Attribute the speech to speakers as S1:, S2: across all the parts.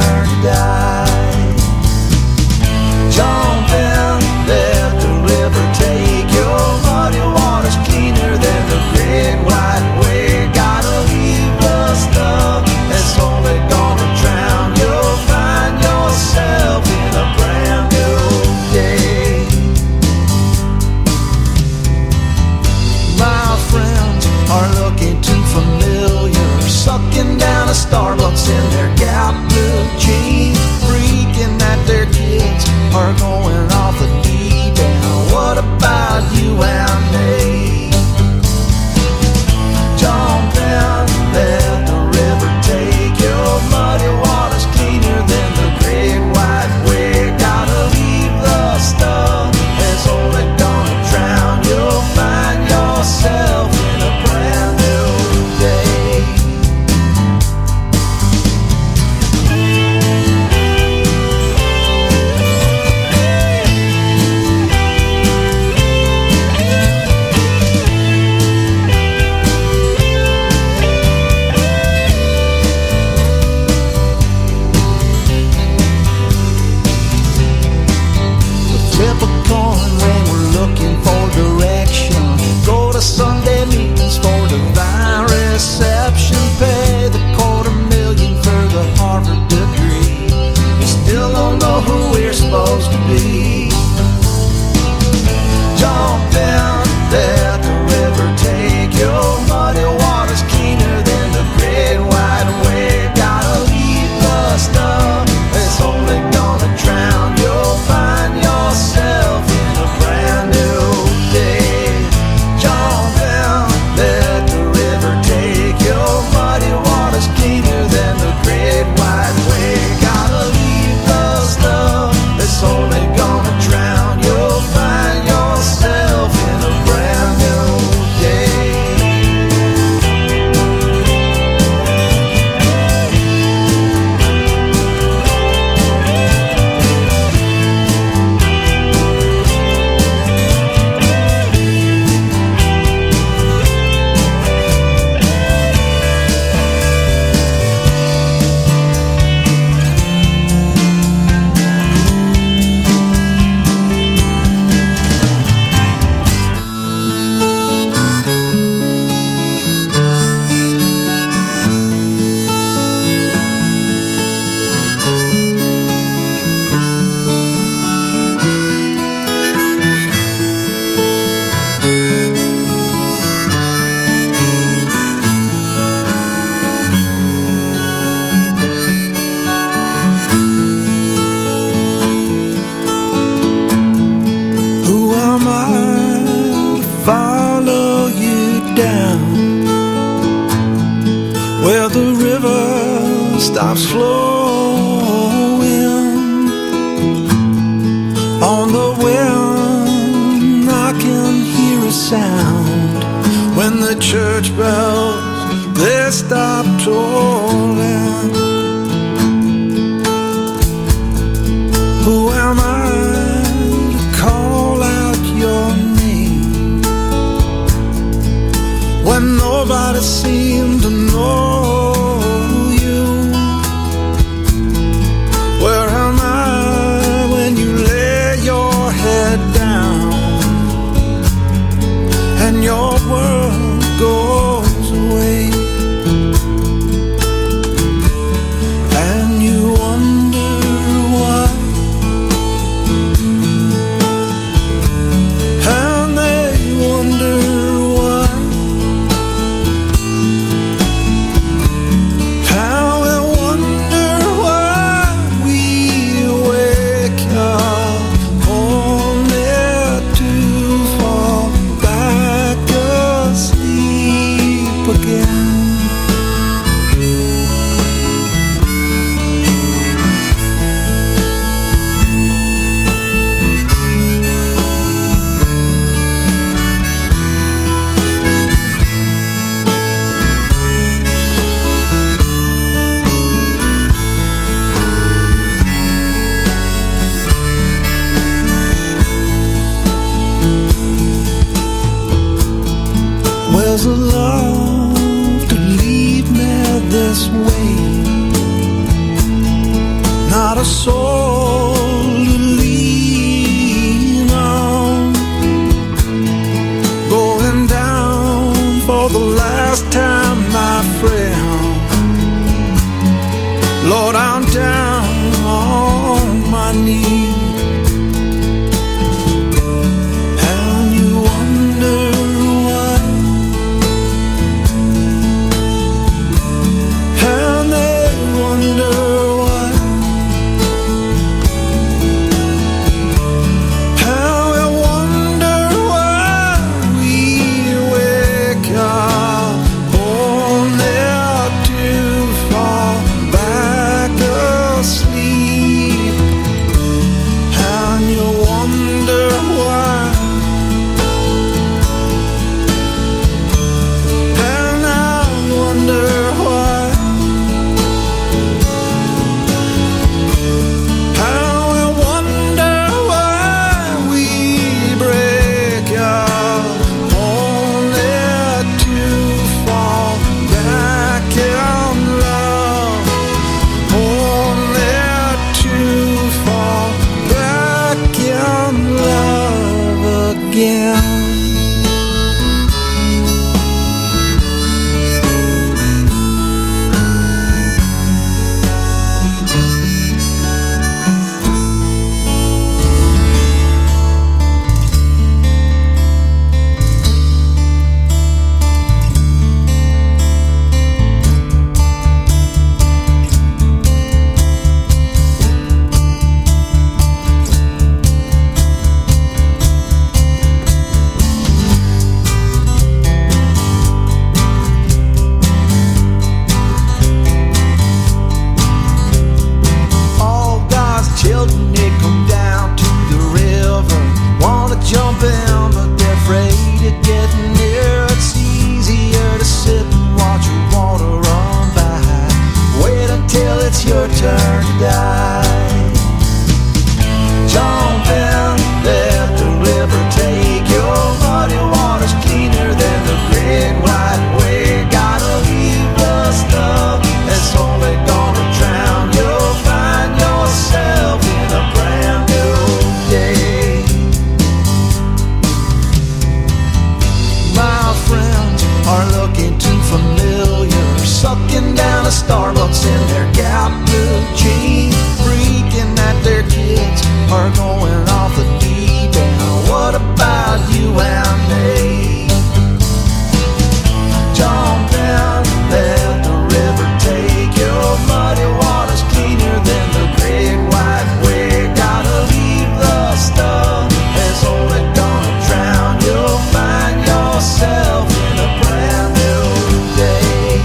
S1: learn to die. Jump in, let the river take your muddy waters cleaner than the great white way. Gotta leave the stuff that's only gonna drown. You'll find yourself in a brand new day. My friends are looking too familiar, sucking down a Starbucks in their Gap blue jeans, freaking that their kids are going off the deep end. What about you and me? Jump in, let the river take your muddy waters cleaner than the great white way. Gotta leave the stuff that's only gonna drown. You'll find yourself in a brand new day. Flip a coin when we're looking for direction. Go to Sunday meetings for divine reception. Pay the $250,000 for the Harvard degree. We still don't know who we're supposed to be. Jump in, let the river take your muddy waters cleaner than the great white way. Gotta leave the stuff that's only gonna drown. You'll find yourself in a brand new day. Jump in, let the river take your muddy waters cleaner than the great white way. Gotta leave the stuff that's only gonna drown. You'll find yourself in a brand new day. Who am I to follow you down where the river stops flowing? On the wind I can hear a sound when the church bells they stop tolling. Who am I to call out your name when nobody seemed to know you? Where am I when you lay your head down and your world goes away? And you wonder why, and they wonder why, how they wonder why we wake up only to fall back asleep again. Was a love to leave me this way? a soul to lean on. Going down for the last time, my friend. Lord, I'm down on my knees. And you wonder why, and they wonder why, and we wonder why we wake up only to fall back asleep. And you wonder why, and I wonder why, and we wonder why we break up only to fall back in love, only to fall back in love again. All God's children, they come down to the river. Wanna jump in, but they're afraid of getting near. It's easier to sit and watch the water run by. Wait until it's your turn to die. Jump in, let the river take your muddy waters cleaner than the great white way. Gotta leave the stuff that's only gonna drown. You'll find yourself in a brand new day. My friends are looking too familiar, sucking down a Starbucks in their Gap blue jeans, freaking that their kids are going off the deep end. What about you and me? Jump in, let the river take your muddy waters cleaner than the great white way. Gotta leave the stuff that's only gonna drown. You'll find yourself in a brand new day.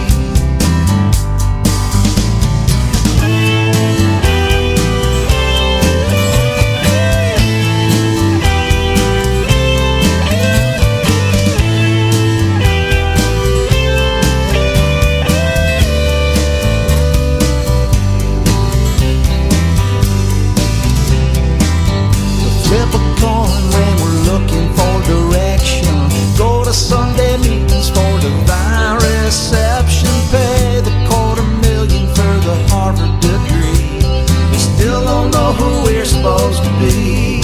S1: Flip a coin when we're looking for direction. Go to Sunday meetings for divine reception. Pay the $250,000 for the Harvard degree. We still don't know who we're supposed to be.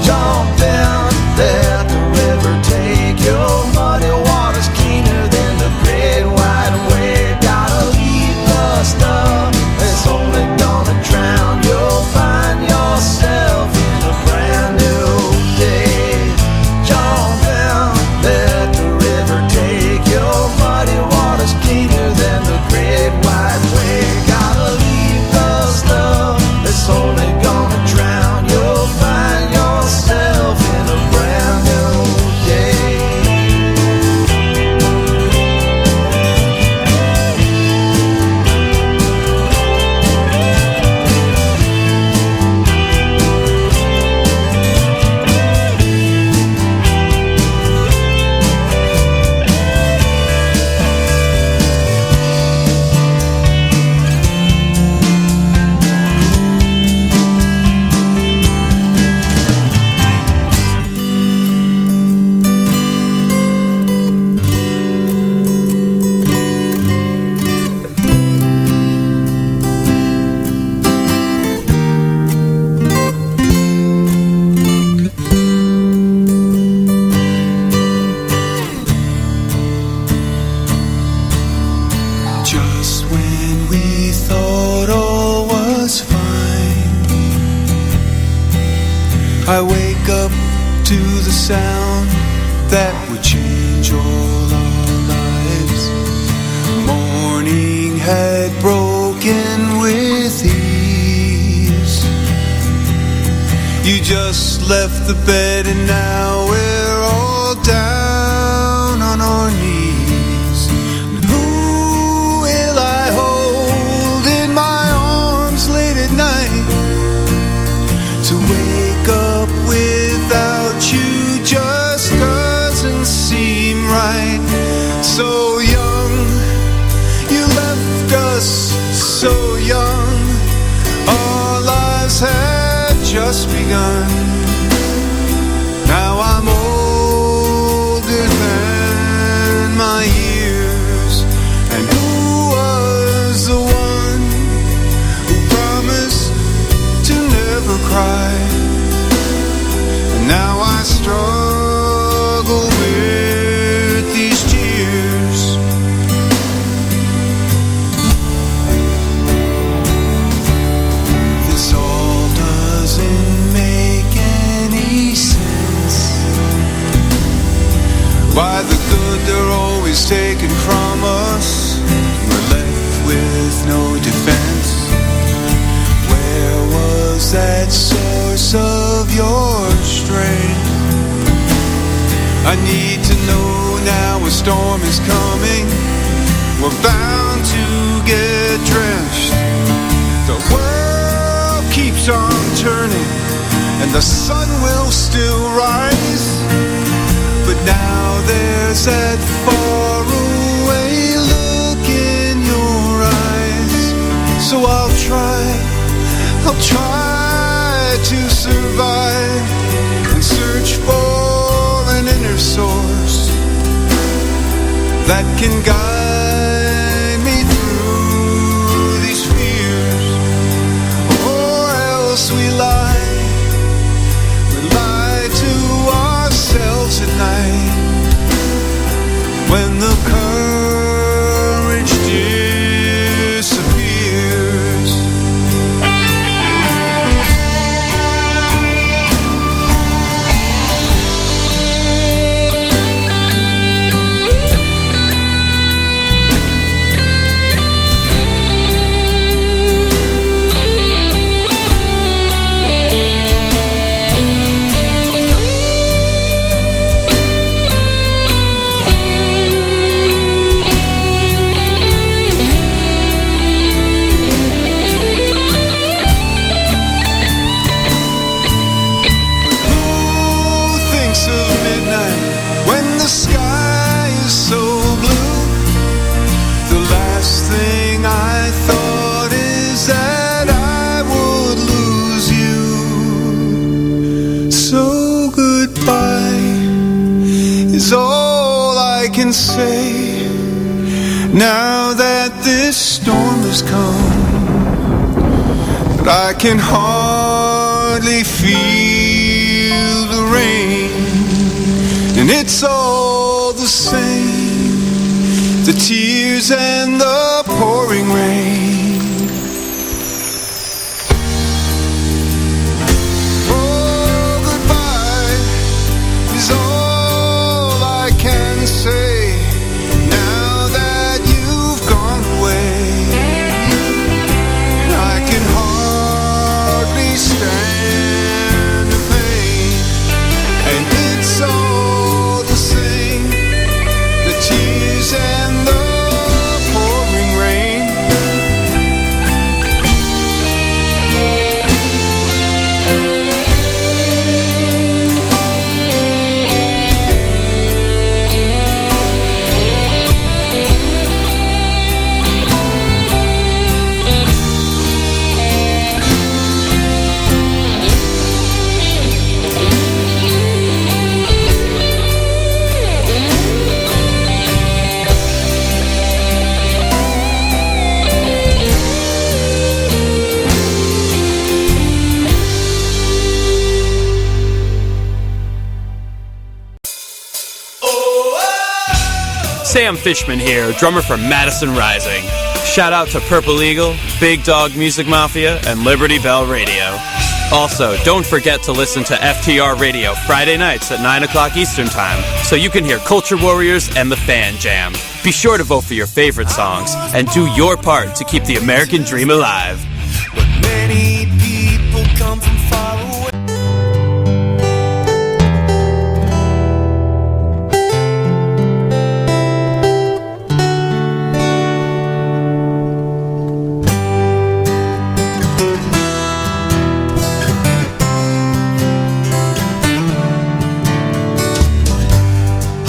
S1: Jump in, let the river take your muddy waters cleaner than the great white way. Gotta leave the stuff that's only gonna drown. You'll find yourself in a brand new day. Jump in, let the river take your muddy waters cleaner than the great white way. Gotta leave the stuff that's only gonna drown. You'll find yourself in a
S2: I wake up to the sound that would change all our lives. Morning had broken with ease. You just left the bed and now we're all down on our knees. And who will I hold in my arms late at night? To wake up without you just doesn't seem right. So young, you left us so young. Our lives had just begun. Now I'm older than my years. And who was the one who promised to never cry? And now I struggle with these tears. This all doesn't make any sense. Why the good they're always taken from us? We're left with no defense. Where was that source of your strength? I need to know now a storm is coming. We're bound to get drenched. The world keeps on turning and the sun will still rise. But now there's that far away look in your eyes. So I'll try to survive and search for an inner source that can guide me through these fears. Or else we lie to ourselves at night when the courage disappears. Say, now that this storm has come, but I can hardly feel the rain, and it's all the same, the tears and the pouring rain. Oh, goodbye is all I can say.
S3: Sam Fishman here, drummer for Madison Rising. Shout out to Purple Eagle, Big Dog Music Mafia, and Liberty Bell Radio. Also, don't forget to listen to FTR Radio Friday nights at 9 o'clock Eastern Time so you can hear Culture Warriors and the Fan Jam. Be sure to vote for your favorite songs and do your part to keep the American dream alive.
S2: But many people come from far away.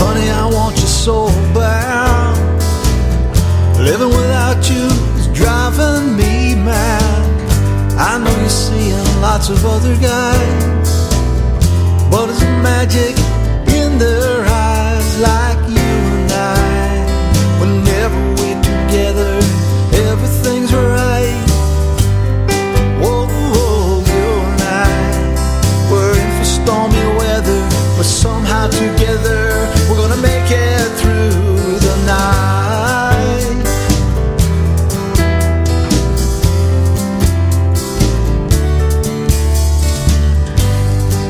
S1: Honey, I want you so bad. Living without you is driving me mad. I know you're seeing lots of other guys, but there's magic in their eyes like you and I. Whenever we're together, everything's right. Whoa, whoa, you and I, we're in for stormy weather, but somehow together we're gonna make it through the night.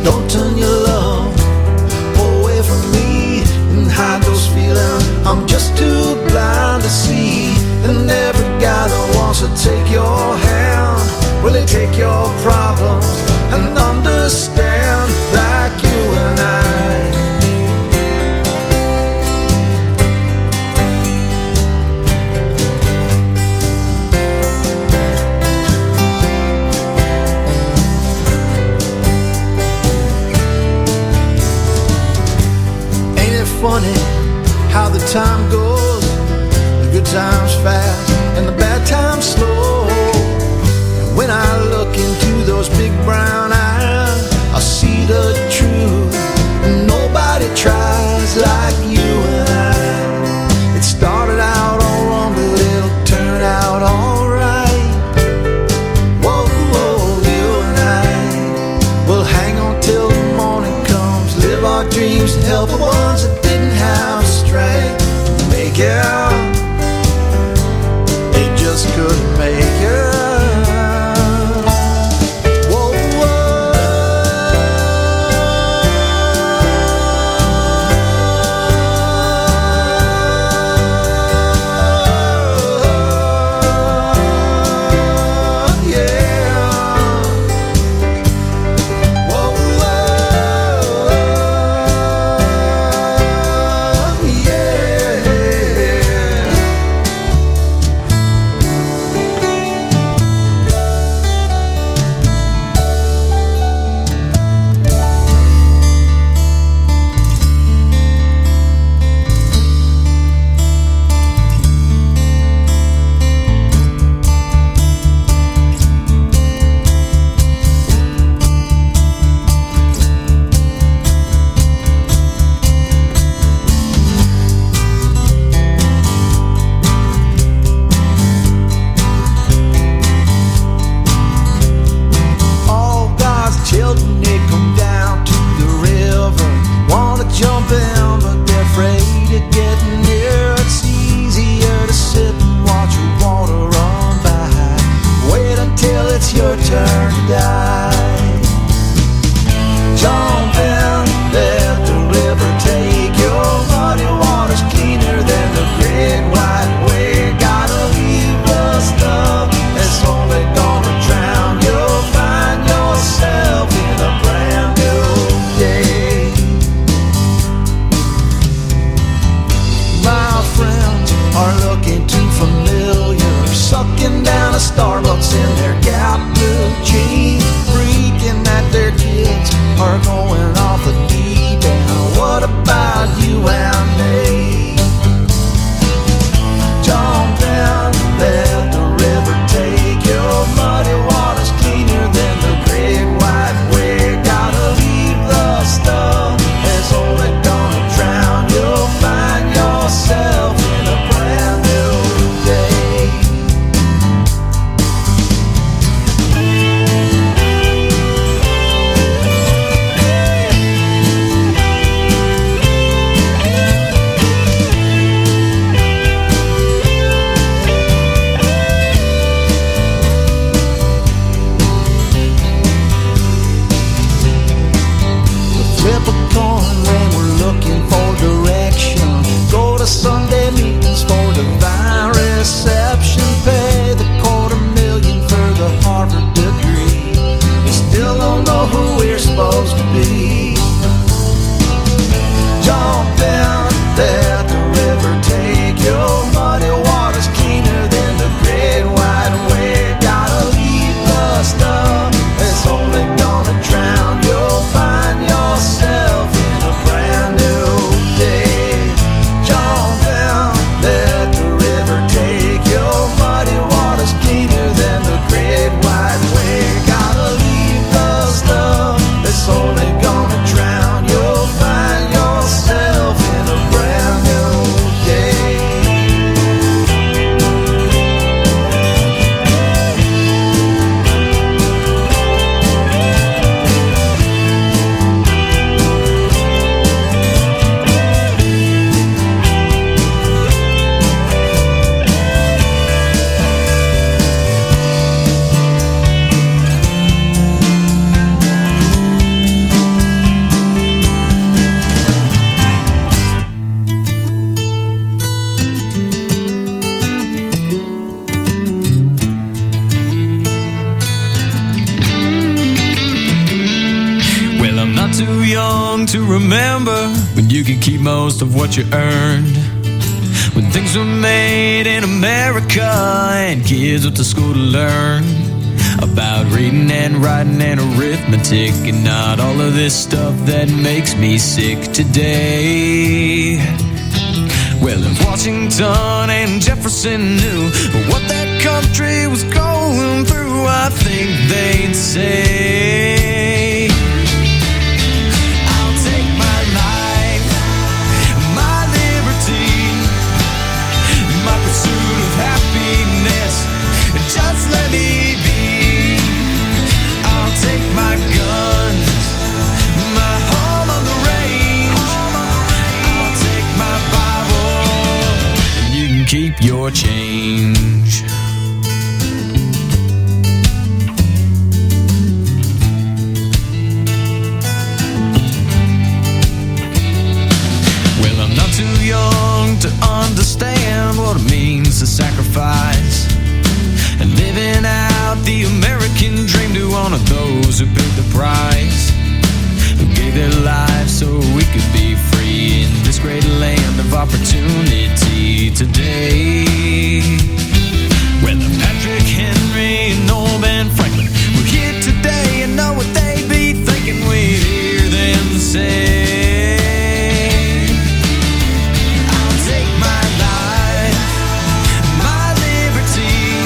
S1: Don't turn your love away from me and hide those feelings I'm just too blind to see. And every guy that wants to take your hand, will they take your problems and understand like you and I? Funny how the time goes, the good times fast and the bad times slow. And when I look into those big brown eyes, I see the truth. Nobody tries like you and I. It started out all wrong, but it'll turn out alright. Whoa, whoa, you and I will hang on till the morning comes, live our dreams and help the ones that didn't have strength to make it. They just couldn't make it. Whoa, Starbucks in their Gap blue jeans.
S4: young to remember when you could keep most of what you earned. When things were made in America and kids went to school to learn about reading and writing and arithmetic, and not all of this stuff that makes me sick today. Well, if Washington and Jefferson knew what that country was going through, I think they'd say, I'll take my life, my liberty, my pursuit of happiness, just let me be. I'll take my guns, my home on the range, I'll take my Bible, and you can keep your change. Well, I'm not too young to understand what it means to sacrifice and living out the American dream to honor those who paid the price, who gave their lives so we could be free in this great land of opportunity today. Whether Patrick Henry and Noel Ben Franklin were here today, and know what they'd be thinking, we'd hear them say, I'll take my life, my liberty,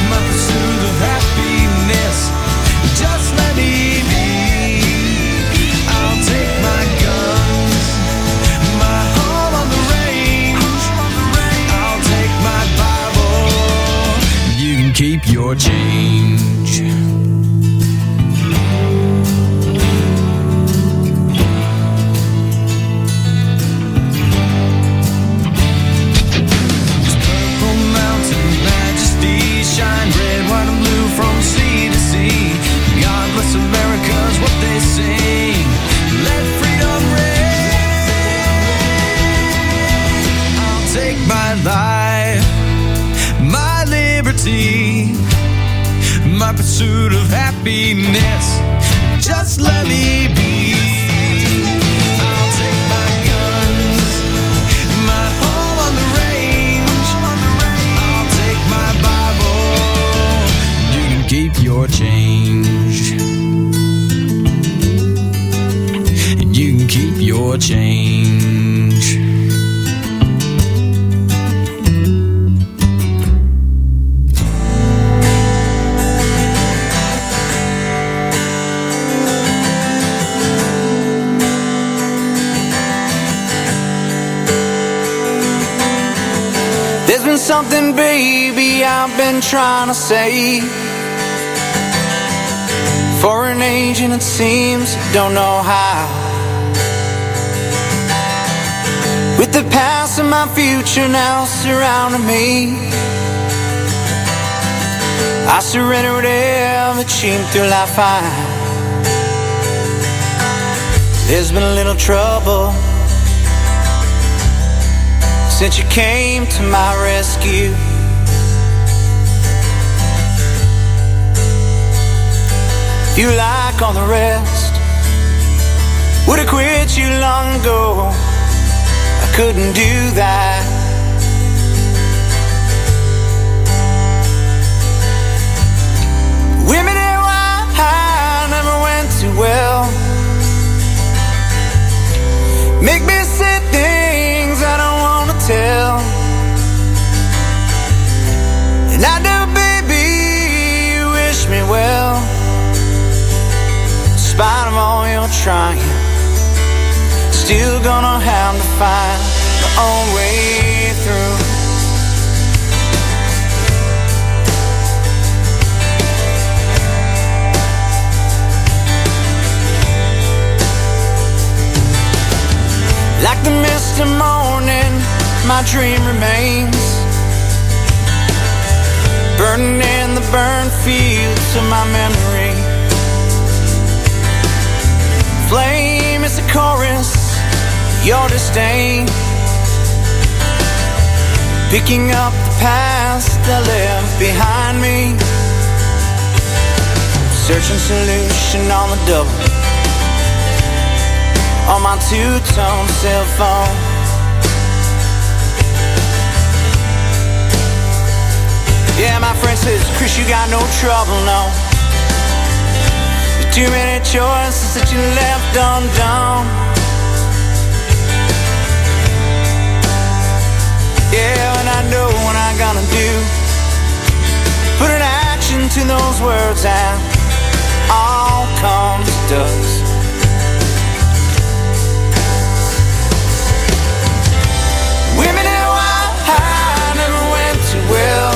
S4: my pursuit of happiness, just let me be. I'll take my guns, my home on the range, I'll take my Bible, you can keep your change. Shine red, white and blue from sea to sea. God bless America's what they sing. Let freedom ring. I'll take my life, my liberty, my pursuit of happiness, just let me be. I'll take my guns, my home on the range, I'll take my Bible, you can keep your change, and you can keep your change.
S5: There's been something, baby, I've been trying to say. For an age and it seems you don't know how. With the past and my future now surrounding me, I surrender whatever cheap through life I. There's been a little trouble since you came to my rescue. If you like all the rest, would've quit you long ago. I couldn't do that. Women and wine never went too well. Make me say things I don't wanna tell. And I know, baby, you wish me well. In spite of all your trying, still gonna have to find my own way through. Like the misty morning, my dream remains, burning in the burned fields of my memory. Flame is the chorus, your disdain, picking up the past that left behind me. Searching solution on the double, on my two-tone cell phone. Yeah, my friend says, Chris, you got no trouble, no. Too many choices that you left undone. Yeah, and I know what I'm gonna do. Put an action to those words and all comes dust. Women in white high never went too well.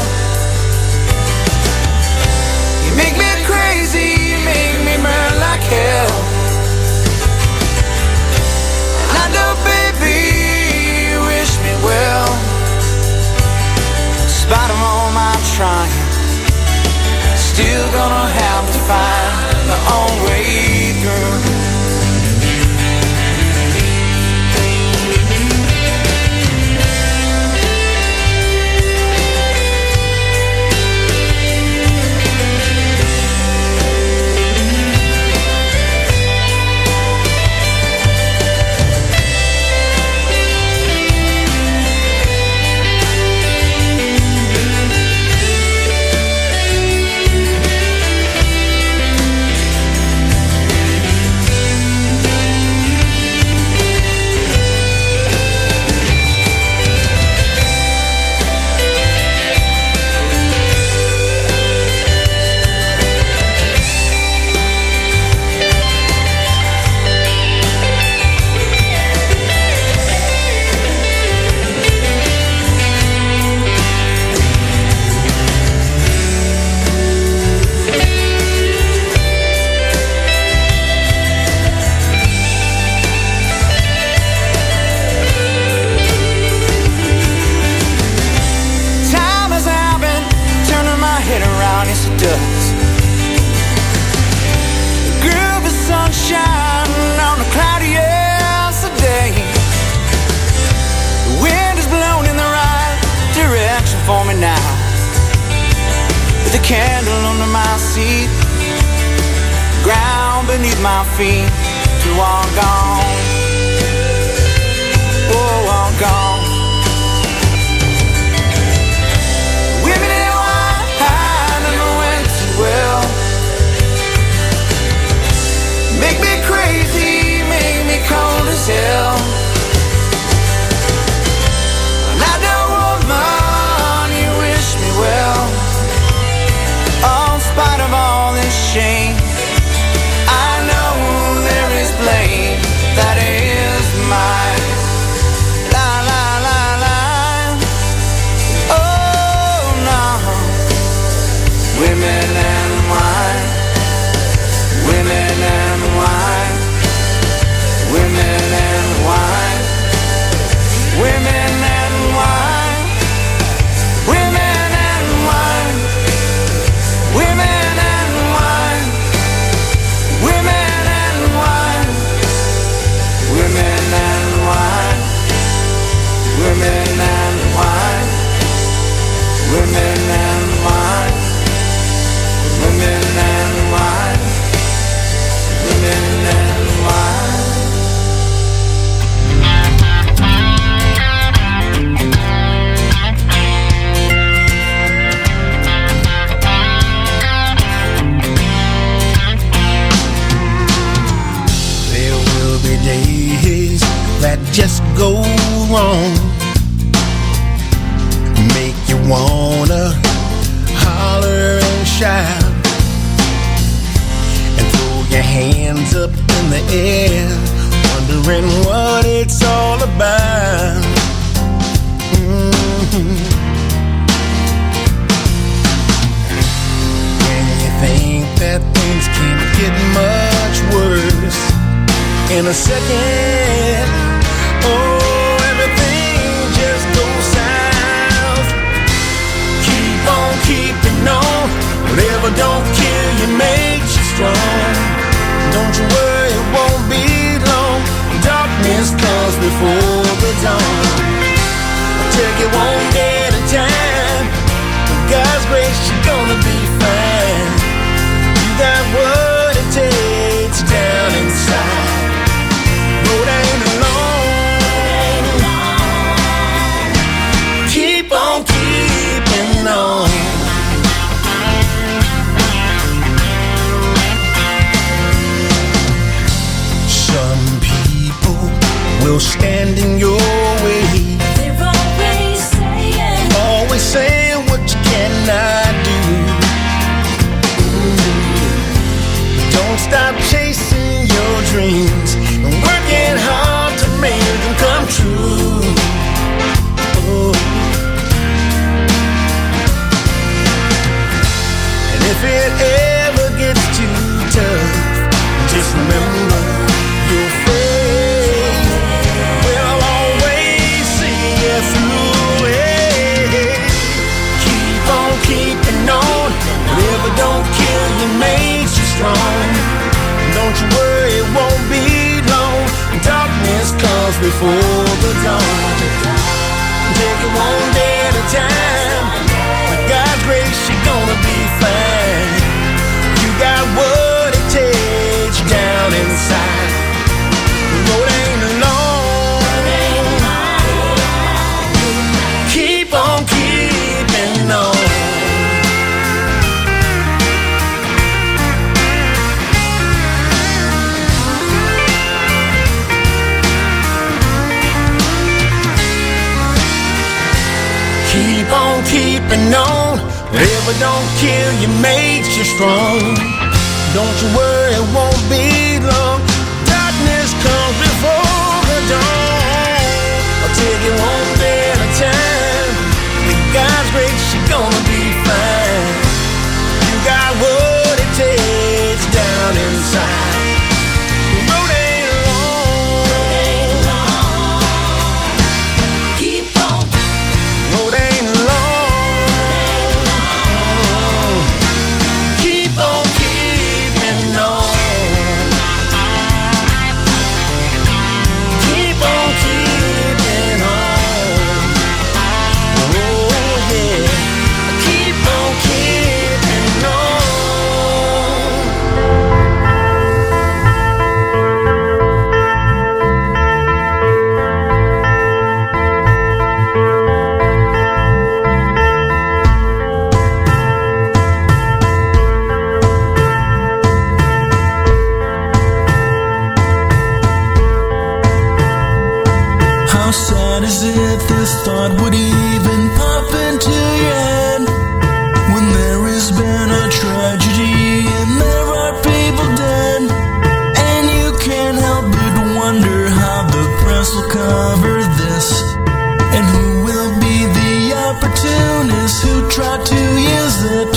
S5: You make me crazy, you make me burn like hell. And I know, baby, you wish me well. In spite of all my trying, still gonna have to find my own way through.
S6: Just go wrong, make you wanna holler and shout and throw your hands up in the air, wondering what it's all about. And you think that things can't get much worse in a second. Oh, everything just goes south. Keep on keeping on. Whatever don't kill you makes you strong. Don't you worry, it won't be long. Darkness comes before the dawn. I take it one day at a time. With God's grace, you're gonna be fine. You got what it takes down inside. Know if it ever gets too tough, just remember your faith will always see you through it. Keep on keeping on. Whatever don't kill you makes you strong. Don't you worry, it won't be long. Darkness comes before the dawn. Take it one day at a time. With God's grace, you're gonna be fine. You got what it takes down inside. The road ain't long. Keep on keeping on. Keep on keeping on. Whatever don't kill you makes you strong. Don't you worry, it won't be long. Darkness comes before the dawn. I'll take it one day at a time. With God's grace, you're gonna be fine. You got what it takes down inside. The road ain't long. Keep on. Road ain't long. Keep on keeping on. Keep on keeping on. Oh yeah. Keep on keeping on.
S4: How sad is it this thought would even pop into your head when there has been a tragedy and there are people dead, and you can't help but wonder how the press will cover this, and who will be the opportunists who try to use it.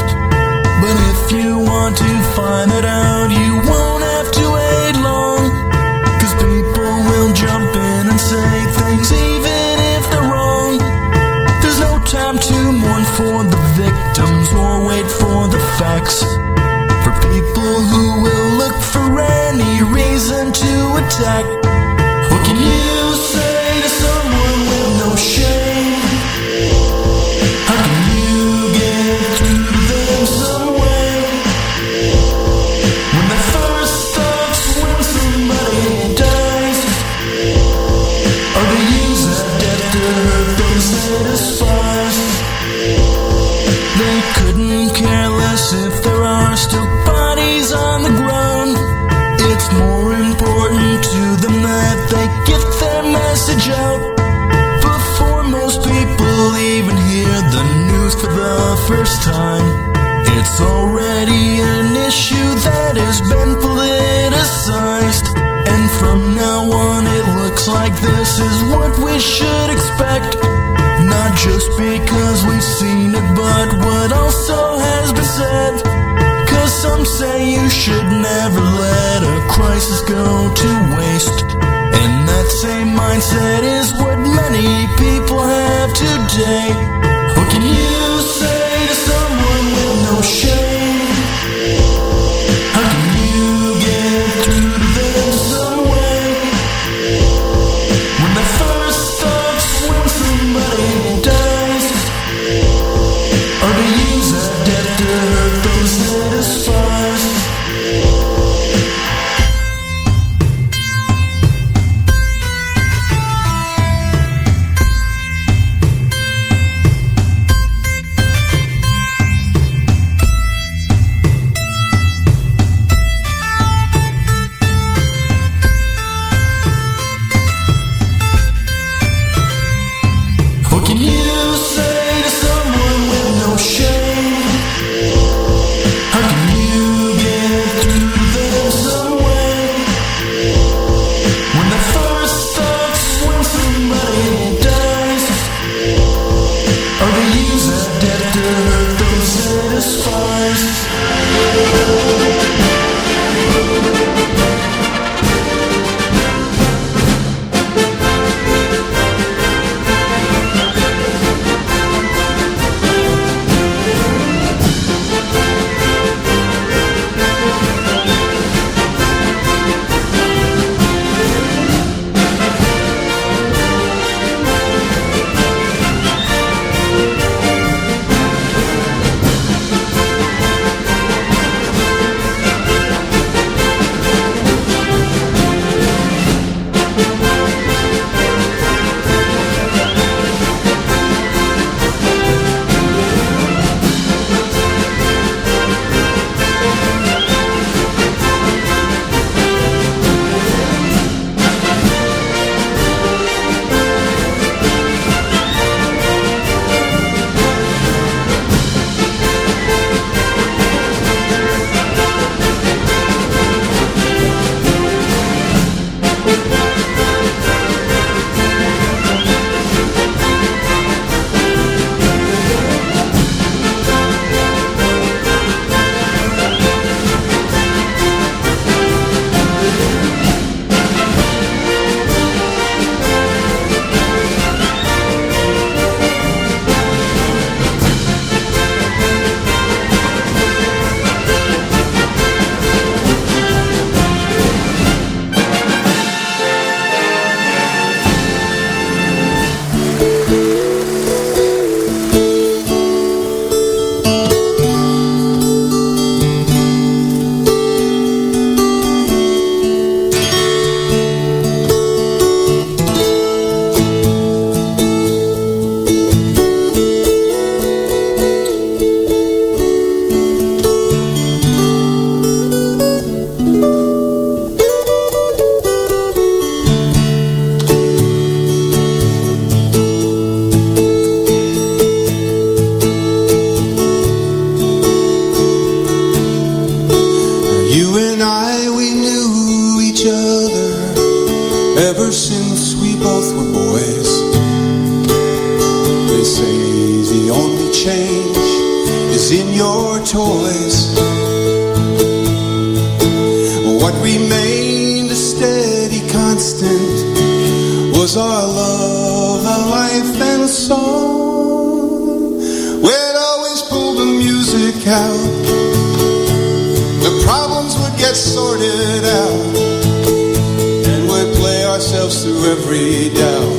S4: But if you want to find it out, you won't have to wait long, 'cause people will jump in and say things even if they're wrong. There's no time to mourn for the victims or wait for the facts. For people who will look for any reason to attack. What can you say to someone with no shame? How can you get through to them some way? When the first stops, when somebody dies, or they use that death to hurt those they despise. They couldn't care less if there are still bodies on the ground. It's more important to them that they get their message out before most people even hear the news for the first time. It's already an issue that has been politicized, and from now on it looks like this is what we should expect. Not just because we've seen it, but what also has been said. 'Cause some say you should never let a crisis go to waste, and that same mindset is what many people have today. What can you say to someone with no shame? How can you get through to them some way? When the first stops, when somebody dies, or they use that death to hurt those they despise.
S2: get sorted out, and we play ourselves through every doubt.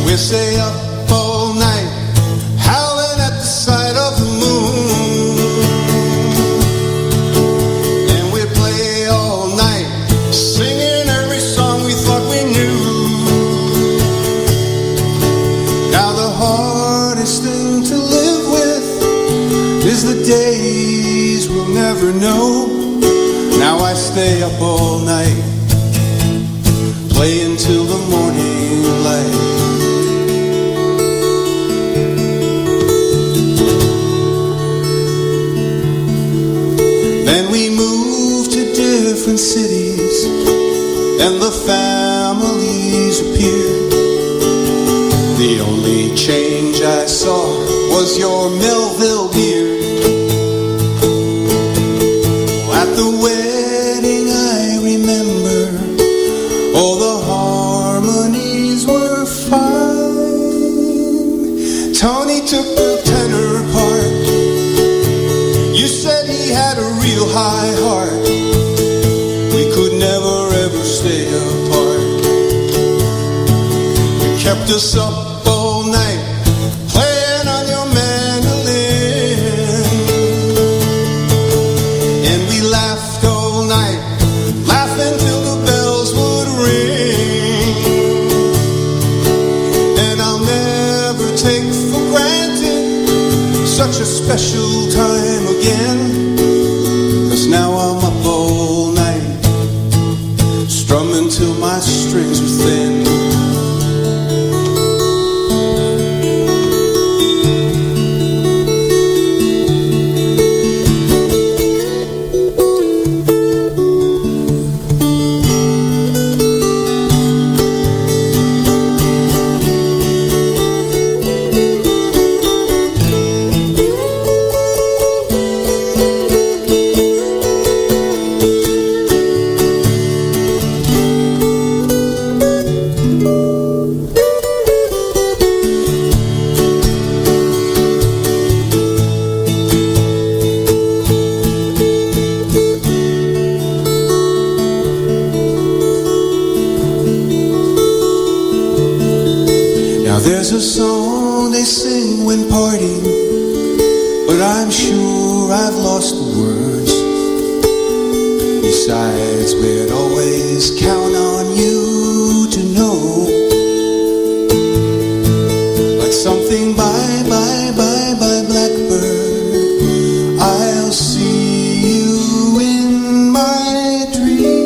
S2: We stay up all night, howling at the sight of the moon, and we play all night, singing every song we thought we knew. Now the hardest thing to live with is the days we'll never know. Now I stay up all night, playing till the morning light. Then we moved to different cities, and the families appeared. The only change I saw was your Melville beard. At the wedding I remember, all the harmonies were fine. Tony took the tenor part. You said he had a real high heart. We could never ever stay apart. You kept us up all night, playing on your mandolin, and we laughed all night, laughing till the bells would ring. And I'll never take for granted such a special time again, 'cause now I'm up all night, strumming till my strings are thin. There's a song they sing when partying, but I'm sure I've lost the words. Besides, we'd always count on you to know, like something bye, bye, bye, bye, blackbird, I'll see you in my dream.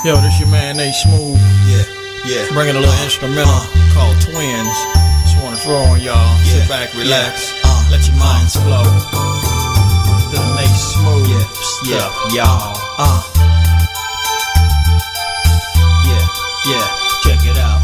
S6: Yo, this your man A Smooth. Yeah. Bringing a little instrumental called Twins. Just wanna throw on y'all. Sit back, relax, let your minds flow. Little A Smooth. Y'all. Check it out.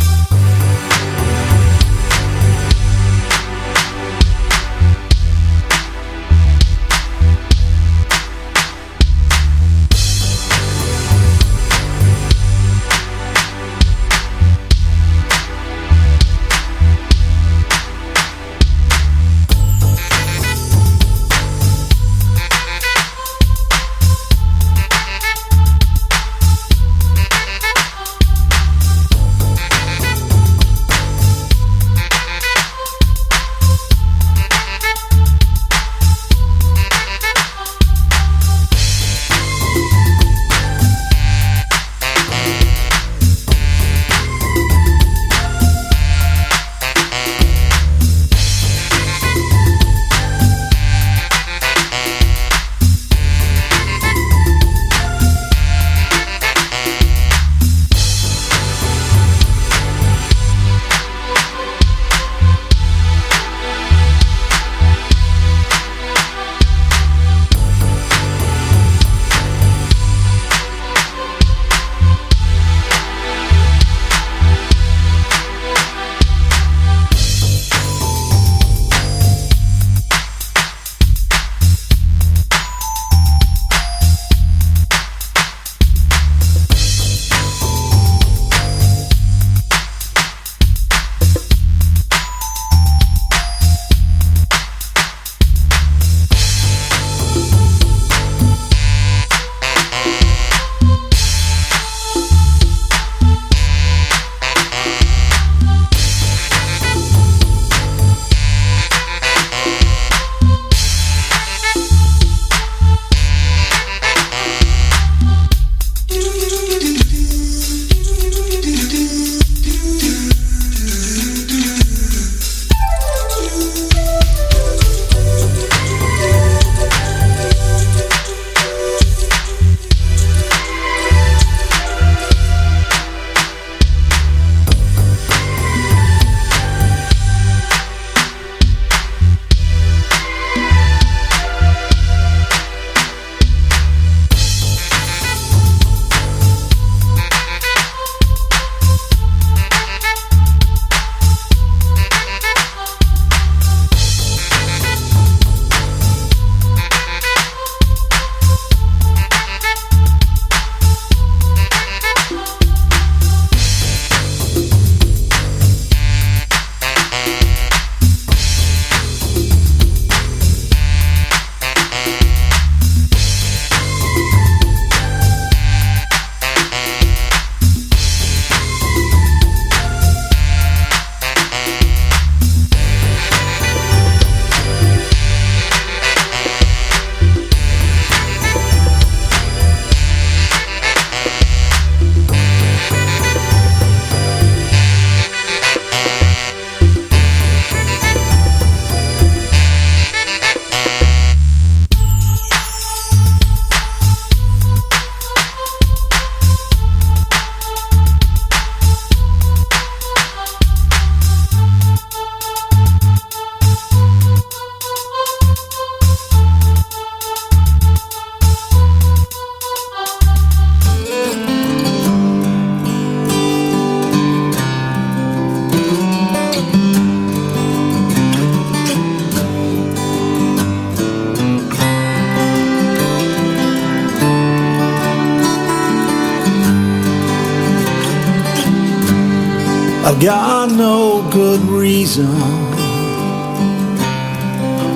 S6: I've got no good reason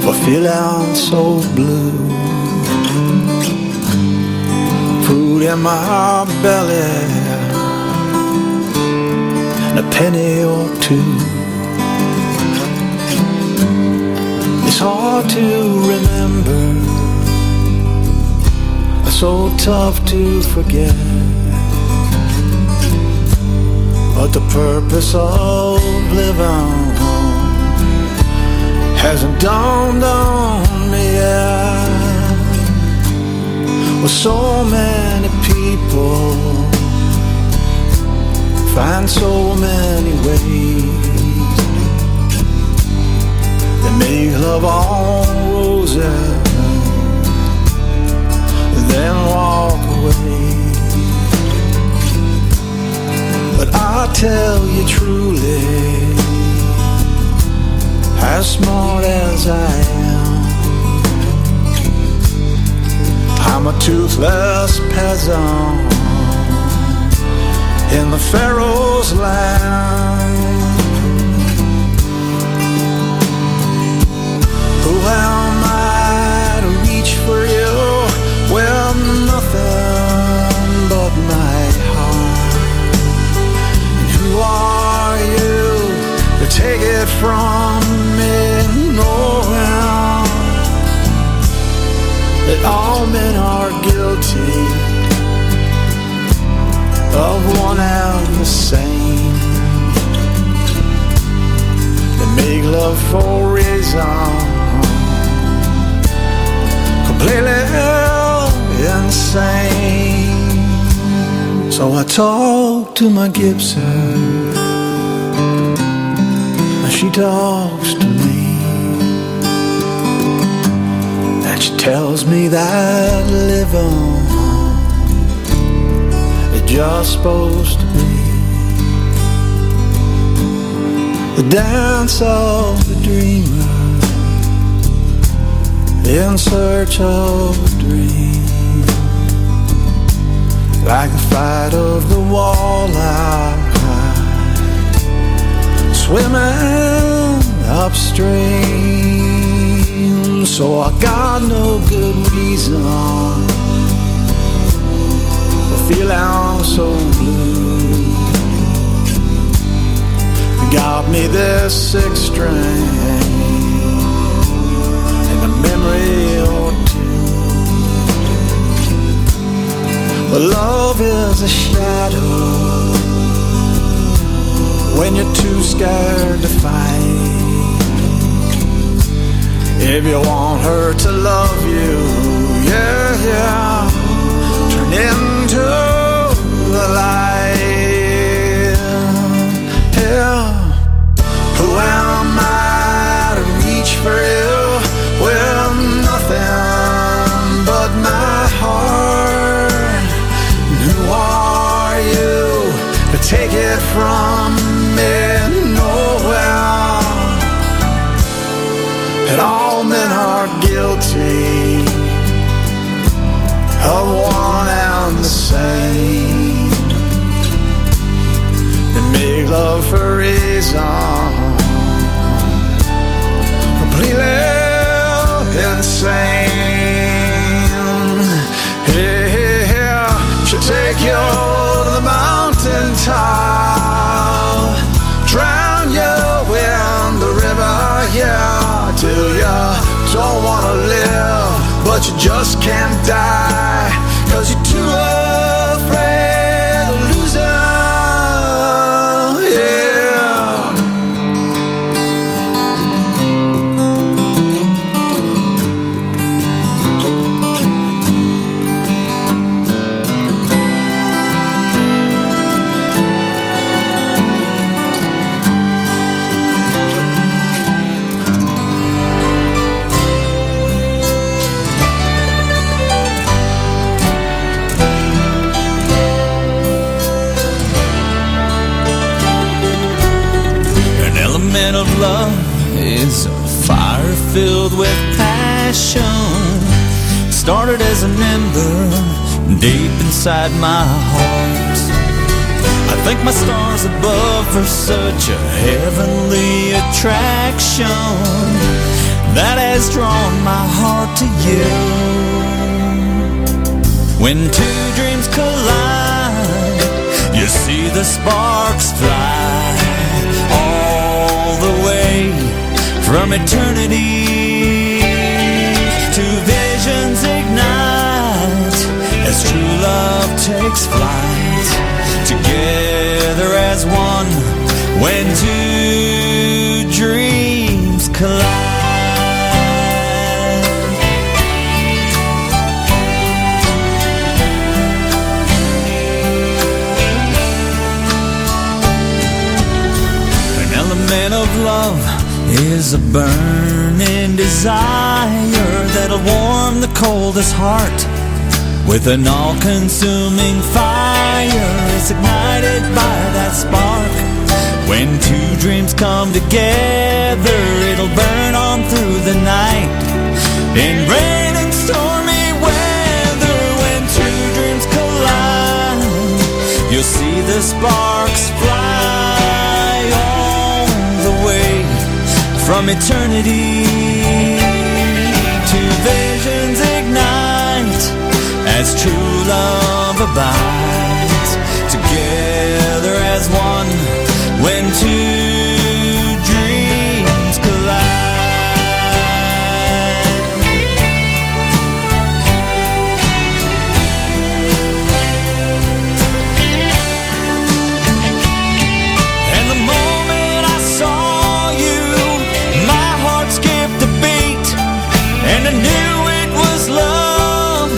S6: for feeling so blue. Food in my belly and a penny or two. It's hard to remember, it's so tough to forget. But the purpose of living hasn't dawned on me yet. With so many people find so many ways. They make love on roses and then walk away. But I tell you truly, as smart as I am, I'm a toothless peasant in the Pharaoh's land. Who am I to reach for you? Well, nothing but my heart. And who are you to take it from me? Knowing that all men are guilty of one and the same. They make love for reason completely insane. So I talk to my Gibson, and she talks to me, and she tells me that living is just supposed to be the dance of the dreamer in search of a dream, like the fight of the walleye swimming upstream. So I got no good reason for feeling so blue. Got me this six string and a memory or two. But love is a shadow when you're too scared to fight. If you want her to love you, yeah, yeah, turn into the light, yeah. Who am I to reach for you? Well, nothing but my heart. And who are you to take it from me? Nowhere. And all men are guilty of one and the same. They make love for reason completely insane. Yeah, she'll take you to the mountain top, drown you in the river, yeah, till you don't wanna live, but you just can't die, 'cause you're too afraid of losing.
S4: Of love is a fire filled with passion. Started as an ember deep inside my heart. I Thank my stars above for such a heavenly attraction that has drawn my heart to you. When two dreams collide, you see the sparks fly all the way from eternity. Two visions ignite as true love takes flight, together as one when two dreams collide. An element of love is a burning desire that'll warm the coldest heart with an all-consuming fire. It's ignited by that spark. When two dreams come together, it'll burn on through the night in rain and stormy weather. When two dreams collide, you'll see the sparks fly all the way from eternity. Two visions ignite as true love abides, together as one when two dreams collide. And the moment I saw you, my heart skipped a beat, and I knew it was love,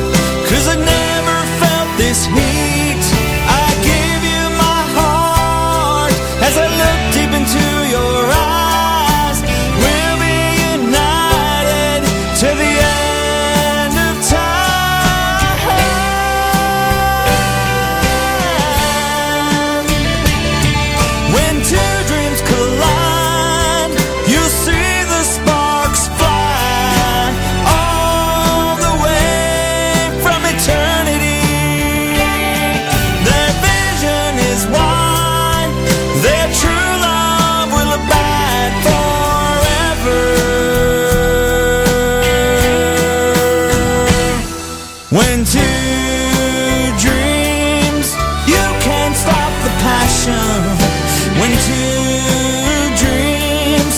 S4: 'cause I never felt this heat. I give you my heart as I look deep into your eyes. We'll be united to the end of time. When two dreams collide, you'll see the sparks fly all the way from eternity. Their vision is wide, their true love will abide forever. When two dreams, you can't stop the passion. When two dreams,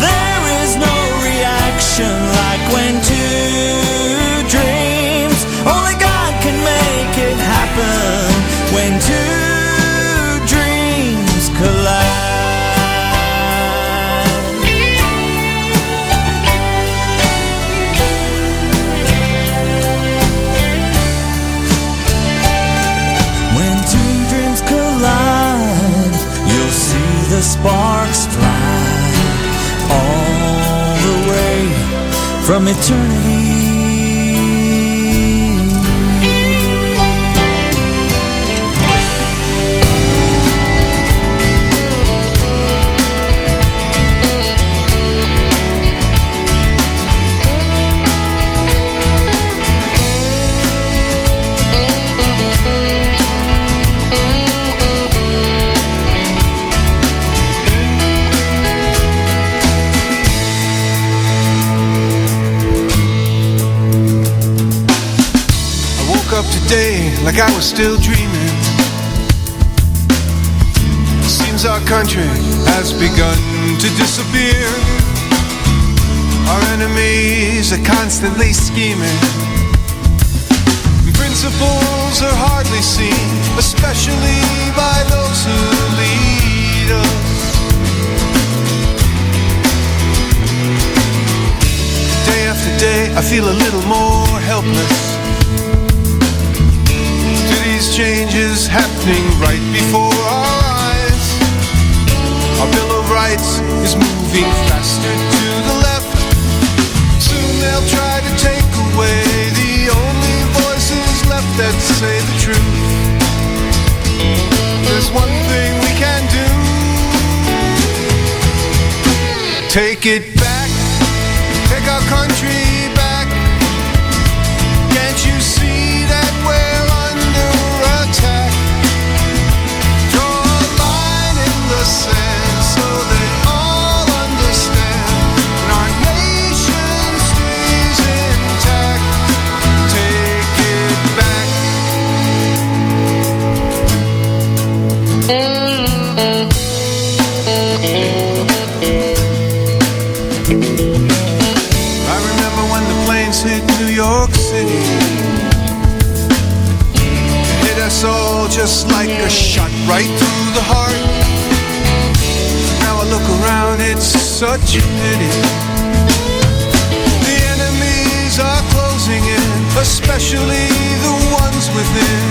S4: there is no reaction like when two dreams. Only God can make it happen when two dreams collide. When two dreams collide, you'll see the sparks fly all the way from eternity.
S2: Up today like I was still dreaming. Seems our country has begun to disappear. Our enemies are constantly scheming. Principles are hardly seen, especially by those who lead us. Day after day I feel a little more helpless. Changes happening right before our eyes. Our Bill of Rights is moving faster to the left. Soon they'll try to take away the only voices left that say the truth. There's one thing we can do. Take it back. Take our country back. Can't you see that we're under attack? Draw a just like a shot right through the heart. Now I look around, it's such a pity. The enemies are closing in, especially the ones within.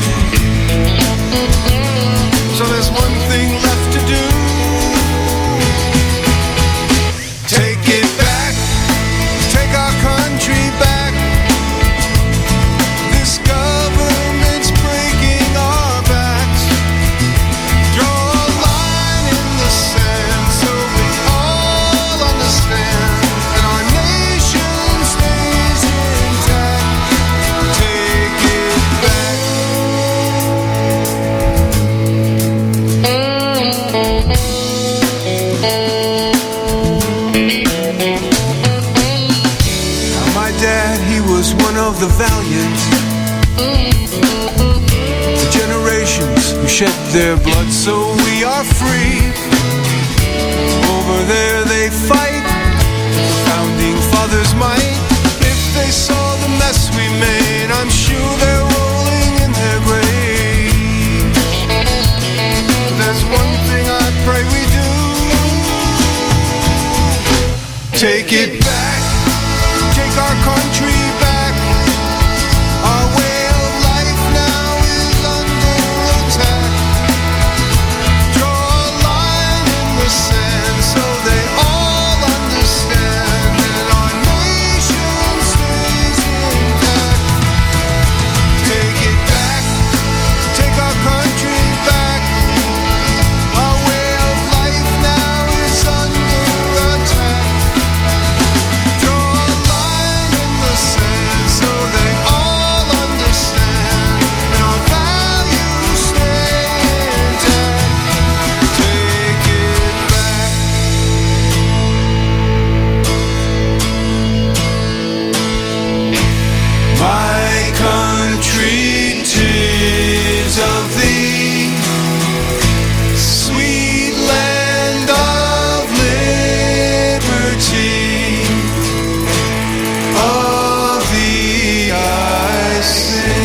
S2: So there's one thing left to do. Take it back, take our country back. This government's breaking our backs. Draw a line in the sand so we all understand, and our nation stays intact. Take it back. Now my dad, he was one of the valiant, the generations who shed their blood so we are free. Over there they fight, the founding fathers might. If they saw the mess we made, I'm sure they're rolling in their graves. There's one thing I pray we do. Take it back, take our country back. Our way of life now is under attack. Draw a line in the sand so they all understand, and our nation stays intact. Take it back, take our country back. Our way of life now is under attack. Draw a line in the sand so they all understand, and our values stay intact. Take it back. My country, 'tis of thee, sweet land of liberty. Of thee I sing.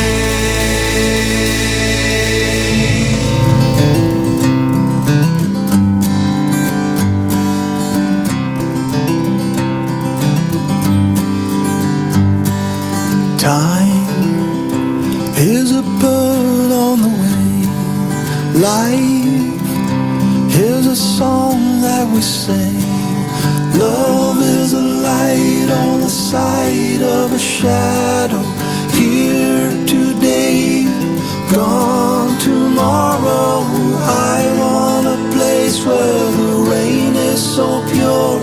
S1: Time is a bird on the wing. Life is a song that we sing. Love is a light on the side of a shadow. Here today, gone tomorrow. I want a place where the rain is so pure.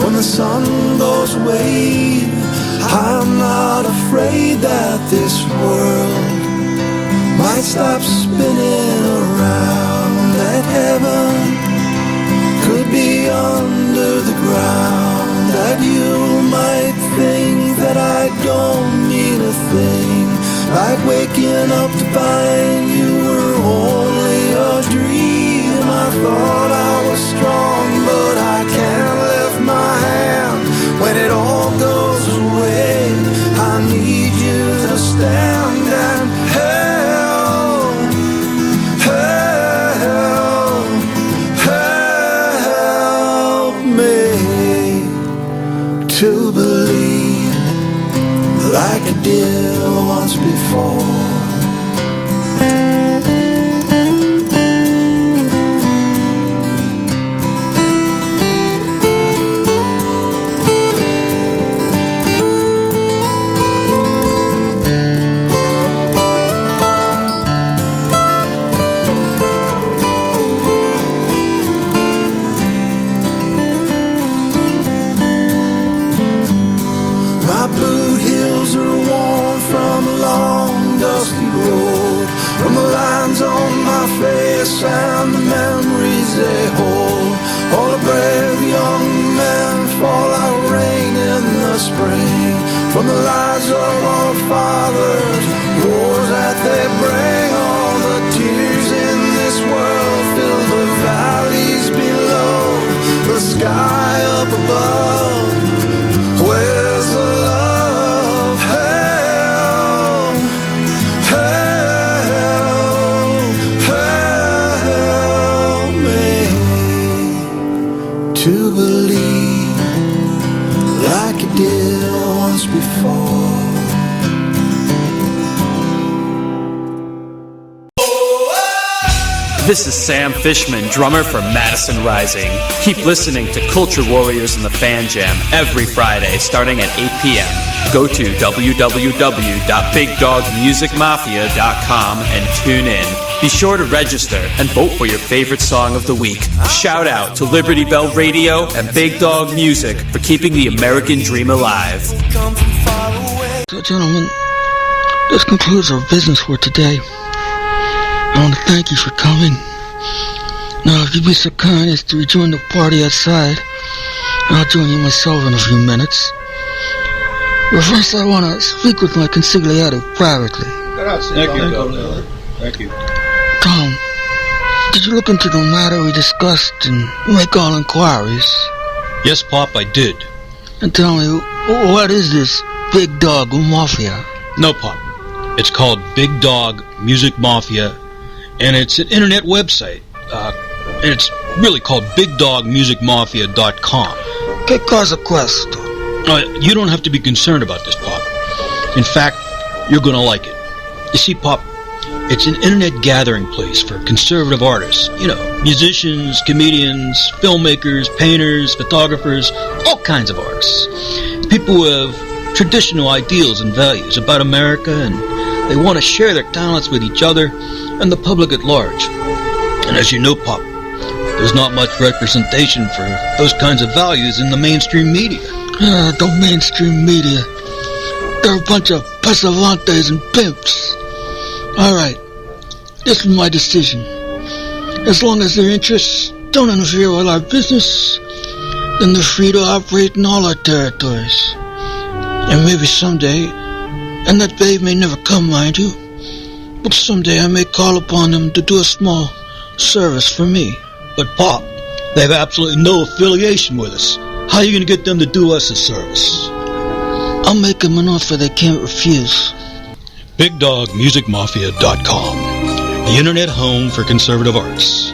S1: When the sun goes away, I'm not afraid that this world might stop spinning around. That heaven could be under the ground. That you might think that I don't mean a thing, like waking up to find you were only a dream. I thought I was strong, but I can't lift my hand when it all goes away. I need you to stand and help, help, help me to believe like I did once before. My boot heels are worn from a long dusty road, from the lines on my face and the memories they hold. All the brave young men fall like rain in the spring, from the lives of our fathers, wars that they bring. All the tears in this world fill the valleys below, the sky up above. Where's the love? Help, help,
S3: This is Sam Fishman, drummer for Madison Rising. Keep listening to Culture Warriors and the Fan Jam every Friday starting at 8 p.m. Go to www.bigdogmusicmafia.com and tune in. Be sure to register and vote for your favorite song of the week. Shout out to Liberty Bell Radio and Big Dog Music for keeping the American dream alive.
S7: So, gentlemen, this concludes our business for today. I want to thank you for coming. Now, if you'd be so kind as to rejoin the party outside, I'll join you myself in a few minutes. But first, I want to speak with my consigliere privately.
S8: Thank you, Governor. Thank you.
S7: Tom, did you look into the matter we discussed and make all inquiries?
S8: Yes, Pop, I did.
S7: And tell me, what is this Big Dog Mafia?
S8: No, Pop. It's called Big Dog Music Mafia, and it's an internet website. And it's really called BigDogMusicMafia.com.
S7: Que cosa questo?
S8: You don't have to be concerned about this, Pop. In fact, you're going to like it. You see, Pop, it's an internet gathering place for conservative artists. You know, musicians, comedians, filmmakers, painters, photographers, all kinds of artists. People who have traditional ideals and values about America, and they want to share their talents with each other and the public at large. And as you know, Pop, there's not much representation for those kinds of values in the mainstream media.
S7: The mainstream media. They're a bunch of pesavantes and pimps. Alright, this is my decision. As long as their interests don't interfere with our business, then they're free to operate in all our territories. And maybe someday, and that day may never come, mind you, but someday I may call upon them to do a small service for me.
S8: But, Pop, they have absolutely no affiliation with us. How are you going to get them to do us a service?
S7: I'll make them an offer they can't refuse.
S8: BigDogMusicMafia.com, the internet home for conservative arts.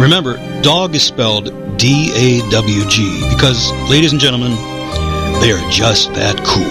S8: Remember, dog is spelled D-A-W-G because, ladies and gentlemen, they are just that cool.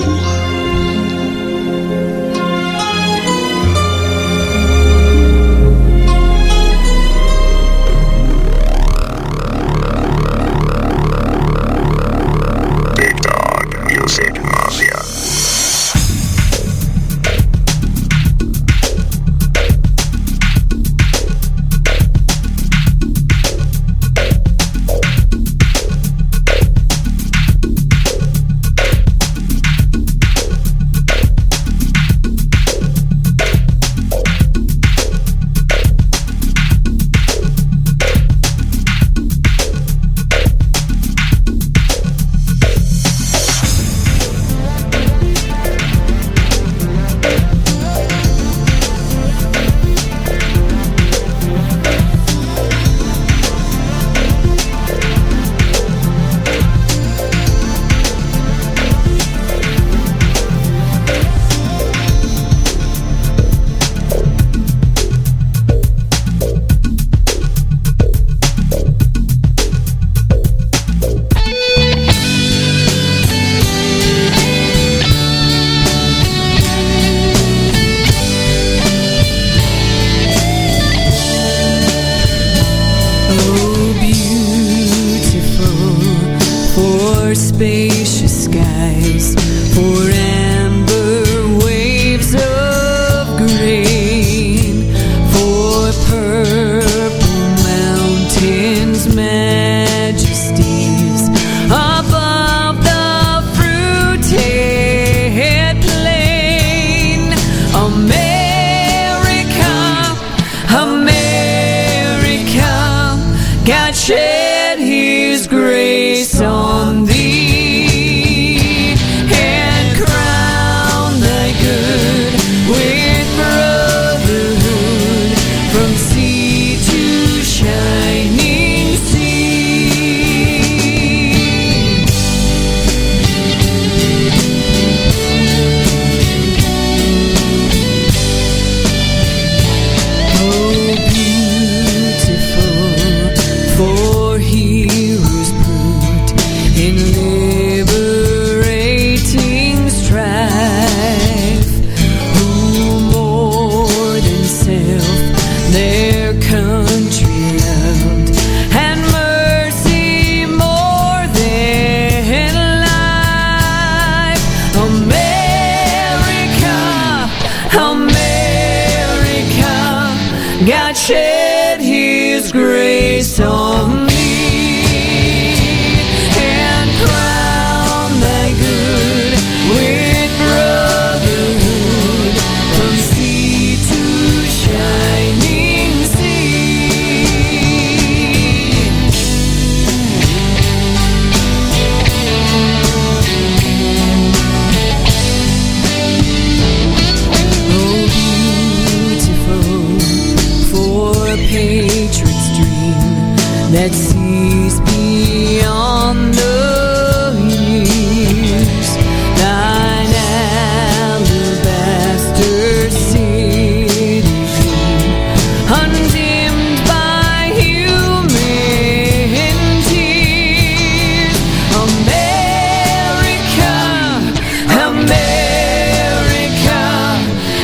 S9: With brotherly God shed His grace on me and crown thy good with brotherhood from sea to shining sea. Oh, beautiful for a patriot's dream that sees beyond the years. Thine alabaster city gleam, undimmed by human tears. America, America,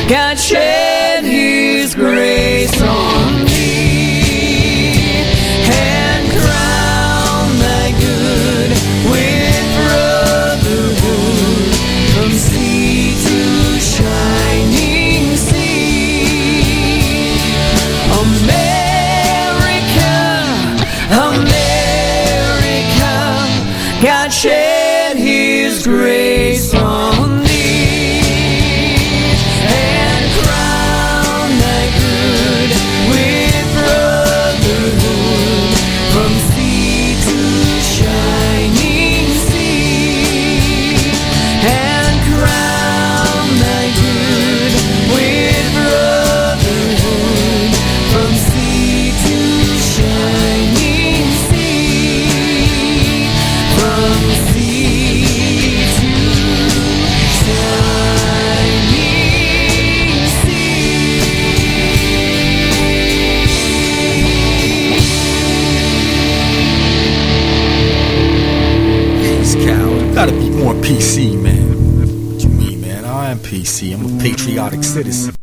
S9: God shed His grace on thee and crown thy good with brotherhood from sea to shining sea. America, America, God shed His grace on thee and crown thy good with brotherhood from sea to shining sea. And crown thy good with brotherhood from sea to shining sea. From sea to shining
S10: Hey, Cal, you gotta be more PC, man. What you mean, man? I am PC. I'm a patriotic citizen.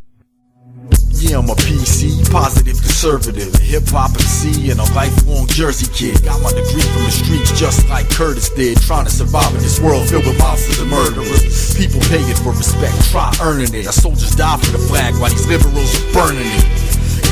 S10: Yeah, I'm a PC, positive conservative, hip-hop MC, and a lifelong Jersey kid. Got my degree from the streets just like Curtis did, trying to survive in this world filled with monsters and murderers. People paying for respect, try earning it. Our soldiers die for the flag while these liberals are burning it.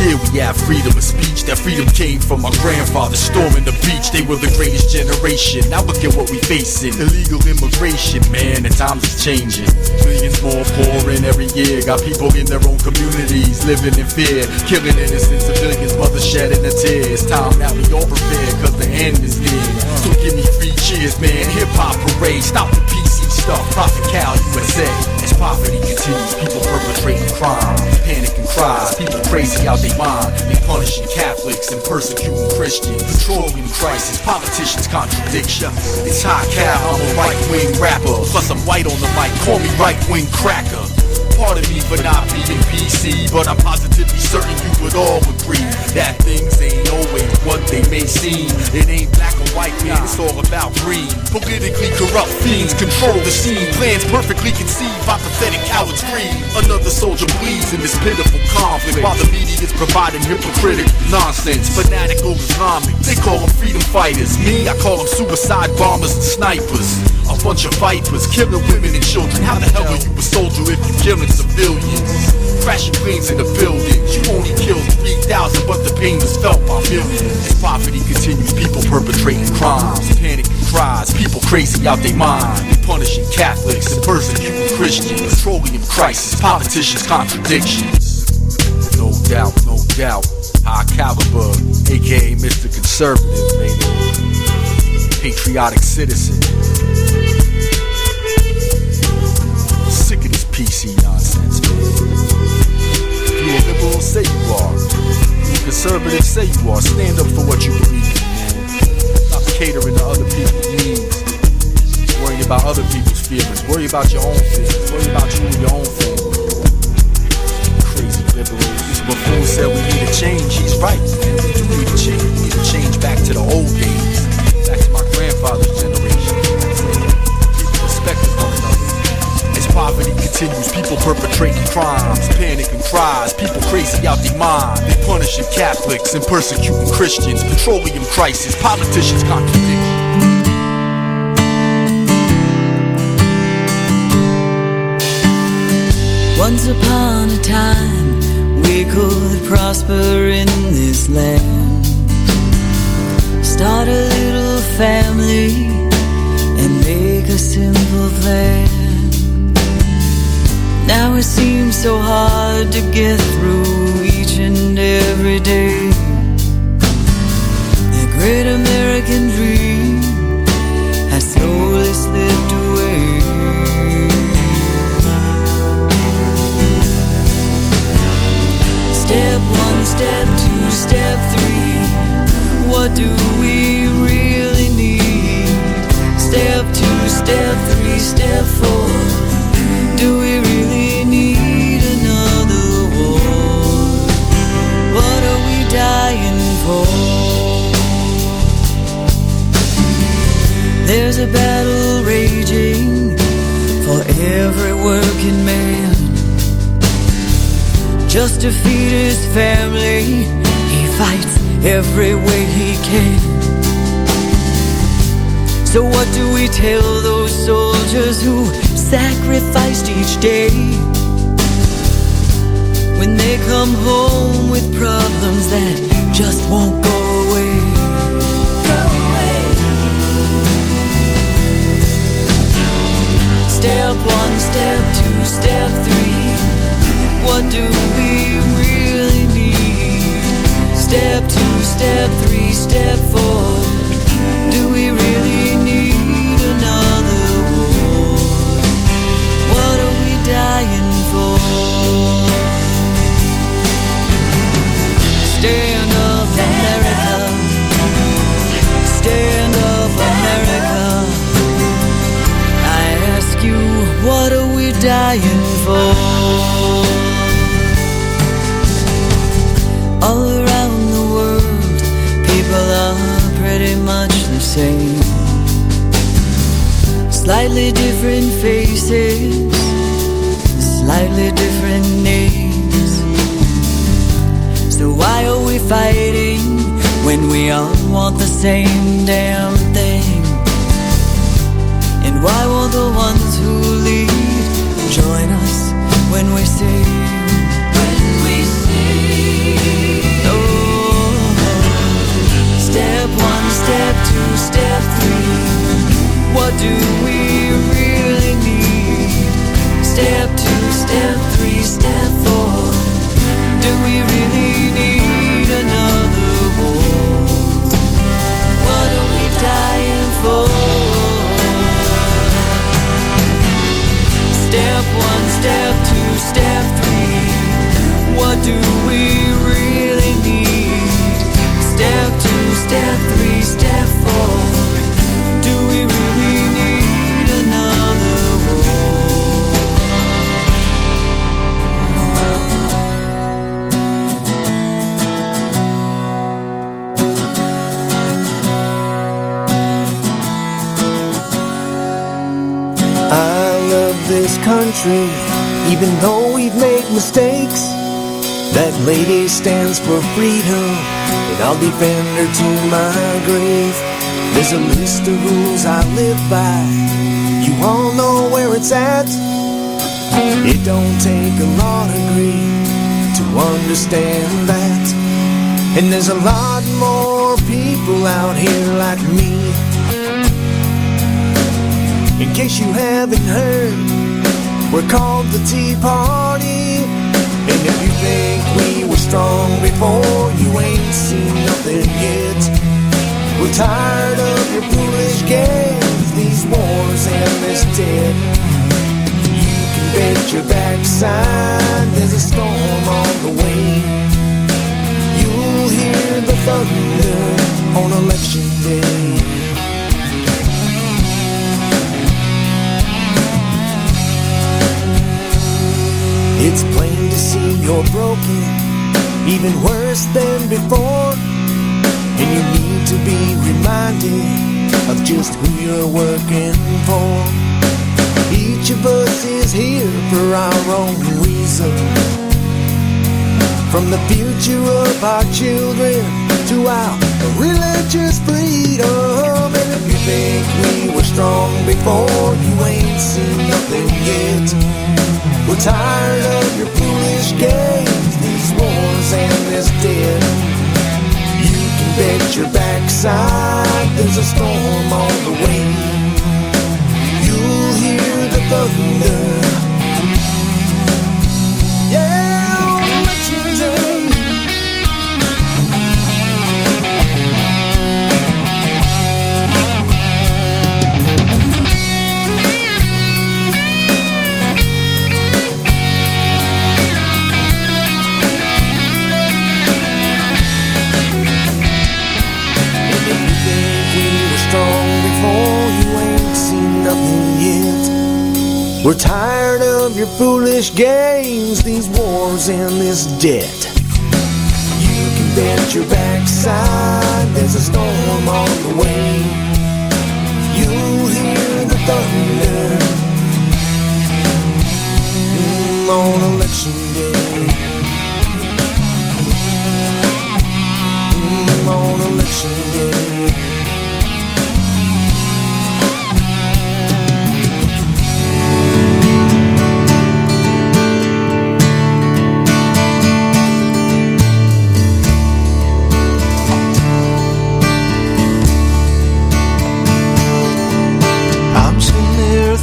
S10: Here we have freedom of speech. That freedom came from my grandfather storming the beach. They were the greatest generation. Now look at what we facing. Illegal immigration, man, the times is changing. Millions more pouring every year. Got people in their own communities living in fear, killing innocent civilians, mothers shedding a tear. It's time that we all prepare, cause the end is near. So give me 3 cheers, man. Hip-hop parade, stop the PC stuff. Prophet Cal, USA. As poverty continues, people perpetrating crime, panic and cries, people crazy out their mind. They punishing Catholics and persecuting Christians, petroleum crisis, politicians' contradiction. It's hot Cal, I'm a right-wing rapper, plus I'm white on the mic, call me right-wing cracker. Pardon me for not being PC, but I'm positively certain you would all agree that things ain't always what they may seem. It ain't black or white, man, it's all about green. Politically corrupt fiends control the scene, plans perfectly conceived by pathetic cowards greed. Another soldier bleeds in this pitiful conflict, while the media is providing hypocritical nonsense. Fanatical Islamic, they call them freedom fighters. Me, I call them suicide bombers and snipers. A bunch of vipers, killing women and children. How the hell are you a soldier if you're killing civilians? Crashing planes in the buildings. You only killed 3,000, but the pain was felt by millions. As poverty continues, people perpetrating crimes, panic and cries, people crazy out their mind. They punishing Catholics and persecuting Christians, petroleum crisis, politicians' contradictions. No doubt, no doubt. High caliber, aka Mr. Conservative, baby. Patriotic citizen. Sick of this PC nonsense, man. If you a liberal, say you are. If you conservative, say you are. Stand up for what you believe in, man. Stop catering to other people's needs. Worrying about other people's feelings. Worry about your own feelings. Worry about you and your own family. Crazy liberals. This buffoon said we need a change. He's right, man. We do need a change. We need a change back to the old days. Back to my grandfather's generation. People respecting one another. As poverty continues, people perpetrating crimes, panic and cries, people crazy out their mind. They punishing Catholics and persecuting Christians, petroleum crisis, politicians contradict.
S9: Once upon a time, we we could prosper in this land. Start a little family and make a simple plan. Now it seems so hard to get through each and every day. The great American dream has slowly slipped away. Step one, step two, step three. What do we really need? Step two, step three, step four. Do we really need another war? What are we dying for? There's a battle raging for every working man. Just to feed his family, he fights every way he can. So what do we tell those soldiers who sacrificed each day? When they come home with problems that just won't go away. Go away. Step one, step two, step three. What do we really need? Step two, step three, step four. Do we really need another war? What are we dying for? Stand up, America. Stand up, America. I ask you, what are we dying for? All around the world, people are pretty much the same. Slightly different faces, slightly different names. So why are we fighting when we all want the same damn thing? And why won't the ones who lead join us when we sing? Step one, step two, step three. What do we really need? Step two, step three, step four. Do we really need another war? What are we dying for? Step one, step two, step three. What do we really need? Step two, step three, step four. Do we really need another war?
S6: I love this country, even though we've made mistakes. That lady stands for freedom, and I'll defend her to my grave. There's a list of rules I live by. You all know where it's at. It don't take a law degree to understand that. And there's a lot more people out here like me. In case you haven't heard, we're called the Tea Party. And if you think we were strong before, you ain't seen nothing yet. We're tired of your foolish games, these wars and this debt. You can bet your backside there's a storm on the way. You'll hear the thunder on election day. It's plain to see you're broken, even worse than before. And you need to be reminded of just who you're working for. Each of us is here for our own reason. From the future of our children to our religious freedom. And if you think we were strong before, you ain't seen nothing yet. We're tired of your foolish games, these wars is dead. You can bet your backside there's a storm on the way. You'll hear the thunder. Yeah, on election day. We're tired of your foolish games, these wars and this debt. You can bet your backside there's a storm on the way. You'll hear the thunder on election day. On election day.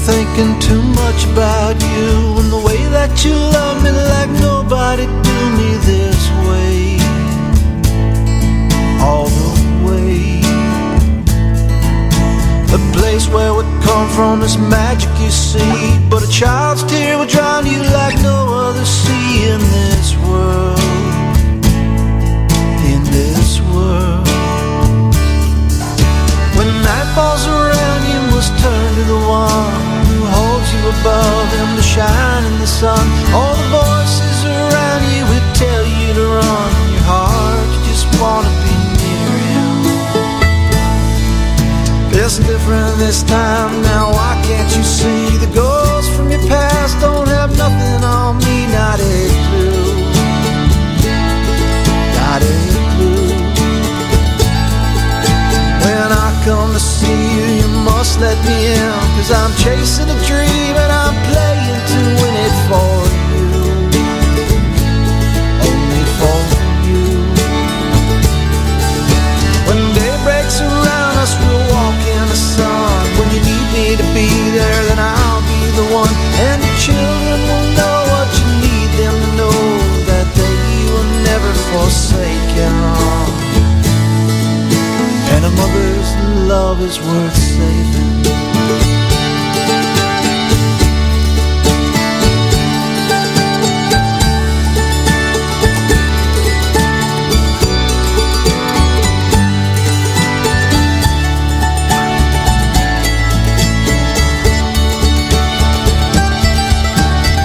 S1: Thinking too much about you and the way that you love me like nobody do me this way. All the way. The place where we come from is magic, you see, but a child's tear will drown you like no other sea in this world. In this world. When night falls around, you must turn to the one holds you above him to shine in the sun. All the voices around you would tell you to run. Your heart, you just want to be near him. It's different this time now, why can't you see? The ghosts from your past don't have nothing on me, not a clue. Not a clue. When I come to see you, you must let me in, 'cause I'm chasing a dream and I'm playing to win it for you. Only for you. When day breaks around us, we'll walk in the sun. When you need me to be there, then I'll be the one. And your children will know what you need them to know, that they will never forsake you. And a mother's love is worth saving.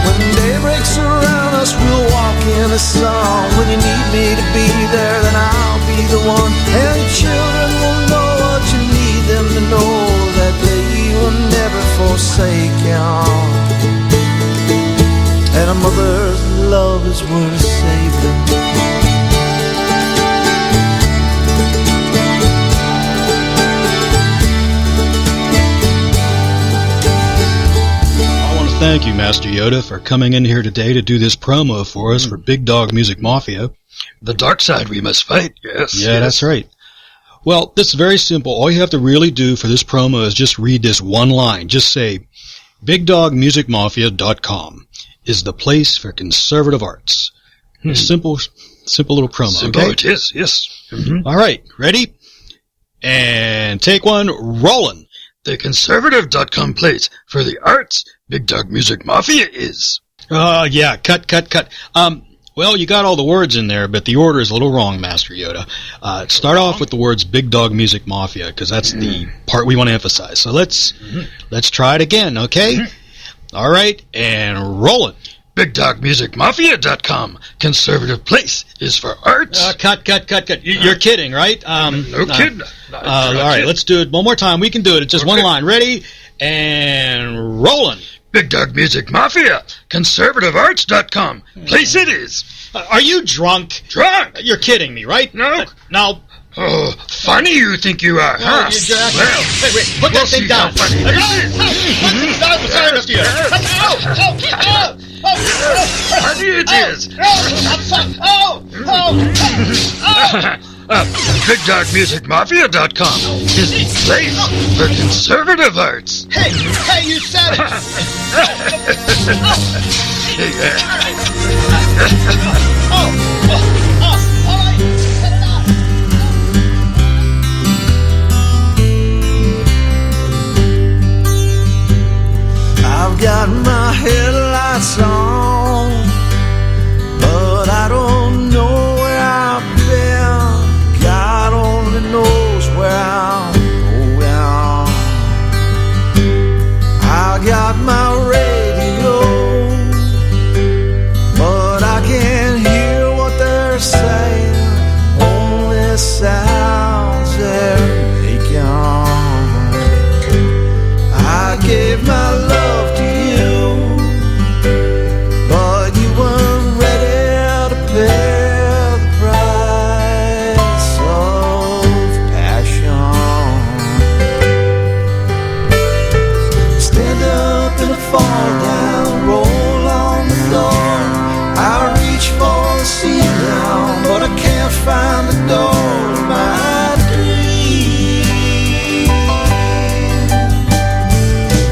S1: When day breaks around us, we'll walk in the sun. When you need me to be there, then I'll be the one. And your children will know what you need them to know, that they will never forsake you. And a mother's love is worth saving.
S8: Thank you, Master Yoda, for coming in here today to do this promo for us for Big Dog Music Mafia.
S11: The dark side we must fight, yes.
S8: Yeah, yes. That's right. Well, this is very simple. All you have to really do for this promo is just read this one line. Just say, BigDogMusicMafia.com is the place for conservative arts. A simple little promo,
S11: simple
S8: okay?
S11: It is, yes.
S8: Mm-hmm. All right, ready? And take one, rollin'.
S11: The conservative.com place for the arts. Big Dog Music Mafia is.
S8: Yeah, cut. Well, you got all the words in there, but the order is a little wrong, Master Yoda. Start off with the words Big Dog Music Mafia, because that's the part we want to emphasize. So let's try it again, okay? All right, and roll it.
S11: BigDogMusicMafia.com. Conservative place is for arts.
S8: Cut. You're kidding, right?
S11: No kidding.
S8: All right, let's do it one more time. We can do it. It's just one line. Ready? And rolling.
S11: Big Dog Music Mafia. ConservativeArts.com. Place it is.
S8: Are you drunk?
S11: Drunk?
S8: You're kidding me, right?
S11: No.
S8: No.
S11: Oh, funny you think you are, huh?
S8: Well, wait, put that thing down.
S11: Funny it is. BigDogMusicMafia.com is the place for conservative arts.
S6: Hey, you said it! All right, set it up.
S1: I've got my headlights on, but I don't know where I've been. God only knows where I'm going. I got my radio, but I can't hear what they're saying. Only sounds they're making. I gave my love to you, but you weren't ready to pay the price of passion. Stand up and I fall down, roll on the floor. I reach for the ceiling, but I can't find the door to my dream.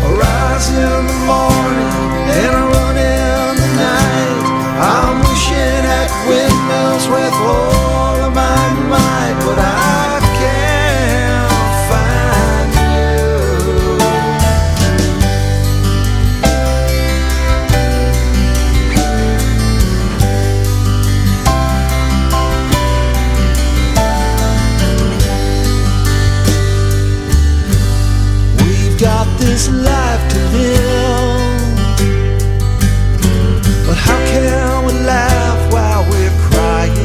S1: I rise in the morning and I run in the night. I'm wishing at windmills with all of my might, but I can't find you. We've got this life to live, but how can we laugh while we're crying?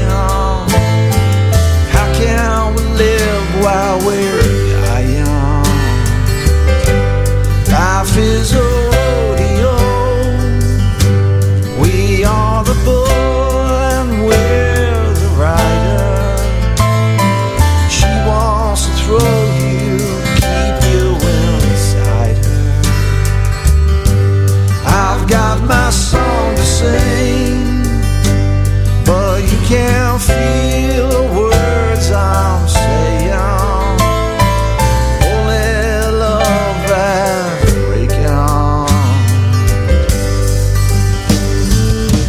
S1: How can we live while we're dying? Life is a rodeo. We are the bull and we're the rider. She wants to throw you, keep you inside her. I've got my song to sing, but you can't feel the words I'm saying. Only love and breaking.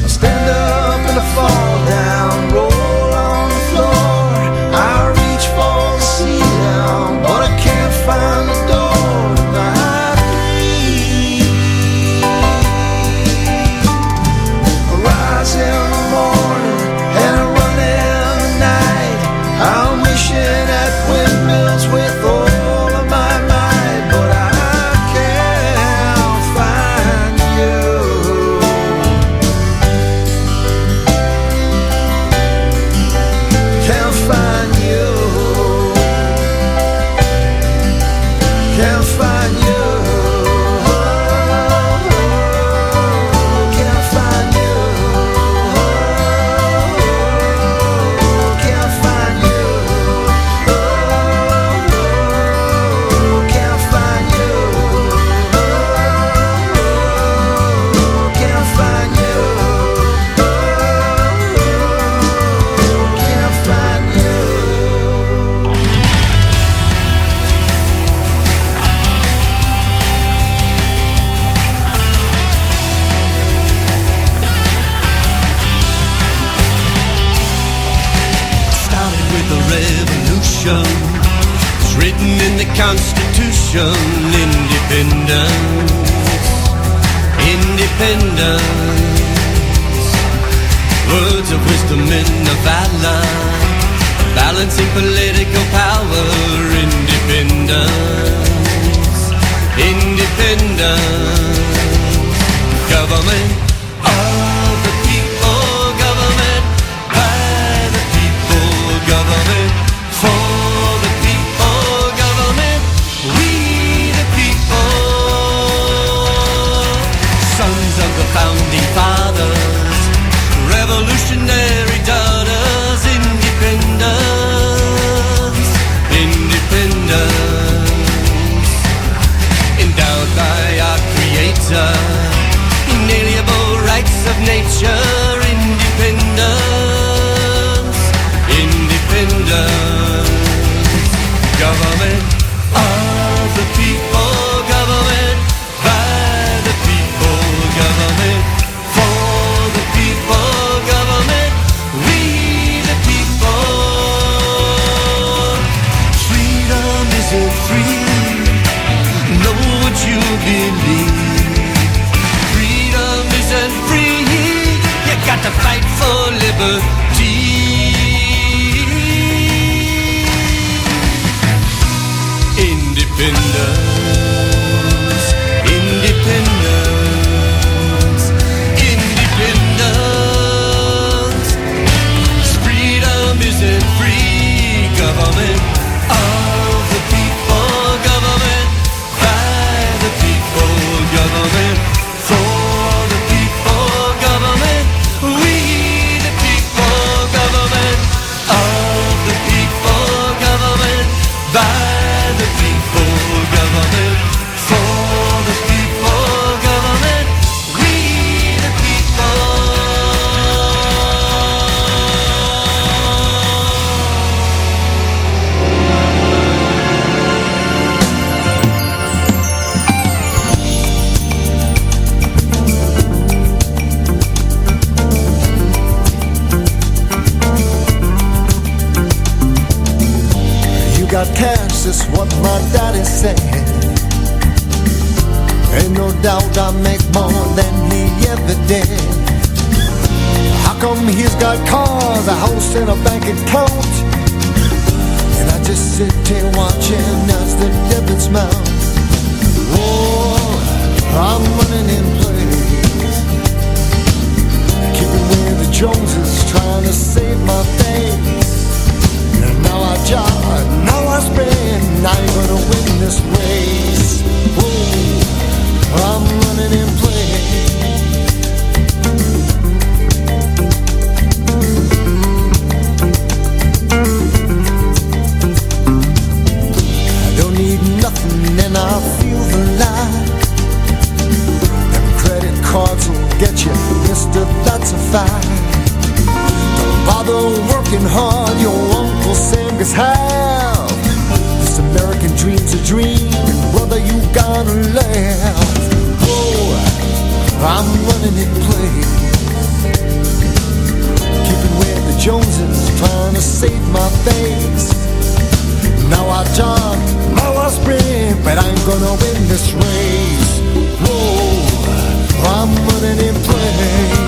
S1: I stand up and I fall down, roll on the floor. I reach for the ceiling, but I can't find the door to my dream. I rise in the morning and I run in the night. I'm wishing at windmills with all of my might, but I can't find you. Can't find you. Can't find you. Can't find you. Can't find you. Can't find you. Can't find you. Can't find you.
S12: Started with a revolution. It's written in the Constitution. Independence. Independence. Words of wisdom in the valor. Balancing political power. Independence. Independence. Government of the people. Government by the people. Government for the people. Government we the people. Sons of the founding fathers. Revolutionary daughters. Independence. Independence. Endowed by our Creator. liberty. Independence, independence, independence. Freedom isn't free government of the people, government by the people, government for the people, government we the people, government of the people, government by the people, government for the people, government we the people.
S6: You got cash, that's what my daddy said. Ain't no doubt I make more than he ever did. How come he's got cars, a house and a bank account, and I just sit here watching as the debits mount? Oh, I'm running in place, keeping with the Joneses, trying to save my face. Now I jog, now I spin, I ain't gonna win this race. Ooh, I'm running in place. I don't need nothing and I feel the light. Them credit cards will get you, mister, that's a fact. Don't bother working hard, your Uncle Sam gets half. This American dream's a dream, and brother, you gotta laugh. Oh, I'm running in place, keeping with the Joneses, trying to save my face. Now I jog, now I sprint, but I ain't gonna win this race. Whoa, I'm running in place.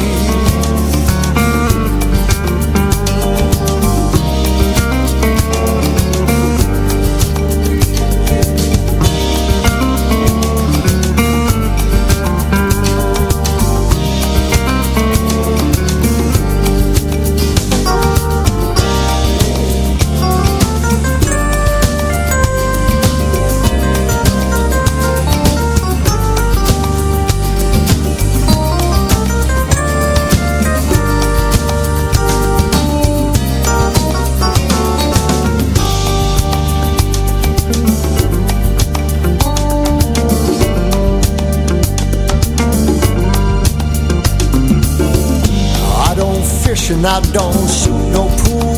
S6: And I don't shoot no pool,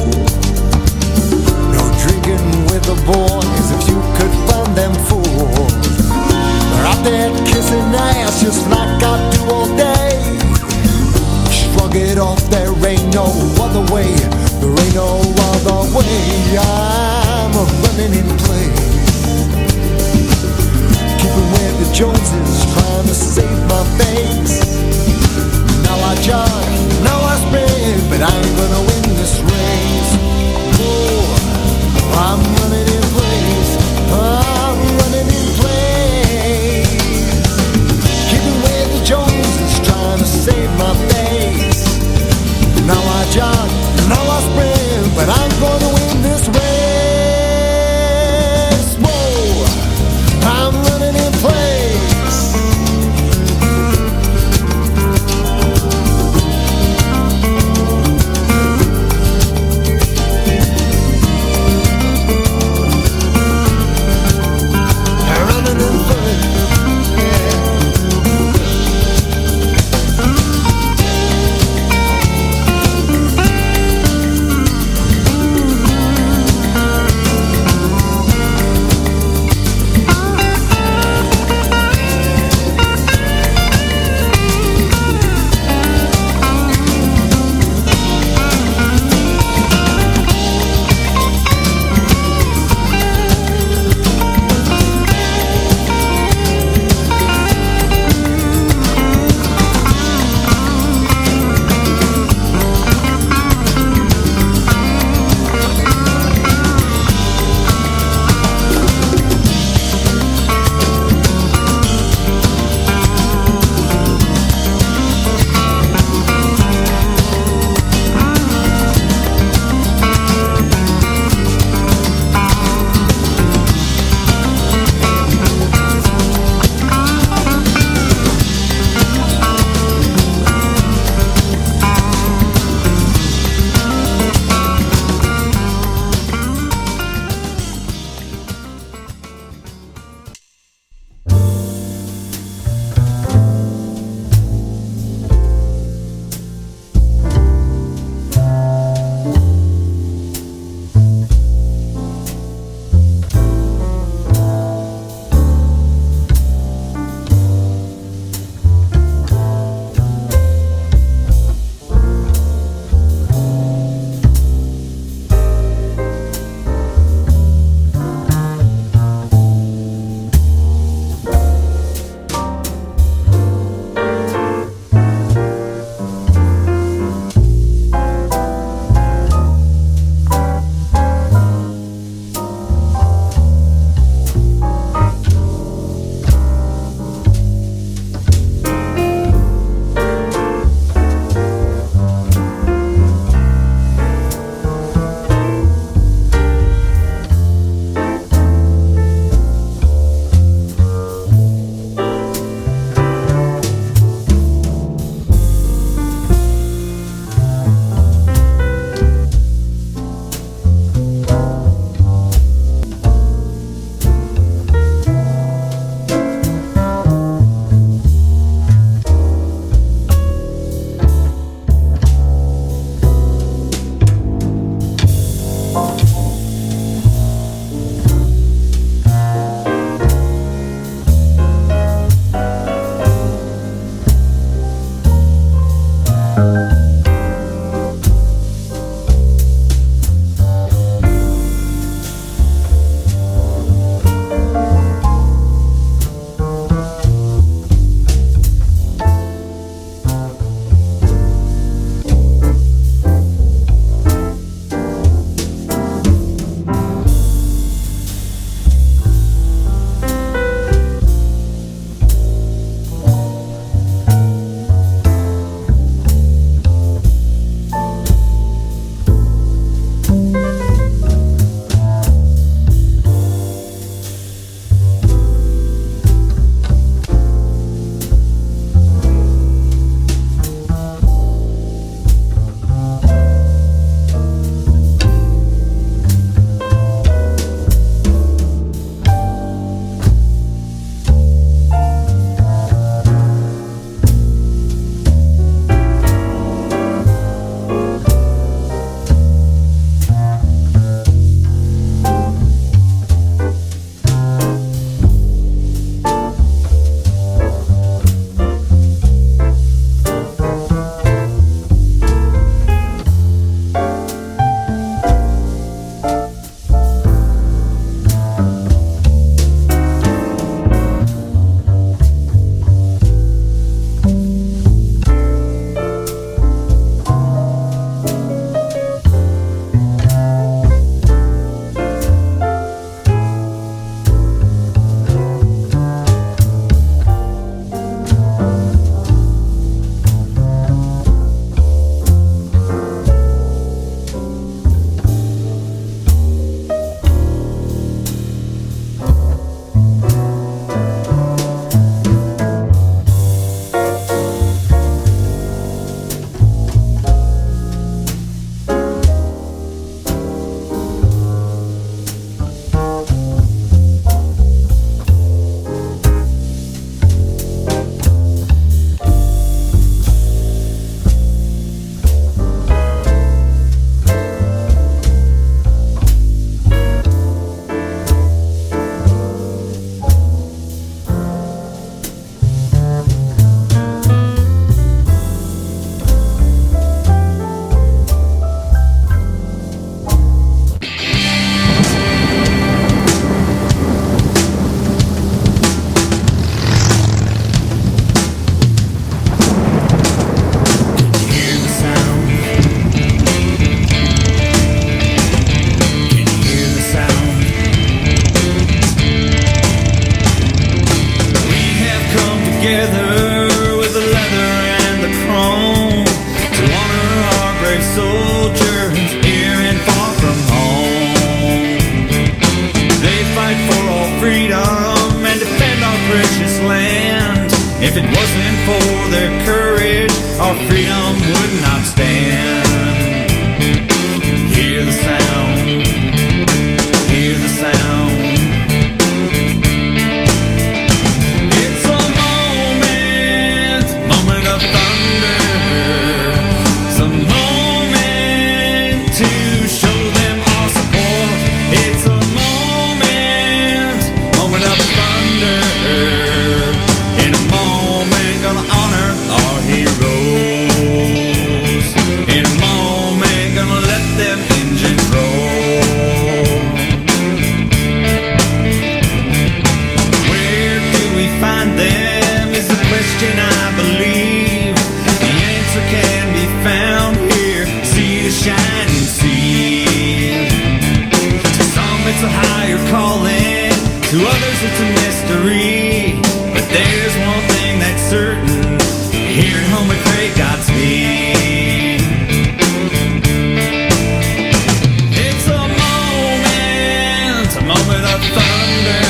S6: no drinking with the boys if you could find them fools. They're out there kissing ass just like I do all day. Shrug it off, there ain't no other way, there ain't no other way. I'm running in place, keeping with the Joneses, trying to save my face. Now I jog, now I sprint, but I ain't gonna win this race. Oh, I'm running in place, I'm running in place, keeping with the Joneses, trying to save my face. Now I jog, now I sprint, but I'm gonna win this race. Whoa, I'm running in place.
S4: If it wasn't for their courage, our freedom would not stand. Hear the sound, hear the sound. It's a moment, moment of thunder. It's a moment to show them our support. It's a moment, moment of thunder. In a moment, gonna honor our heroes. In a moment, gonna let them engines roll. Where do we find them is the question I believe. The answer can be found here. See the shining sea. To some it's a higher calling, to others it's a mystery. But there's one thing that's certain, here at home we pray Godspeed. It's a moment of thunder.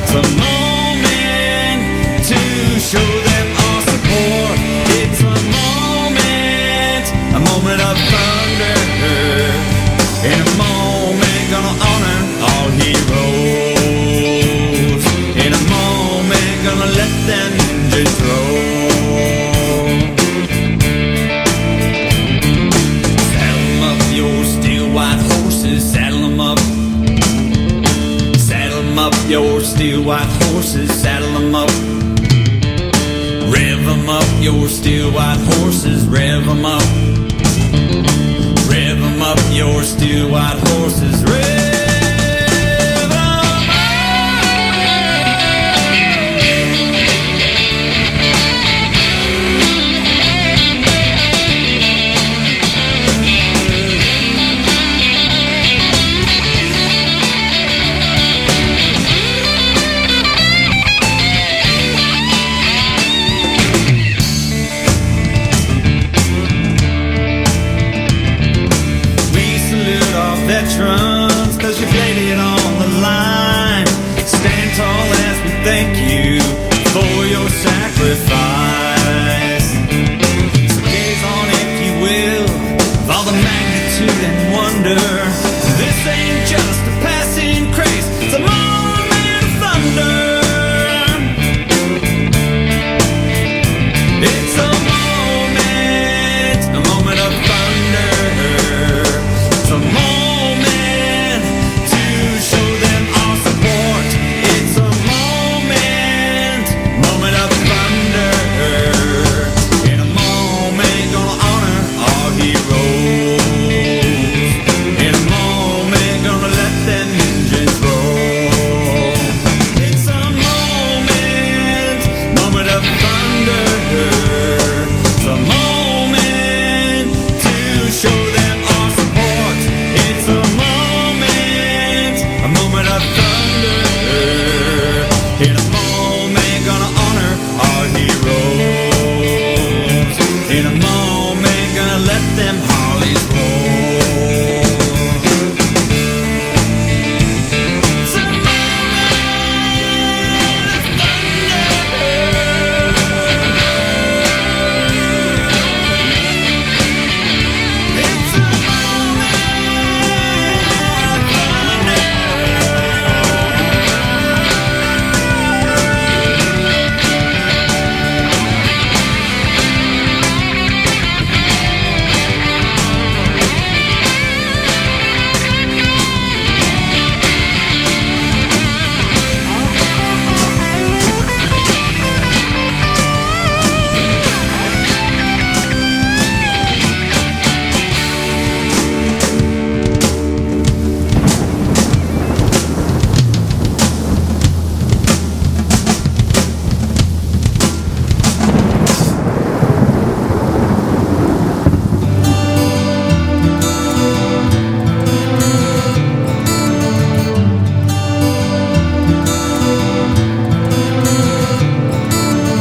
S4: It's a moment to show them our support. It's a moment of thunder. In a moment, gonna honor all heroes. In a moment, gonna let them engines roll. Saddle 'em up, your steel white horses. Saddle 'em up. Saddle 'em up, your steel white horses. Saddle 'em up. Rev 'em up, your steel white horses. Rev 'em up. Rev 'em up, your steel white horses. Rev 'em up. Veterans, 'cause you've laid it on the line. Stand tall as we thank you for your sacrifice. So gaze on, if you will, of all the magnitude and wonder. This ain't just a passing craze, it's a moment of thunder. It's a moment of thunder. It's a moment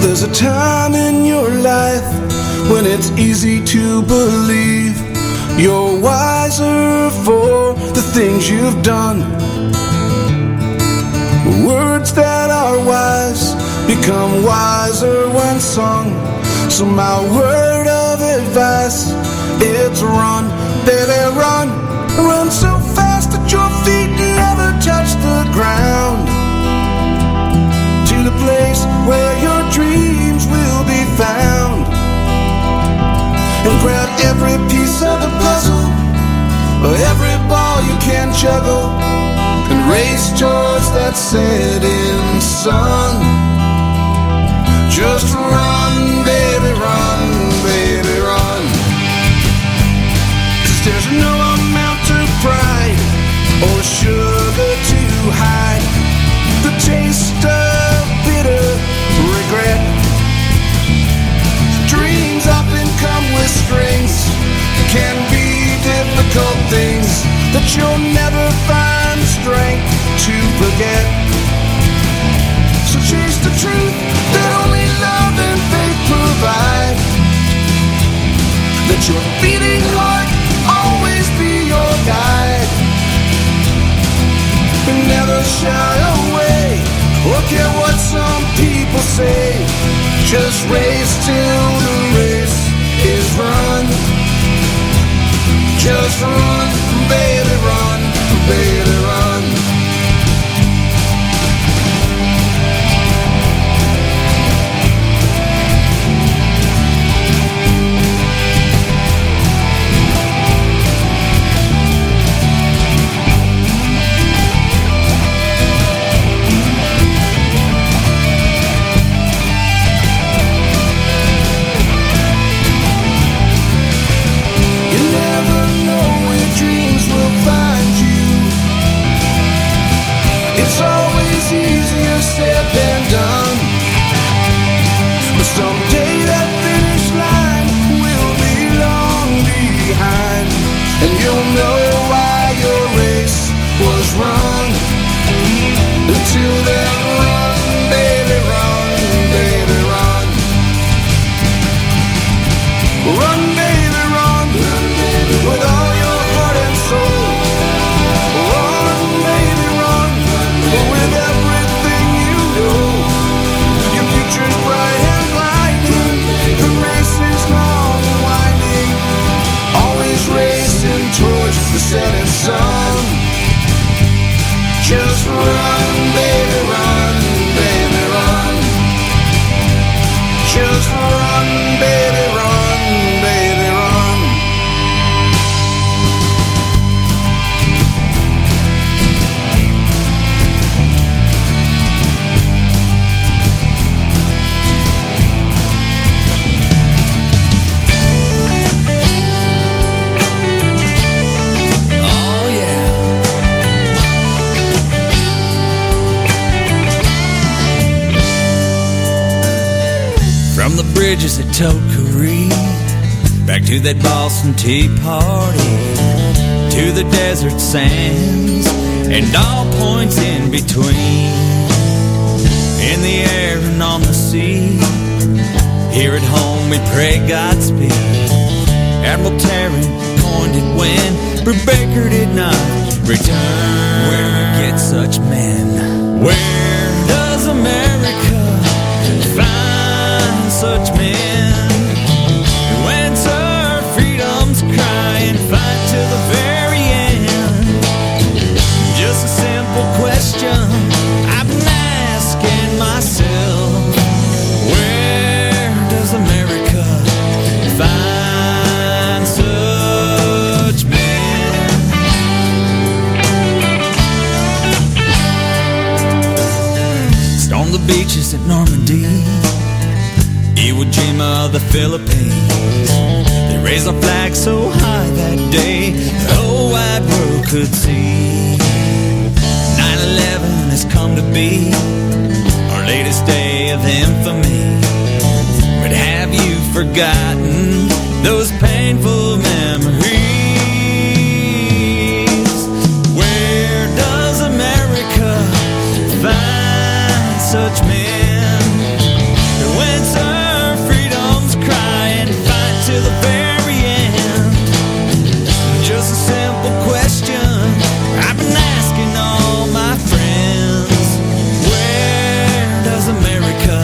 S6: There's a time in your life when it's easy to believe you're wiser for the things you've done. Words that are wise become wiser when sung. So my word of advice, it's run, baby, run. Run so fast that your feet never touch the ground. To the place where your dreams will be found. And grab every piece of the puzzle, or every ball you can juggle, and race towards that setting sun. Just run, baby, run, baby, run. 'Cause there's no amount of pride or sugar to hide the taste of bitter regret. Dreams often come with strings, can be difficult things that you'll never find strength to forget. So chase the truth that only love and faith provide. Let your beating heart always be your guide. And never shy away or care what some people say. Just race till the race is run. Just run, baby, run, baby, run. It's always easier said than done. But someday that finish line will be long behind, and you'll know why your race was run. Until then, run, baby, run, baby, run. Run, baby, run, with all your heart and soul. Run, baby, run, with everything you know. Your future's bright and blinding. The race is long and winding. Always racing towards the setting sun. Just run, baby, run, baby, run. Just run, baby, run, baby, run.
S9: Oh yeah. From the bridges at Tokery, back to that Boston Tea Party, to the desert sands, and all points in between. In the air and on the sea, here at home we pray Godspeed. Admiral Tarrant coined it when Brubaker did not return. Where do we get such men? Where does America find such men who answer freedom's cry and fight to the very end? Just a simple question I've been asking myself. Where does America find such men? Storm the beaches at Normandy, Iwo Jima, the Philippines. They raised our flag so high that day the whole wide world could see. 9/11 has come to be our latest day of infamy. But have you forgotten those painful memories? Where does America find such men who answer freedom's cry and fight to the very end? Just a simple question I've been asking all my friends. Where does America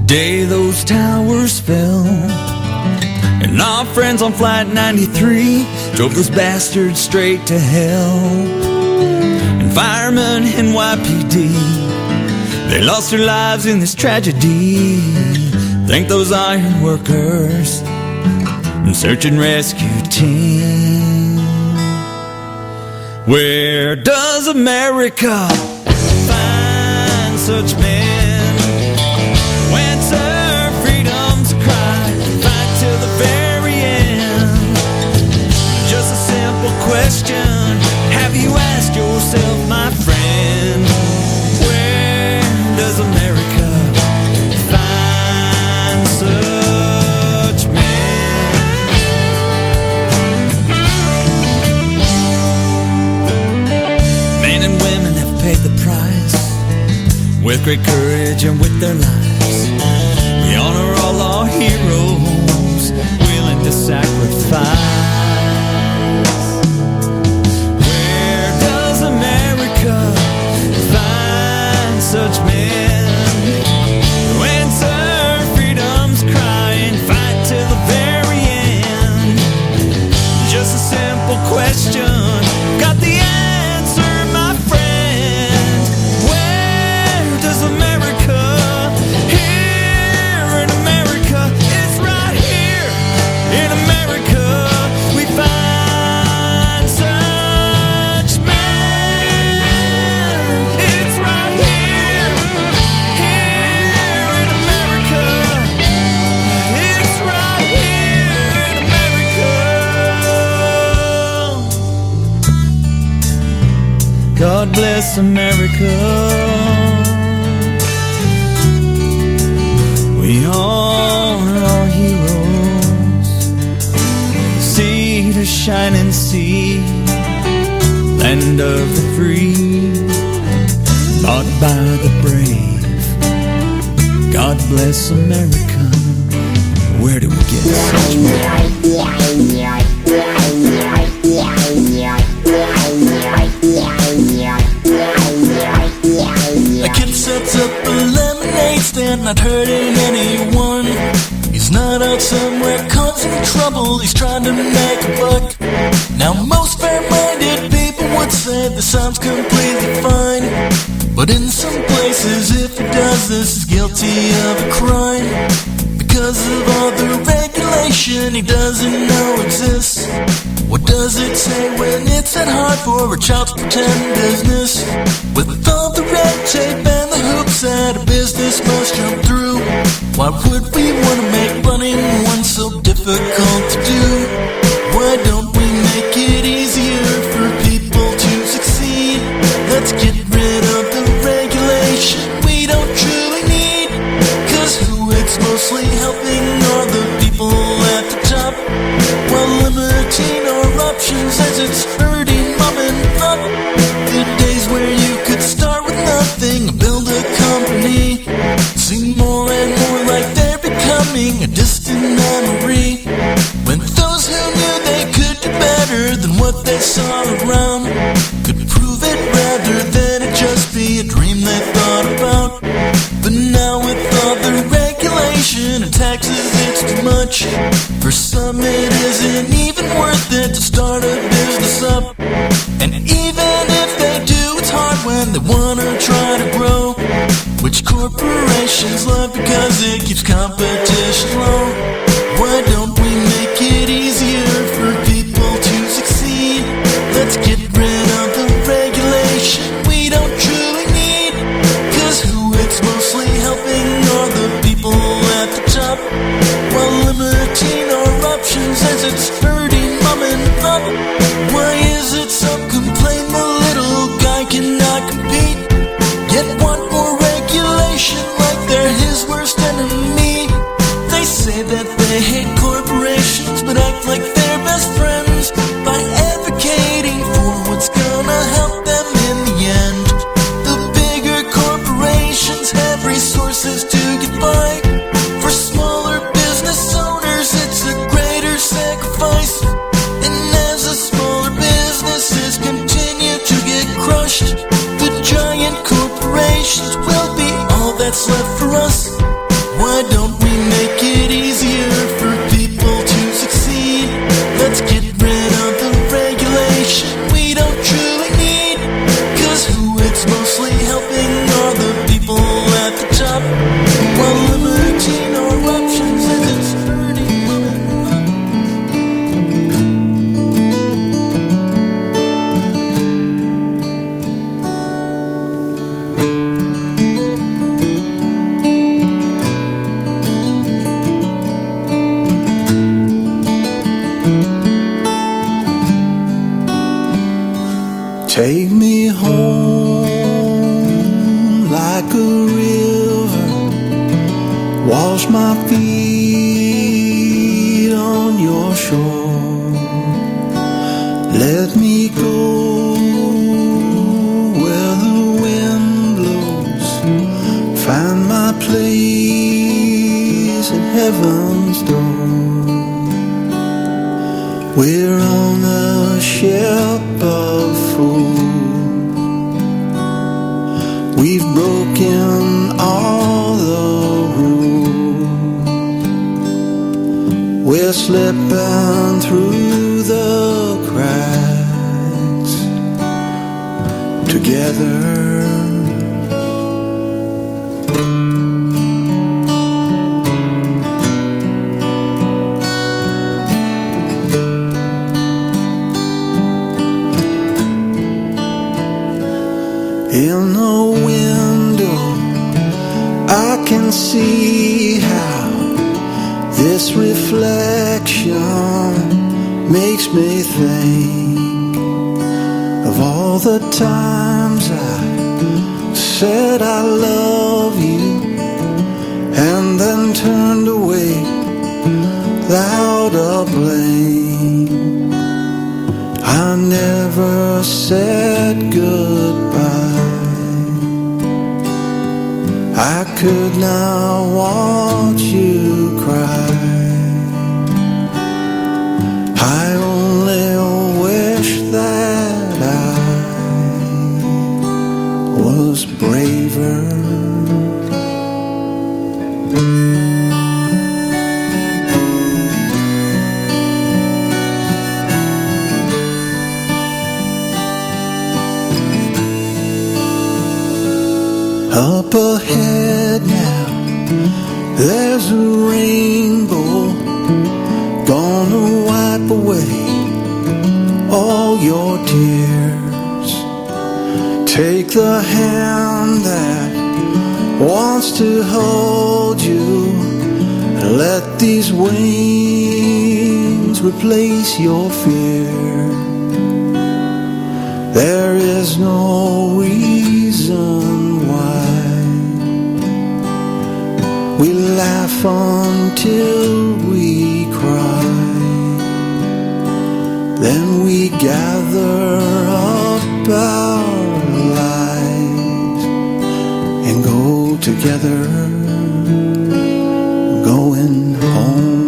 S4: day those towers fell, and our friends on Flight 93 drove those bastards straight to hell. And firemen in YPD, they lost their lives in this tragedy. Thank those iron workers and search and rescue team. Where does America find such men? When serve freedom's cry, fight till the very end. Just a simple question, have you asked yourself, my friend? Where does America find such men? Men and women have paid the price with great courage and with their lives. We honor all our heroes, willing to sacrifice. Where does America find such men? When serve freedom's crying, fight till the very end. Just a simple question, got the answer, my friend. Where does America, here in America, it's right here in America, we find such men. It's right here in America. It's right here in America. God bless America. We honor our heroes. Sea to shining sea, land of the free, bought by the brave. God bless America. Where do we get such men?
S6: A kid sets up a lemonade stand, not hurting anyone. He's not out somewhere causing trouble, he's trying to make a buck. Now most fair-minded people would say this sounds completely fine, but in some places if he does this, he's guilty of a crime. Because of all the regulation he doesn't know exists. What does it say when it's at heart for a child to pretend business? With all the red tape and the hoops that a business must jump through, why would we want to make running one so difficult to do? Why don't we make it easier for people to succeed? Let's get rid of the regulation we don't truly need. Cause who it's mostly helping are the people at the top, while limiting our options as it's hurting mom and pop. The days where you could start with nothing and build a company seem more and more like they're becoming a distant memory. When those who knew they could do better than what they saw around could prove it rather than it just be a dream they thought about. But now with all the regulation and taxes, it's too much. For some it isn't even worth it to start a business up. And even if they do, it's hard when they wanna try to grow, which corporations love because it keeps competition low. Why don't we make it easier for people to succeed? Let's get rid of the regulation we don't truly need. Cause who it's mostly helping are the people at the top, while limiting our options as it's hurting mom and pop. Why is it some complain the little guy cannot compete, yet want more regulation like they're his worst enemy? They say that they hate corporations but act like they're best friends by advocating for what's gonna help them in the end. The bigger corporations have resources to get by. For smaller business owners, it's Take me home like a river, wash my feet on your shore. Let me go where the wind blows, find my place at heaven's door. We're on a ship of fools. We've broken all the rules. We're slipping through the cracks together. In the window, I can see how this reflection makes me think of all the times I said I love you and then turned away without a blame. I never said goodbye. I could not watch you cry. I only wish that I was braver. Up ahead now, there's a rainbow gonna wipe away all your tears. Take the hand that wants to hold you, and let these wings replace your fear. There is no reason why we laugh until we cry, then we gather up our lives and go together, going home.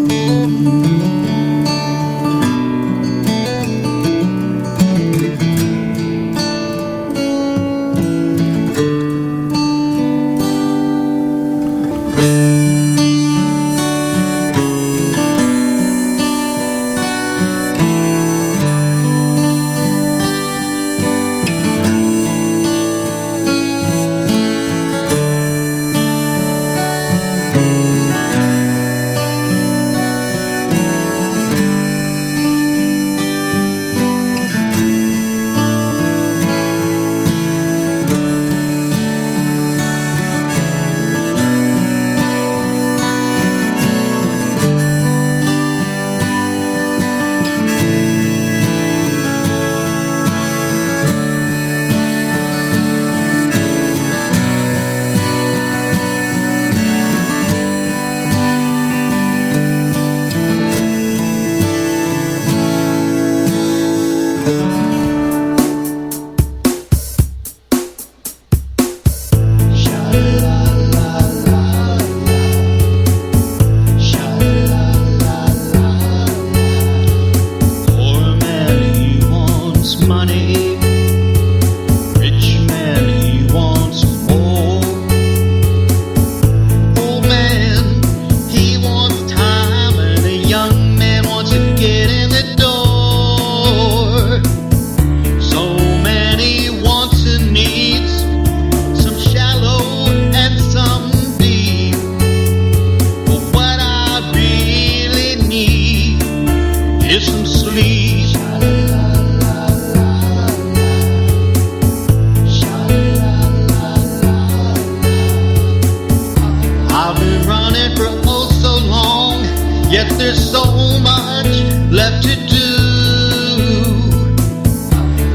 S13: left to do.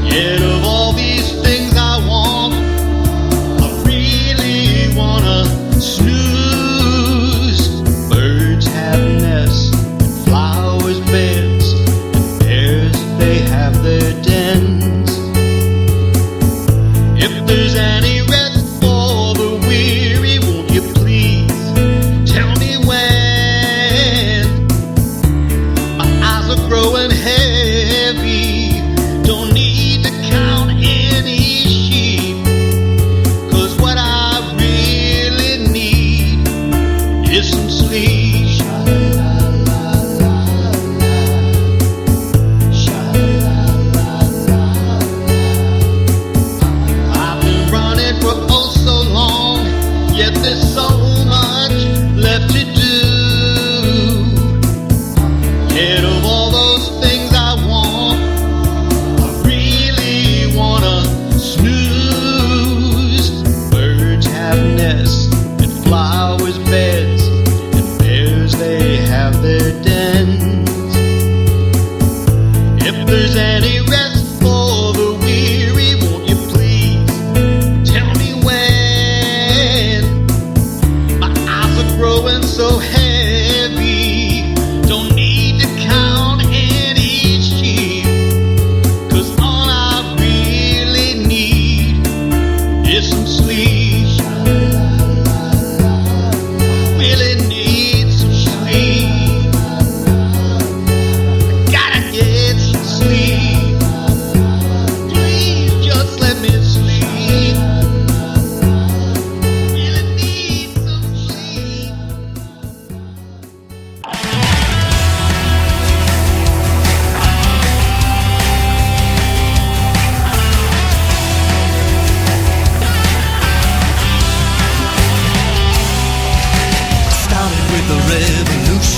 S13: Yet of all the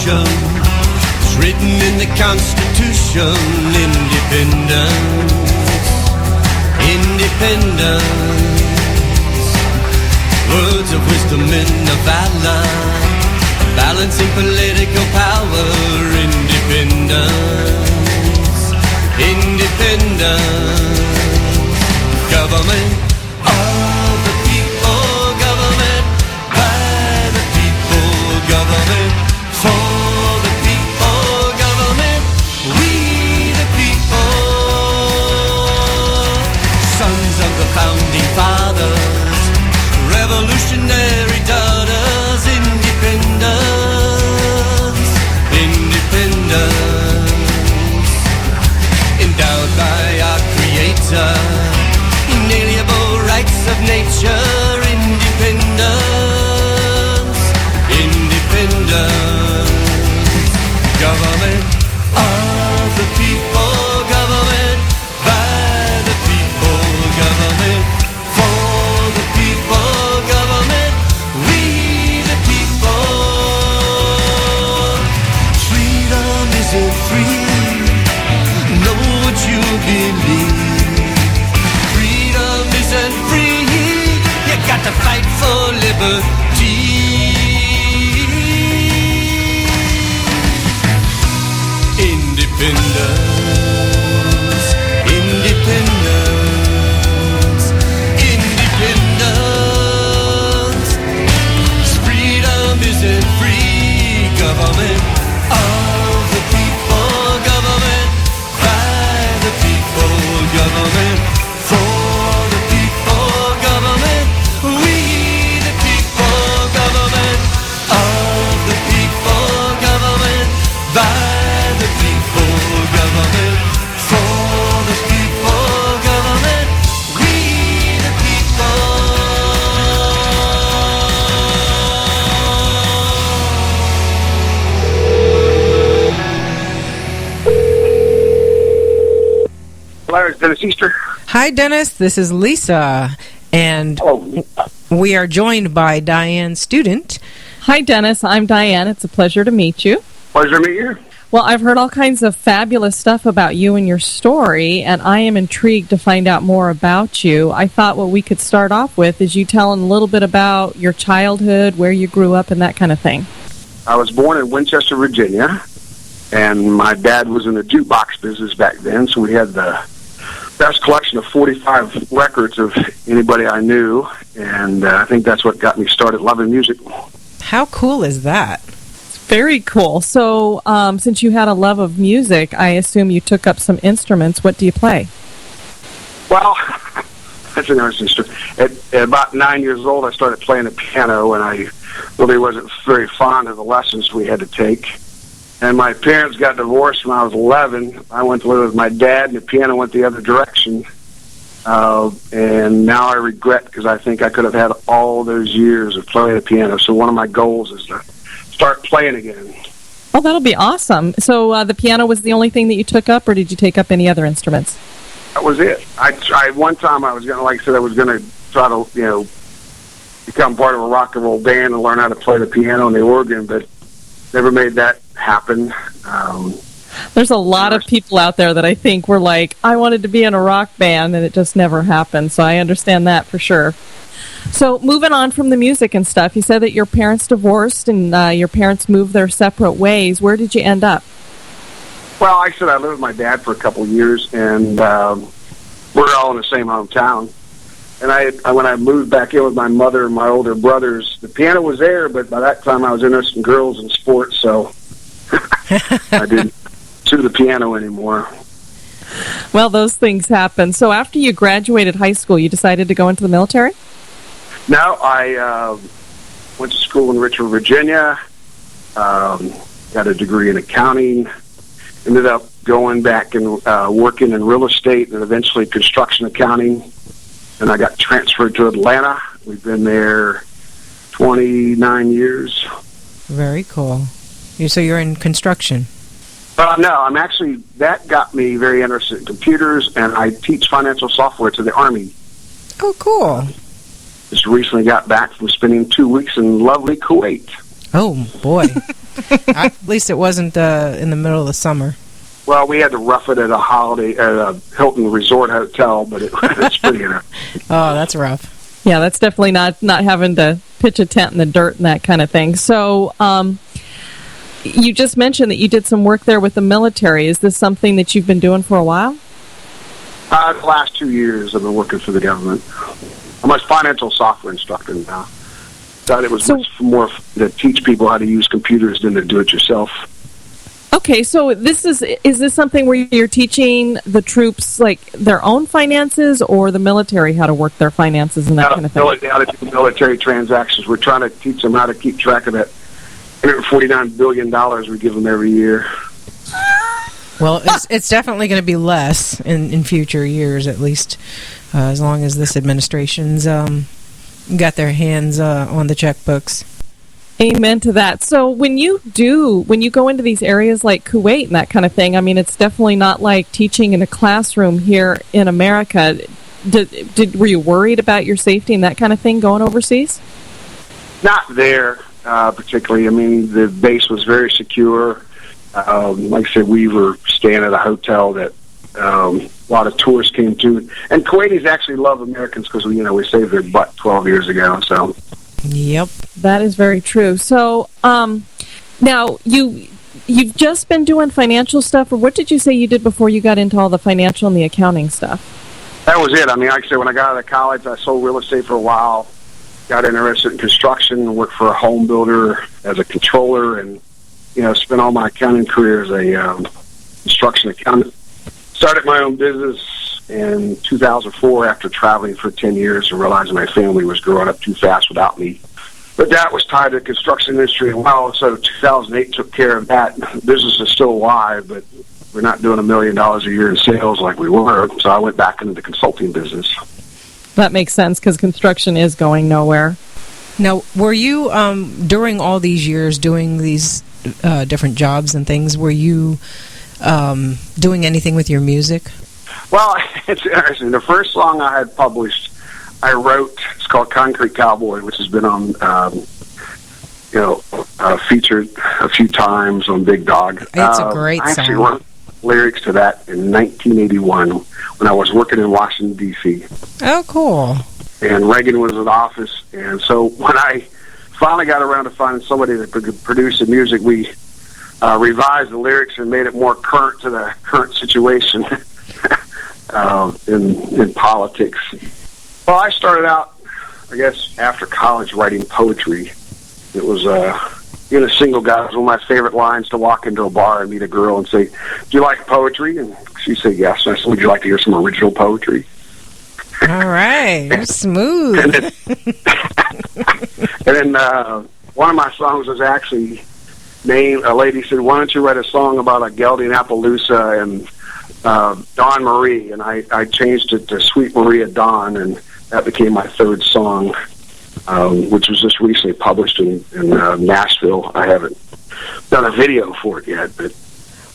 S12: revolution. It's written in the Constitution. Independence, independence. Words of wisdom in the valor, balancing political power. Independence, independence. Government of the people, government by the people, government for the people, government we the people. Sons of the founding fathers, revolutionary daughters. Independence, independence. Endowed by our Creator, inalienable rights of nature. Independence, independence. Government of the people, government by the people, government for the people, government we the people. Freedom isn't free. Know what you believe. Freedom isn't free. You got to fight for liberty. Independence, independence, independence. Freedom isn't free. Government of the people, government by the people, government for the people, government we the people, government of the people, government by the people, government for the people, government we the people.
S13: Hello, it's Dennis Easter.
S14: Hi, Dennis. This is Lisa, and we are joined by Diane Student.
S15: Hi, Dennis. I'm Diane. It's a pleasure to meet you.
S13: Pleasure to meet you.
S15: Well, I've heard all kinds of fabulous stuff about you and your story, and I am intrigued to find out more about you. I thought what we could start off with is you telling a little bit about your childhood, where you grew up, and that kind of thing.
S13: I was born in Winchester, Virginia, and my dad was in the jukebox business back then, so we had the best collection of 45 records of anybody I knew, and I think that's what got me started loving music.
S14: How cool is that?
S15: Very cool. So, since you had a love of music, I assume you took up some instruments. What do you play?
S13: Well, that's an interesting story. At about 9 years old, I started playing the piano, and I really wasn't very fond of the lessons we had to take. And my parents got divorced when I was 11. I went to live with my dad, and the piano went the other direction. And now I regret, because I think I could have had all those years of playing the piano. So one of my goals is to start playing again.
S15: Oh, that'll be awesome. So the piano was the only thing that you took up, or did you take up any other instruments?
S13: That was it. I one time I was going to, like I said, I was going to try to, become part of a rock and roll band and learn how to play the piano and the organ, but never made that happen.
S15: There's a lot of people out there that I think were like, I wanted to be in a rock band, and it just never happened. So I understand that for sure. So moving on from the music and stuff, you said that your parents divorced and your parents moved their separate ways. Where did you end up?
S13: Well, I said I lived with my dad for a couple of years, and we're all in the same hometown. And when I moved back in with my mother and my older brothers, the piano was there, but by that time I was interested in girls and sports, so I didn't do the piano anymore.
S15: Well, those things happen. So after you graduated high school, you decided to go into the military?
S13: No, I went to school in Richmond, Virginia, got a degree in accounting, ended up going back and working in real estate and eventually construction accounting, and I got transferred to Atlanta. We've been there 29 years.
S14: Very cool. So you're in construction?
S13: No, I'm actually, that got me very interested in computers, and I teach financial software to the Army.
S14: Oh, cool.
S13: Just recently got back from spending 2 weeks in lovely Kuwait.
S14: Oh, boy. At least it wasn't in the middle of the summer.
S13: Well, we had to rough it at a Hilton Resort Hotel, but it's pretty enough.
S14: Oh, that's rough.
S15: Yeah, that's definitely not having to pitch a tent in the dirt and that kind of thing. So, you just mentioned that you did some work there with the military. Is this something that you've been doing for a while?
S13: The last 2 years I've been working for the government. I'm a financial software instructor now. Thought it was much more to teach people how to use computers than to do it yourself.
S15: Okay, so is this something where you're teaching the troops like their own finances, or the military how to work their finances and that kind of thing?
S13: How to do military transactions. We're trying to teach them how to keep track of that $149 billion we give them every year.
S14: Well, it's definitely going to be less in future years, at least, as long as this administration's got their hands on the checkbooks.
S15: Amen to that. So when you go into these areas like Kuwait and that kind of thing, I mean, it's definitely not like teaching in a classroom here in America. Were you worried about your safety and that kind of thing going overseas?
S13: Not there, particularly. I mean, the base was very secure. Like I said, we were staying at a hotel that a lot of tourists came to. And Kuwaitis actually love Americans because, we saved their butt 12 years ago, so...
S14: Yep.
S15: That is very true. So, now, you've just been doing financial stuff, or what did you say you did before you got into all the financial and the accounting stuff?
S13: That was it. I mean, like I said, when I got out of college, I sold real estate for a while, got interested in construction, worked for a home builder as a controller, and, spent all my accounting career as a construction accountant. Started my own business in 2004 after traveling for 10 years and realizing my family was growing up too fast without me. But that was tied to the construction industry as well, so 2008 took care of that. Business is still alive, but we're not doing $1 million a year in sales like we were, so I went back into the consulting business.
S15: That makes sense, because construction is going nowhere.
S14: Now, were you, during all these years doing these different jobs and things, were you doing anything with your music? Well,
S13: it's interesting. The first song I had published, I wrote. It's called "Concrete Cowboy," which has been on, featured a few times on Big Dog.
S14: It's a great song.
S13: I actually wrote lyrics to that in 1981 when I was working in Washington, D.C.
S14: Oh, cool.
S13: And Reagan was in office, and so when I finally got around to finding somebody that could produce the music, we revised the lyrics and made it more current to the current situation. In politics. Well, I started out, I guess, after college writing poetry. It was, being a single guy, it was one of my favorite lines to walk into a bar and meet a girl and say, "Do you like poetry?" And she said yes. And I said, "Would you like to hear some original poetry?"
S14: All right. Smooth.
S13: And then one of my songs was actually named, a lady said, "Why don't you write a song about a gelding Appaloosa and Dawn Marie?" And I changed it to Sweet Maria Dawn, and that became my third song, which was just recently published in Nashville. I haven't done a video for it yet, but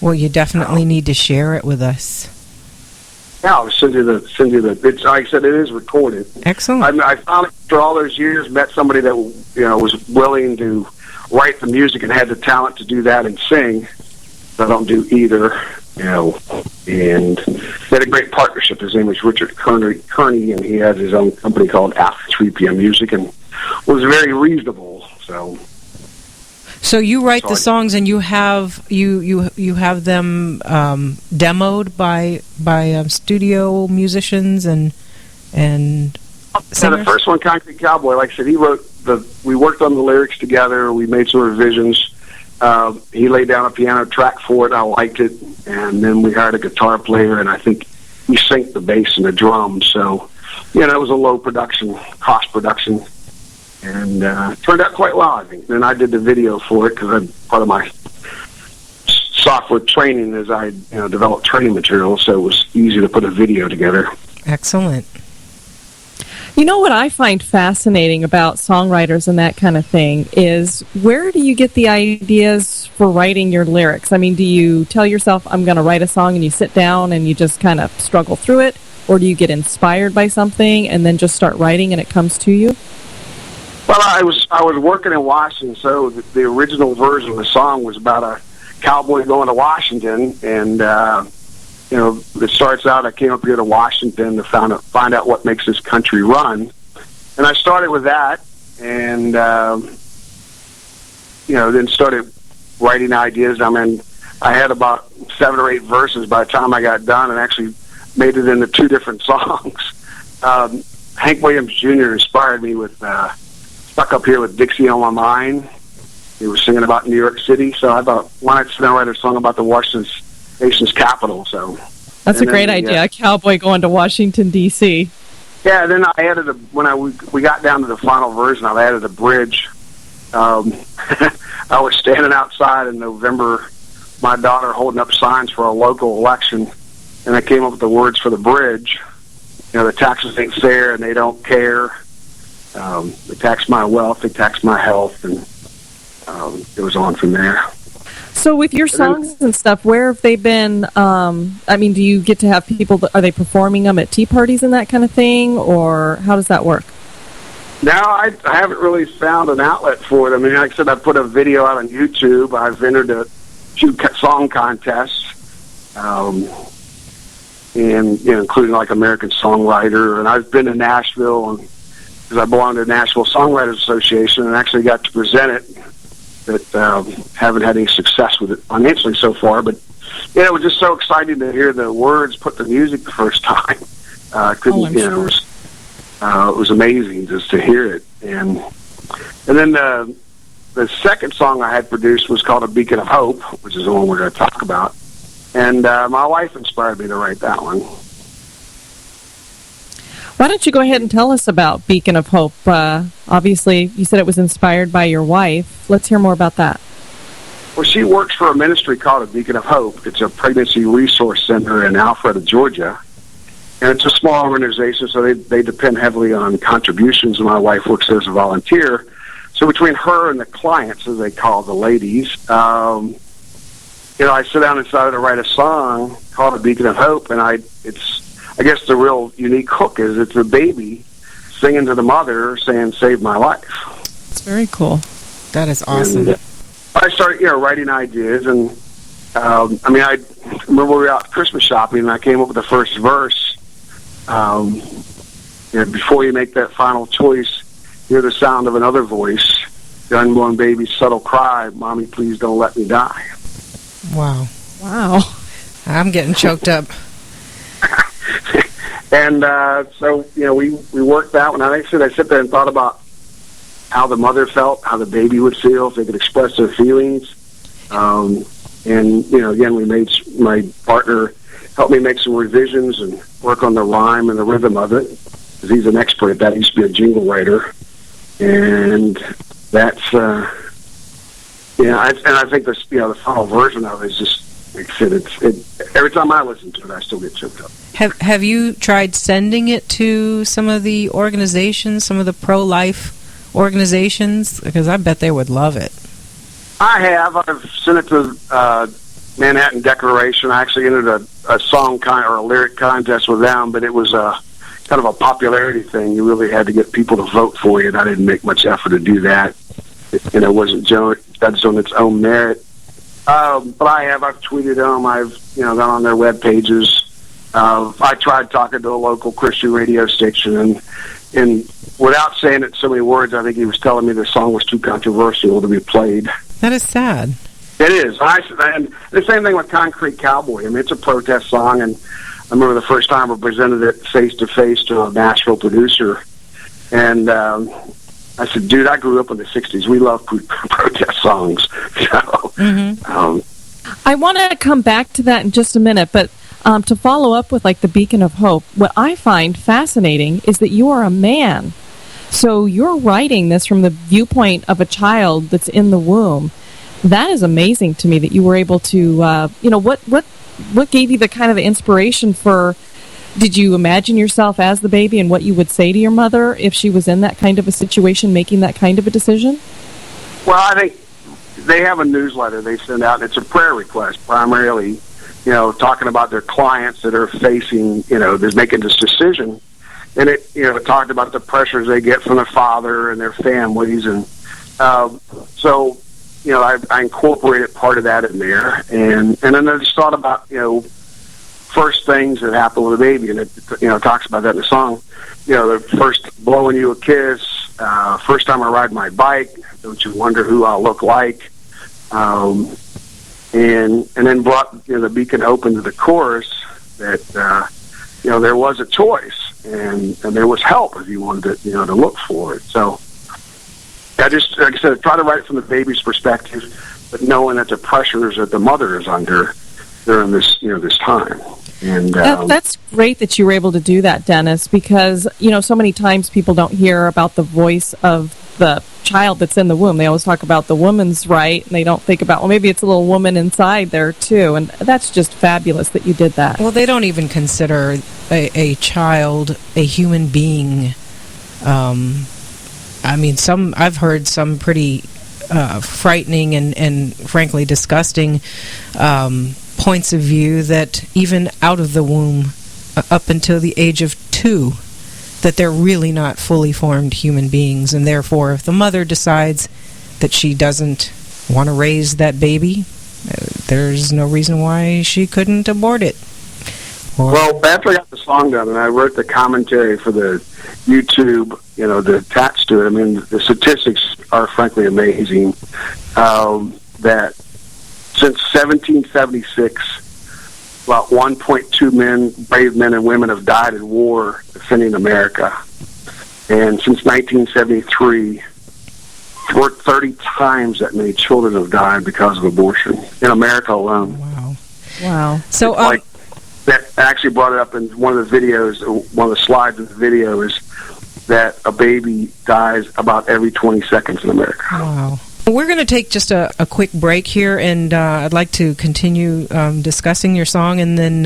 S14: well, you definitely need to share it with us.
S13: Yeah, I'll send you the. It's, like I said, it is recorded.
S14: Excellent.
S13: I finally, after all those years, met somebody that was willing to write the music and had the talent to do that and sing. I don't do either. And we had a great partnership. His name was Richard Kearney, and he had his own company called After 3 p.m. Music, and was very reasonable.
S14: So you write the songs, and you have you have them demoed by studio musicians and singers?
S13: The first one, Concrete Cowboy, like I said, he wrote we worked on the lyrics together. We made some revisions. He laid down a piano track for it. I liked it, and then we hired a guitar player, and I think he synced the bass and the drums. So, it was a low cost production, and turned out quite well, I think. Then I did the video for it because part of my software training is I developed training materials, so it was easy to put a video together.
S14: Excellent.
S15: You know what I find fascinating about songwriters and that kind of thing is, where do you get the ideas for writing your lyrics? I mean, do you tell yourself, I'm going to write a song, and you sit down and you just kind of struggle through it? Or do you get inspired by something and then just start writing and it comes to you?
S13: Well, I was working in Washington, so the original version of the song was about a cowboy going to Washington, and it starts out, I came up here to Washington to find out what makes this country run, and I started with that, and then started writing ideas. I mean, I had about 7 or 8 verses by the time I got done, and actually made it into 2 different songs. Hank Williams Jr. inspired me with Stuck Up Here with Dixie on My Mind. He was singing about New York City, so I thought, why not sit down and write a song about the Washington nation's capital? So
S15: that's a great idea, a cowboy going to Washington, D.C.
S13: Yeah, then I added when we got down to the final version, I added a bridge. I was standing outside in November, my daughter holding up signs for a local election, and I came up with the words for the bridge. The taxes ain't fair and they don't care. They tax my wealth, they tax my health, and it was on from there.
S15: So with your songs and stuff, where have they been? Do you get to have people, are they performing them at tea parties and that kind of thing, or how does that work?
S13: Now, I haven't really found an outlet for them. I mean, like I said, I put a video out on YouTube. I've entered a few song contests, and including like American Songwriter. And I've been to Nashville, because I belong to the Nashville Songwriters Association, and actually got to present it. But haven't had any success with it financially so far. But it was just so exciting to hear the words put to music the first time. It was amazing just to hear it. And then the second song I had produced was called A Beacon of Hope, which is the one we're going to talk about. And my wife inspired me to write that one.
S15: Why don't you go ahead and tell us about Beacon of Hope? Obviously, you said it was inspired by your wife. Let's hear more about that.
S13: Well, she works for a ministry called A Beacon of Hope. It's a pregnancy resource center in Alpharetta, Georgia. And it's a small organization, so they depend heavily on contributions, and my wife works there as a volunteer. So between her and the clients, as they call the ladies, I sit down and decided to write a song called A Beacon of Hope, and I guess the real unique hook is it's a baby singing to the mother saying, "Save my life."
S14: It's very cool. That is awesome.
S13: And I started, writing ideas, and I remember we were out Christmas shopping, and I came up with the first verse. Before you make that final choice, hear the sound of another voice, the unborn baby's subtle cry, "Mommy, please don't let me die."
S14: Wow. I'm getting choked up.
S13: And so we worked that one. I sit there and thought about how the mother felt, how the baby would feel if they could express their feelings. Again, my partner helped me make some revisions and work on the rhyme and the rhythm of it, because he's an expert at that. He used to be a jingle writer, and that's I think this the final version of it is just, like I said, every time I listen to it, I still get choked up.
S14: Have you tried sending it to some of the organizations, some of the pro-life organizations? Because I bet they would love it.
S13: I have. I've sent it to Manhattan Declaration. I actually entered a song or a lyric contest with them, but it was kind of a popularity thing. You really had to get people to vote for you, and I didn't make much effort to do that. It wasn't judged on its own merit. But I've tweeted them. I've gone on their web pages. I tried talking to a local Christian radio station, and without saying it so many words, I think he was telling me the song was too controversial to be played.
S14: That is sad.
S13: It is. And the same thing with Concrete Cowboy. I mean, it's a protest song, and I remember the first time I presented it face-to-face to a Nashville producer, and I said, "Dude, I grew up in the 60s. We love protest songs." So,
S15: I want to come back to that in just a minute, but to follow up with like the Beacon of Hope, what I find fascinating is that you are a man. So you're writing this from the viewpoint of a child that's in the womb. That is amazing to me that you were able to, what gave you the kind of the inspiration for, did you imagine yourself as the baby and what you would say to your mother if she was in that kind of a situation, making that kind of a decision?
S13: Well, I think they have a newsletter they send out, and it's a prayer request primarily, talking about their clients that are facing, they're making this decision. and it talked about the pressures they get from their father and their families, and so I incorporated part of that in there, and then I just thought about first things that happen with a baby, and it talks about that in the song. The first blowing you a kiss, first time I ride my bike, don't you wonder who I'll look like, and then brought the Beacon Open to the chorus that there was a choice, and there was help if you wanted to look for it. So I just, like I said, try to write from the baby's perspective, but knowing that the pressures that the mother is under during this this time. And
S15: that's great that you were able to do that, Dennis, because so many times people don't hear about the voice of the child that's in the womb. They always talk about the woman's right, and they don't think about, well, maybe it's a little woman inside there too. And that's just fabulous that you did that.
S14: Well, they don't even consider a child a human being. I mean, I've heard some pretty frightening and frankly disgusting points of view that even out of the womb, up until the age of 2, that they're really not fully formed human beings, and therefore if the mother decides that she doesn't want to raise that baby, there's no reason why she couldn't abort it.
S13: Well, after I got the song done and I wrote the commentary for the YouTube, the attached to it, I mean, the statistics are frankly amazing. That since 1776, about 1.2 brave men and women have died in war defending America. And since 1973, 30 times that many children have died because of abortion in America alone.
S14: Wow. So,
S13: that actually brought it up in one of the videos, one of the slides of the video is that a baby dies about every 20 seconds in America.
S14: Wow. We're going to take just a quick break here, and I'd like to continue discussing your song, and then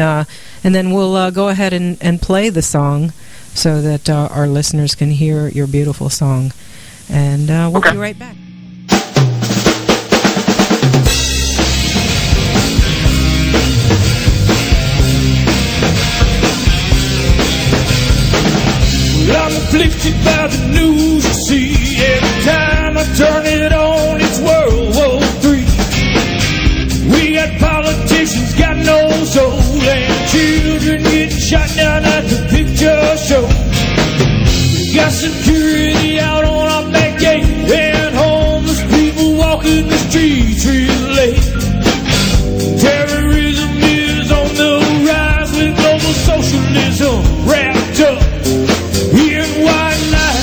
S14: we'll go ahead and play the song so that our listeners can hear your beautiful song. And we'll be right back.
S16: I'm afflicted by the news you see. Every time I turn it on, it's World War III. We got politicians got no soul, and children getting shot down at the picture show. We got security out on our back gate, and homeless people walking the streets real late. Terrorism is on the rise with global socialism wrapped up in white light.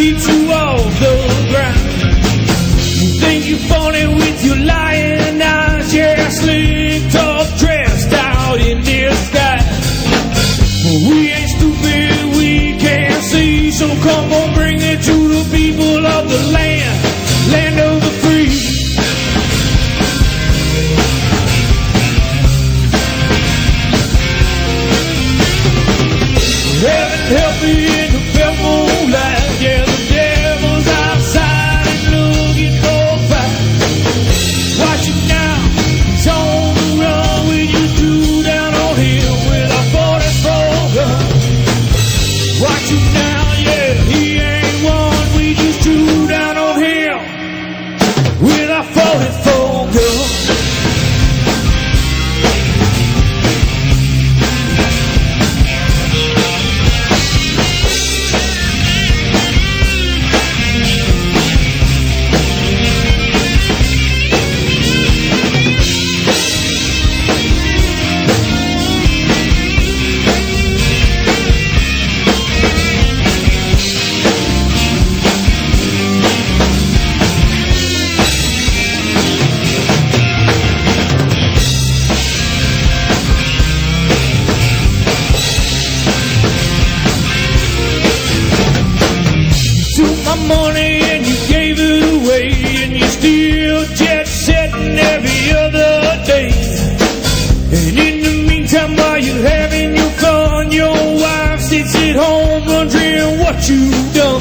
S16: keeps you off the ground. You think you're funny with your lying eyes, yeah, slicked up, dressed out in disguise. We ain't stupid, we can't see, so come on, bring it to the people of the land, land of the free. Heaven help me in the pale moonlight, yeah, the devil's outside and looking for a fight. Watch it now, he's on the run, we just drew down on him with our 44 gun. Watch him now, yeah, he ain't one, we just drew down on him with our 44 gun. Money and you gave it away, and you still jet setting every other day. And in the meantime, while you're having your fun, your wife sits at home wondering what you've done.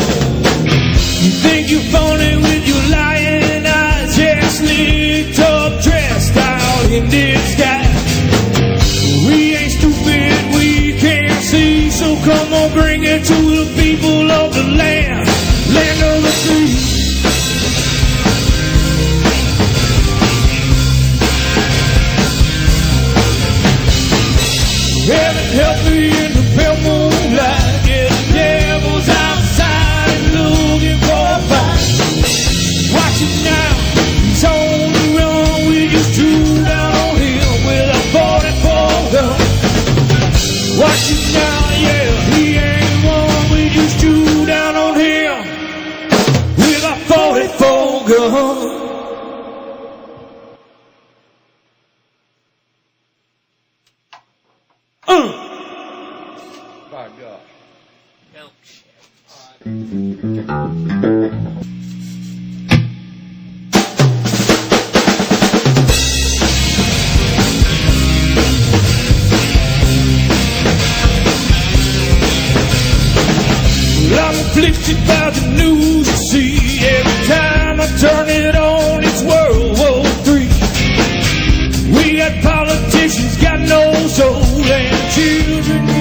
S16: You think you're funny with your lying eyes, yeah, slicked up, dressed out in disguise. We ain't stupid, we can't see, so come on, bring it to the people of the land, land of the free. Heaven help me in the pale moonlight, yeah, the devil's outside and looking for a fight. Watch him now, he's on the run, we just drew down on him with a 44 gun. Watch him now, yeah, he ain't one, we just drew down on him with a 44 gun.
S17: By God.
S16: I'm afflicted by the news, you see. Every time I turn it on, it's World War III. We got politicians, got no soul, and children get...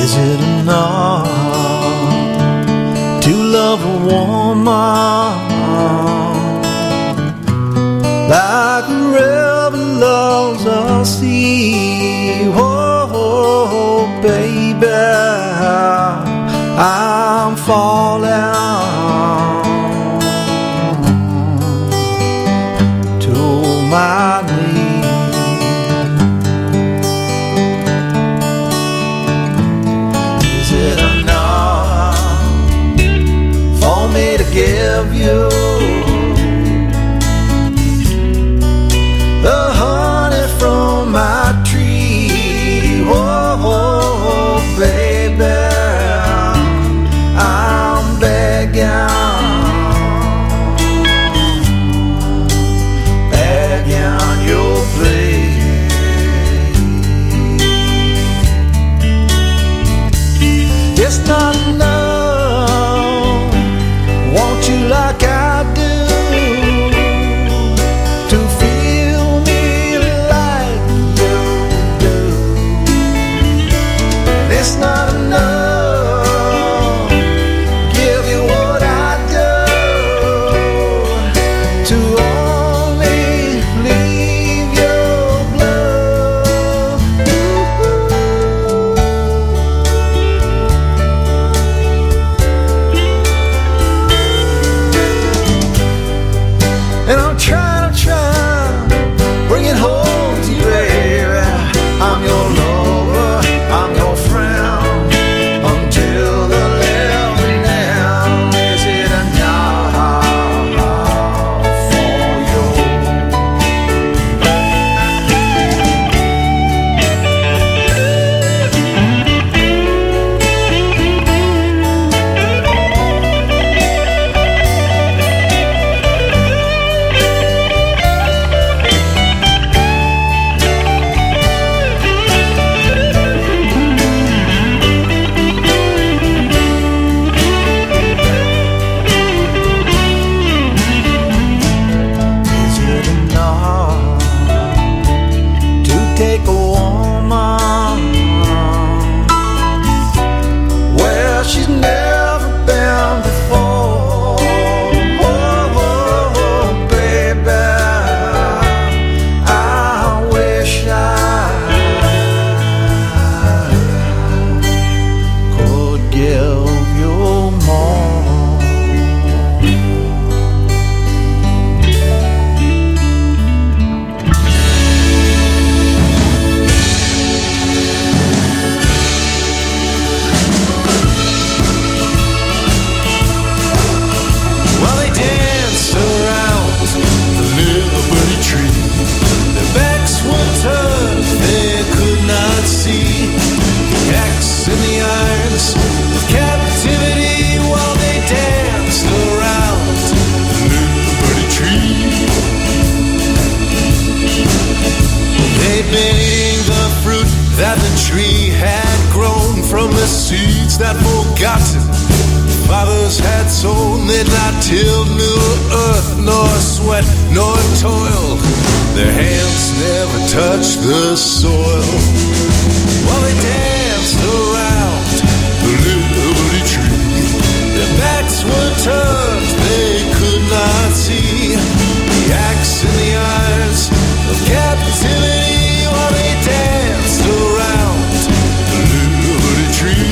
S1: Is it enough to love a woman like a river loves a sea? Oh, baby, I'm falling to my knees. Is it enough for me to give you the honey from my tree? Oh, baby, I'm begging. tree had grown from the seeds that forgotten fathers had sown. They'd not tilled new earth, nor sweat, nor toil. Their hands never touched the soil. While they danced around the liberty tree, their backs were turned, they could not see the axe in the eyes of captivity. While they danced around the liberty tree,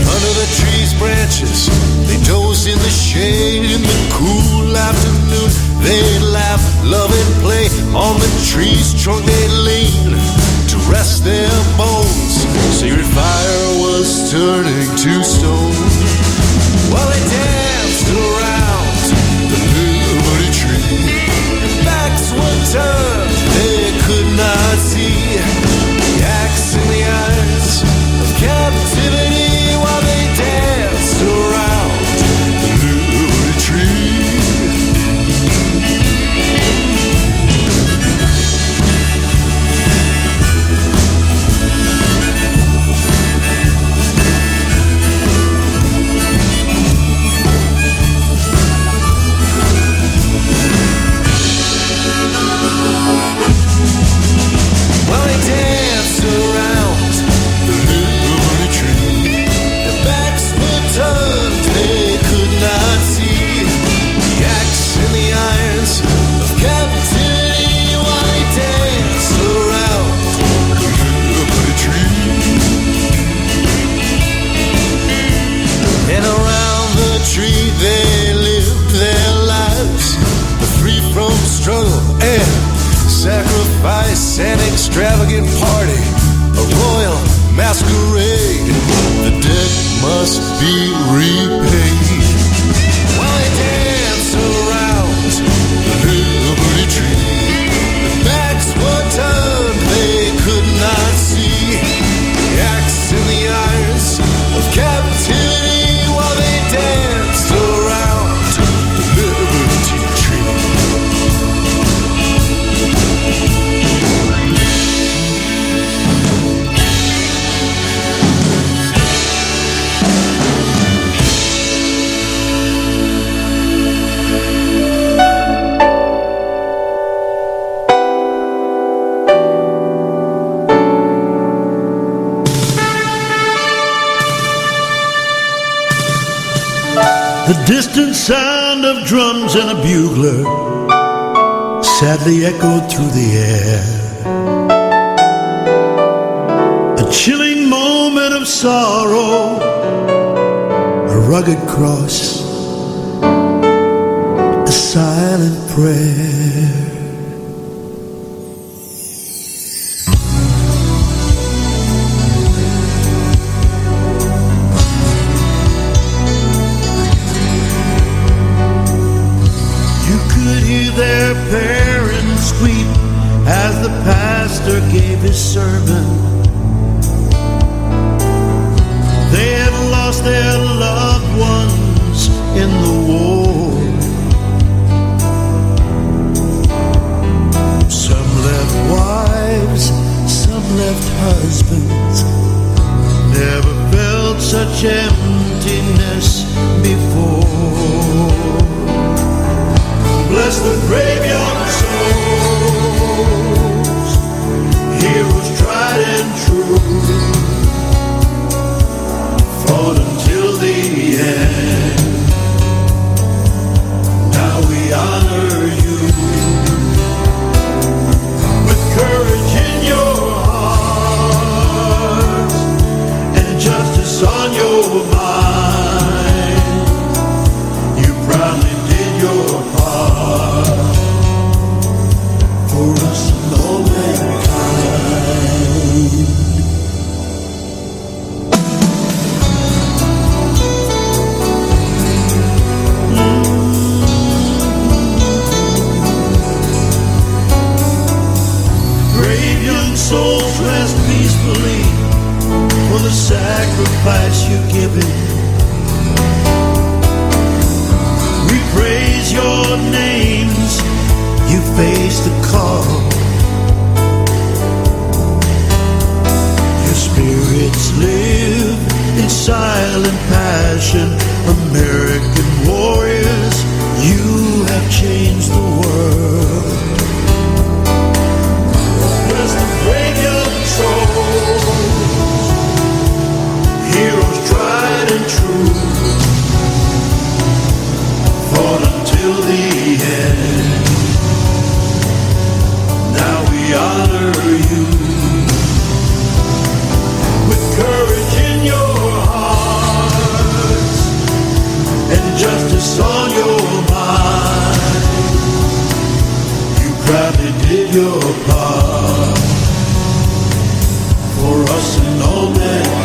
S1: under the tree's branches they dozed in the shade. In the cool afternoon they'd laugh, love and play. On the tree's trunk they'd lean to rest their bones. Sacred fire was turning to stone. While they danced around the liberty tree, their backs were turned, they could not see the axe in the eyes of captivity. While they danced around the liberty tree. Well, they danced around the liberty tree. Their backs were turned, they could not see the axe in the eyes of captivity. While they danced around the liberty tree. And around the tree they lived their lives, free from struggle and sacrifice. An extravagant party, a royal masquerade. The debt must be repaid. While they dance around the liberty tree, the backs were turned, they could not see the axe in the eyes of captivity. While they danced around the liberty tree.
S17: The distant sound of drums and a bugler sadly echoed through the air. A chilling moment of sorrow, a rugged cross, a silent prayer. Their parents weep as the pastor gave his sermon. They had lost their loved ones in the war. Some left wives, some left husbands. Never felt such emptiness before. Bless the brave young souls, heroes tried and true, fought until the end. Now we honor you with courage in your heart and justice on your mind. You proudly did your part for us and all mankind. Brave young souls, rest peacefully for the sacrifice you've given. We praise your names, you faced the call revolution, American warriors, you have changed the world. Where's the graveyard souls, heroes tried and true, fought until the end. Now we honor you with courage in your hearts and justice on your mind. You proudly did your part for us and all mankind.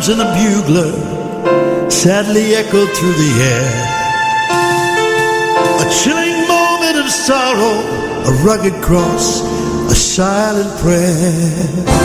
S17: And a bugler sadly echoed through the air. A chilling moment of sorrow, a rugged cross, a silent prayer.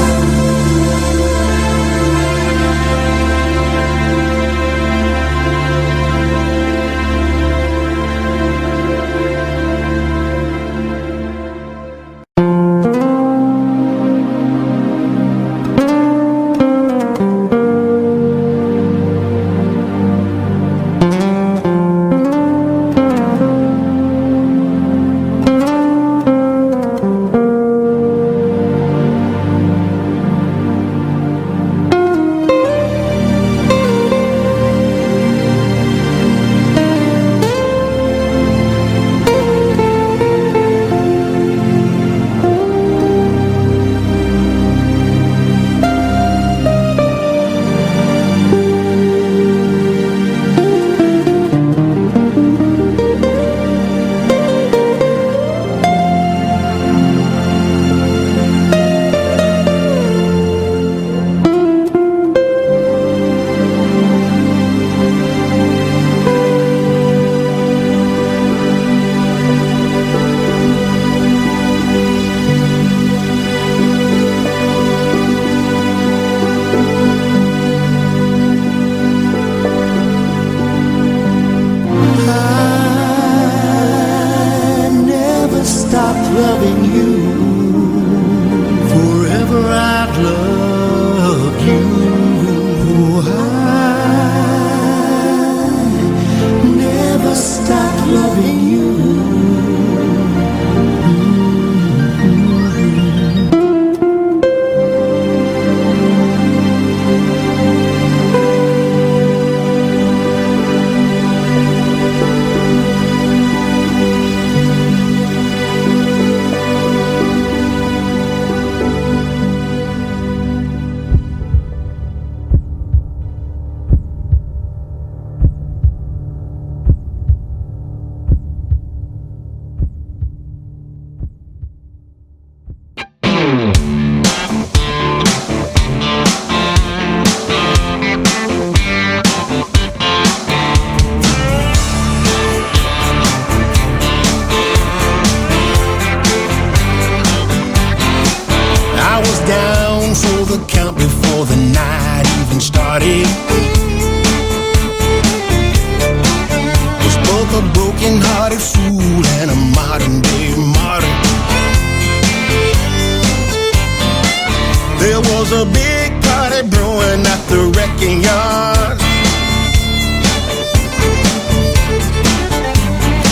S6: was a big party brewing at the wrecking yard.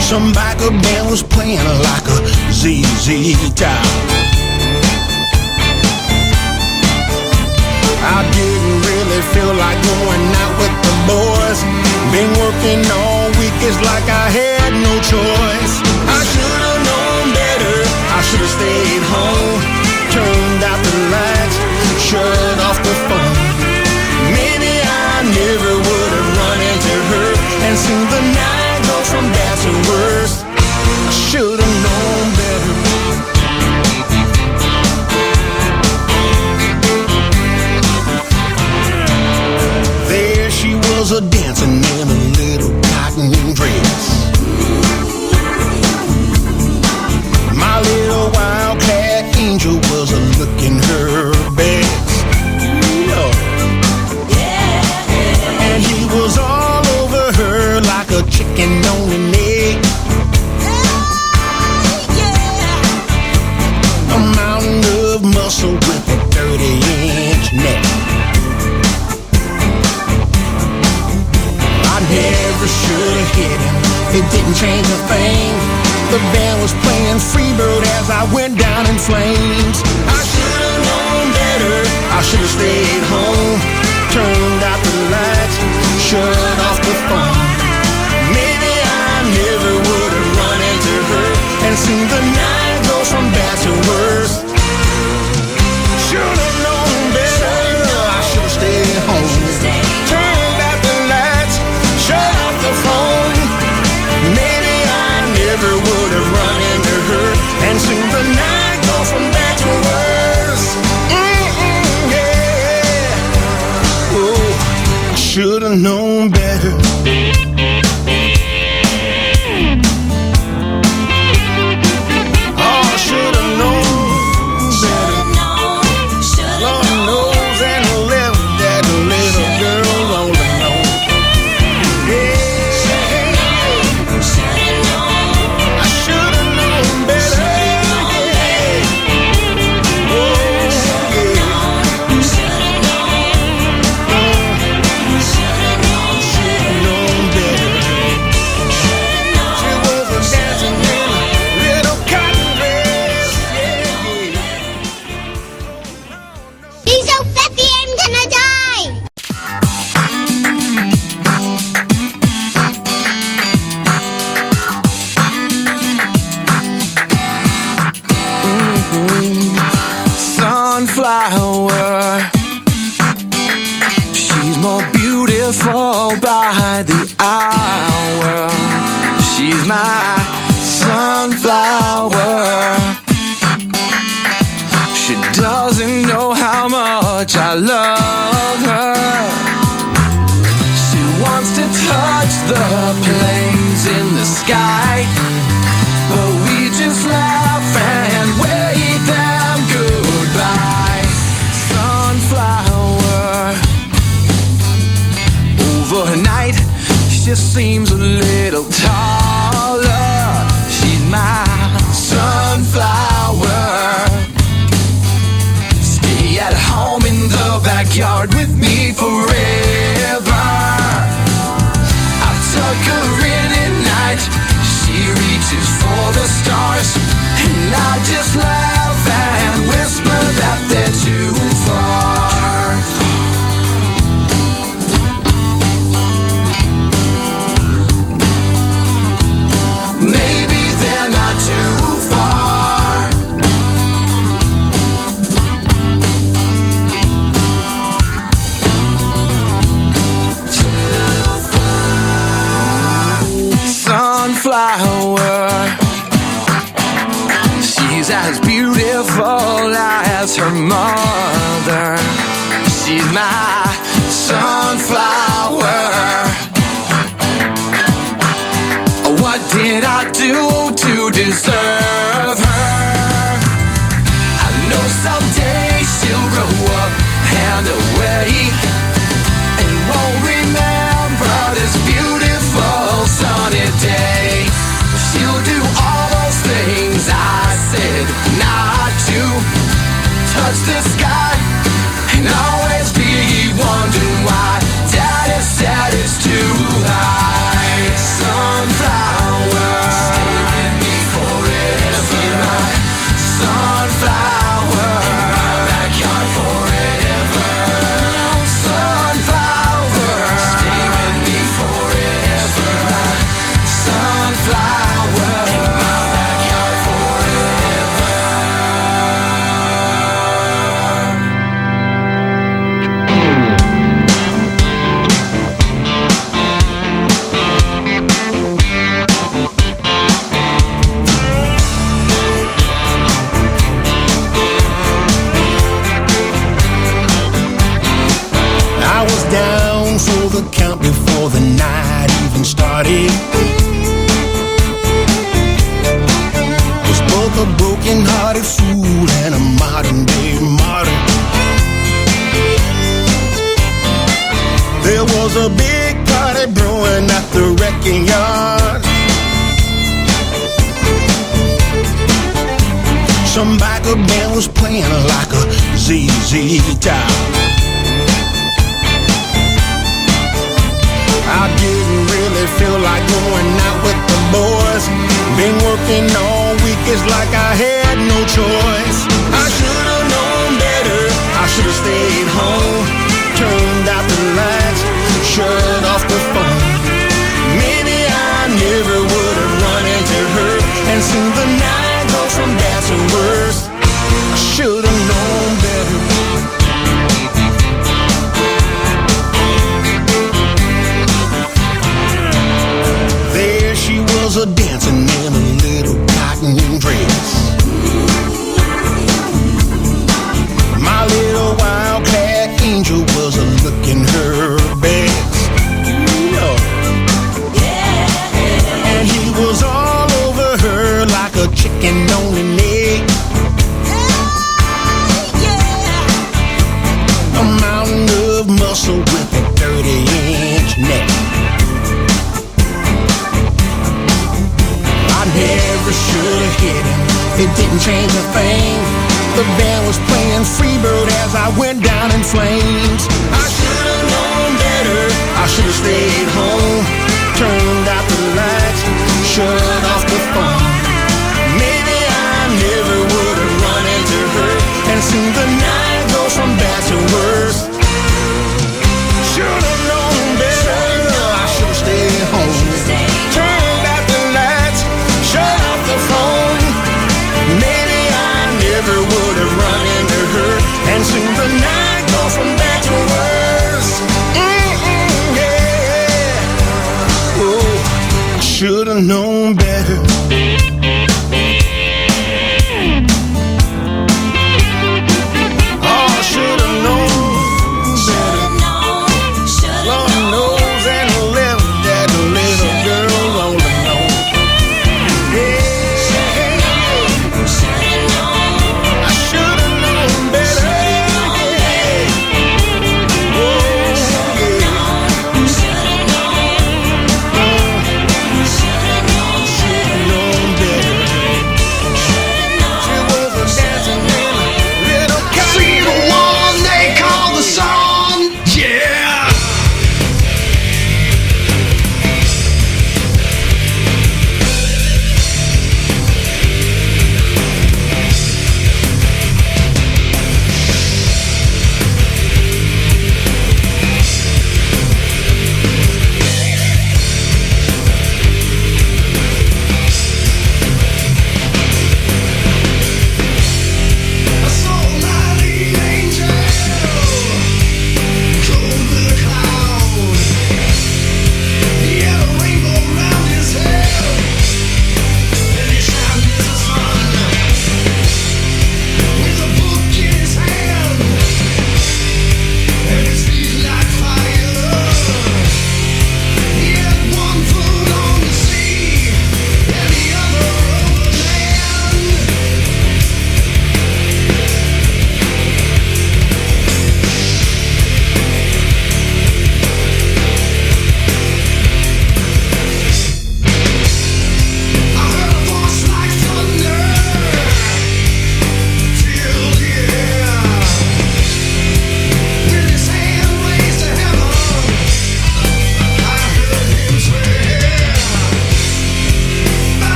S6: Some biker band was playing like a ZZ Top. I didn't really feel like going out with the boys. Been working all week, it's like I had no choice. I should have known better, I should have stayed home. Turned out the lights, shut off the phone. Maybe I never would have run into her and seen the night go from bad to worse. I should have known better. There she was a dancing in a little cotton dress. My little wildcat angel was a looking her best. And he was all over her like a chicken on an egg. A mountain of muscle with a 30-inch neck. I never should have hit him, it didn't change a thing. The band was playing Freebird as I went down in flames. I should have known better, I should have stayed home. Turned out the lights, shut off the phone. Maybe I never would have run into her and seen the night go from bad to worse. Should have known better, I should have stayed home. Turned out the lights, shut off the phone. Maybe I never would have run into her and seen the night go from bad to worse. Yeah. Oh, I should have known better. Oh, I should have known better. Lord knows and left that little girl all alone. Yeah.
S1: By the hour, she's my sunflower. She doesn't know how much I love her. She wants to touch the planes in the sky, but we just laugh and wave them goodbye. Sunflower. Overnight, she seems a little taller. She's my sunflower. Stay at home in the backyard with me forever. I tuck her in at night. She reaches for the stars, and I just laugh and whisper that they're too far. Maybe they're not too far. Too far. Sunflower. She's as beautiful as her mother. She's my sunflower. What did I do to deserve her? I know someday she'll grow up and away and won't remember this beautiful sunny day. She'll do all those things I said not to. Touch the sky
S6: account before the night even started. Was both a broken-hearted fool and a modern-day martyr. There was a big party brewing at the wrecking yard. Some biker band was playing like a ZZ Top. I didn't really feel like going out with the boys. Been working all week, it's like I had no choice. I should've known better, I should've stayed home. Turned out the lights, shut off the phone. Maybe I never would've run into her and seen the night go from bad to worse. I should've known better. There she was a dancing in a little cotton dress. My little wildcat angel was a looking her best. And he was all over her like a chicken on an egg. A mountain of muscle with a 30-inch neck. I never should have hit him, it didn't change a thing. The band was playing Freebird as I went down in flames. I should have known better, I should have stayed home. Turned out the lights, shut off the phone. Maybe I never would have run into her and seen the night go from bad to worse. Should have known better, I should have stayed home. Turned out the lights, shut off the phone. Maybe I never would have run into her and seen the night go from bad to worse. Yeah. Oh, I should have known better. Oh, I should have known better. Lord knows and left that little girl all alone. Yeah. I should have known better. Oh, yeah.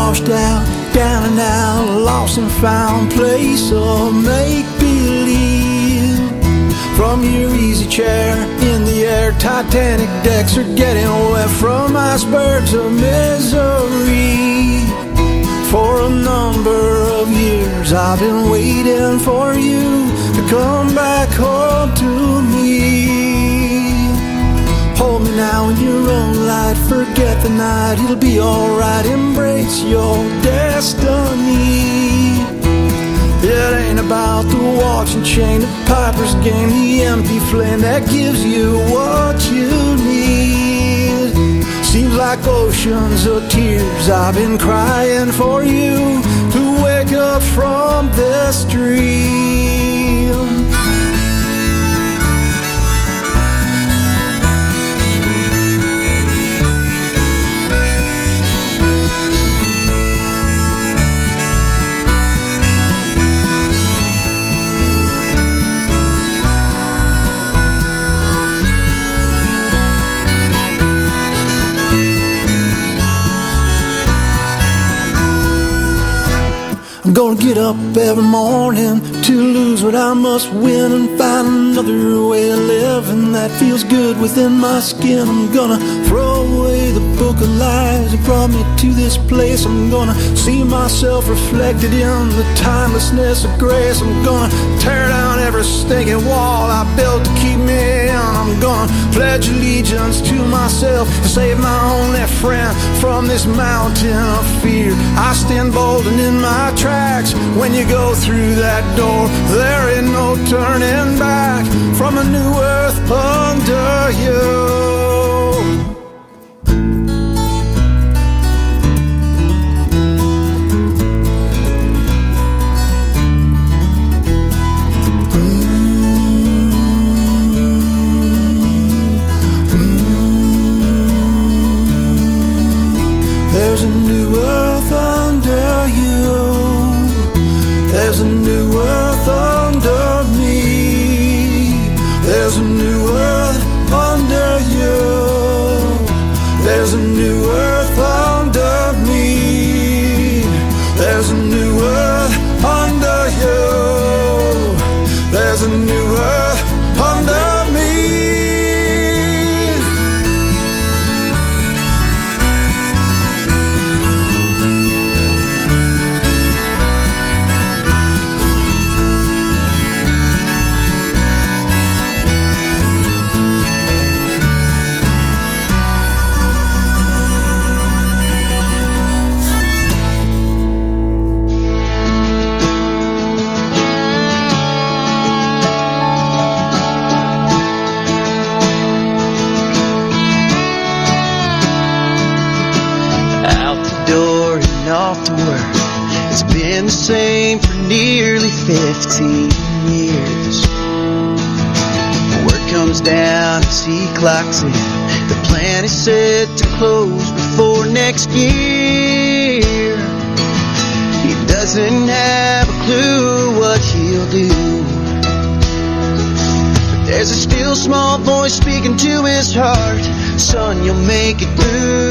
S6: washed out, down and out, lost and found place of make-believe. From your easy chair in the air, Titanic decks are getting wet from icebergs of misery. For a number of years I've been waiting for you to come back home to me. Hold me now in your own light, forget the night, it'll be alright, embrace your destiny. It ain't about the watch and chain, the piper's game, the empty flame that gives you what you need. Seems like oceans of tears I've been crying for you to wake up from this dream. I'm gonna get up every morning to lose what I must win and find another way of living that feels good within my skin. I'm gonna throw away the book of lies that brought me to this place. I'm gonna see myself reflected in the timelessness of grace. I'm gonna tear down every stinking wall I built to keep me in. I'm gonna pledge allegiance to myself to save my only friend from this mountain of fear. I stand bold and in my tracks. When you go through that door, there ain't no turning back from a new earth under you. There's a new earth under you. There's a new earth under me. There's a new earth under you. There's a new earth under me. There's a new earth under you. There's a new earth under me.
S18: Off to work, it's been the same for nearly 15 years. Work comes down, he clocks in. The plan is set to close before next year. He doesn't have a clue what he'll do, but there's a still small voice speaking to his heart. Son, you'll make it through.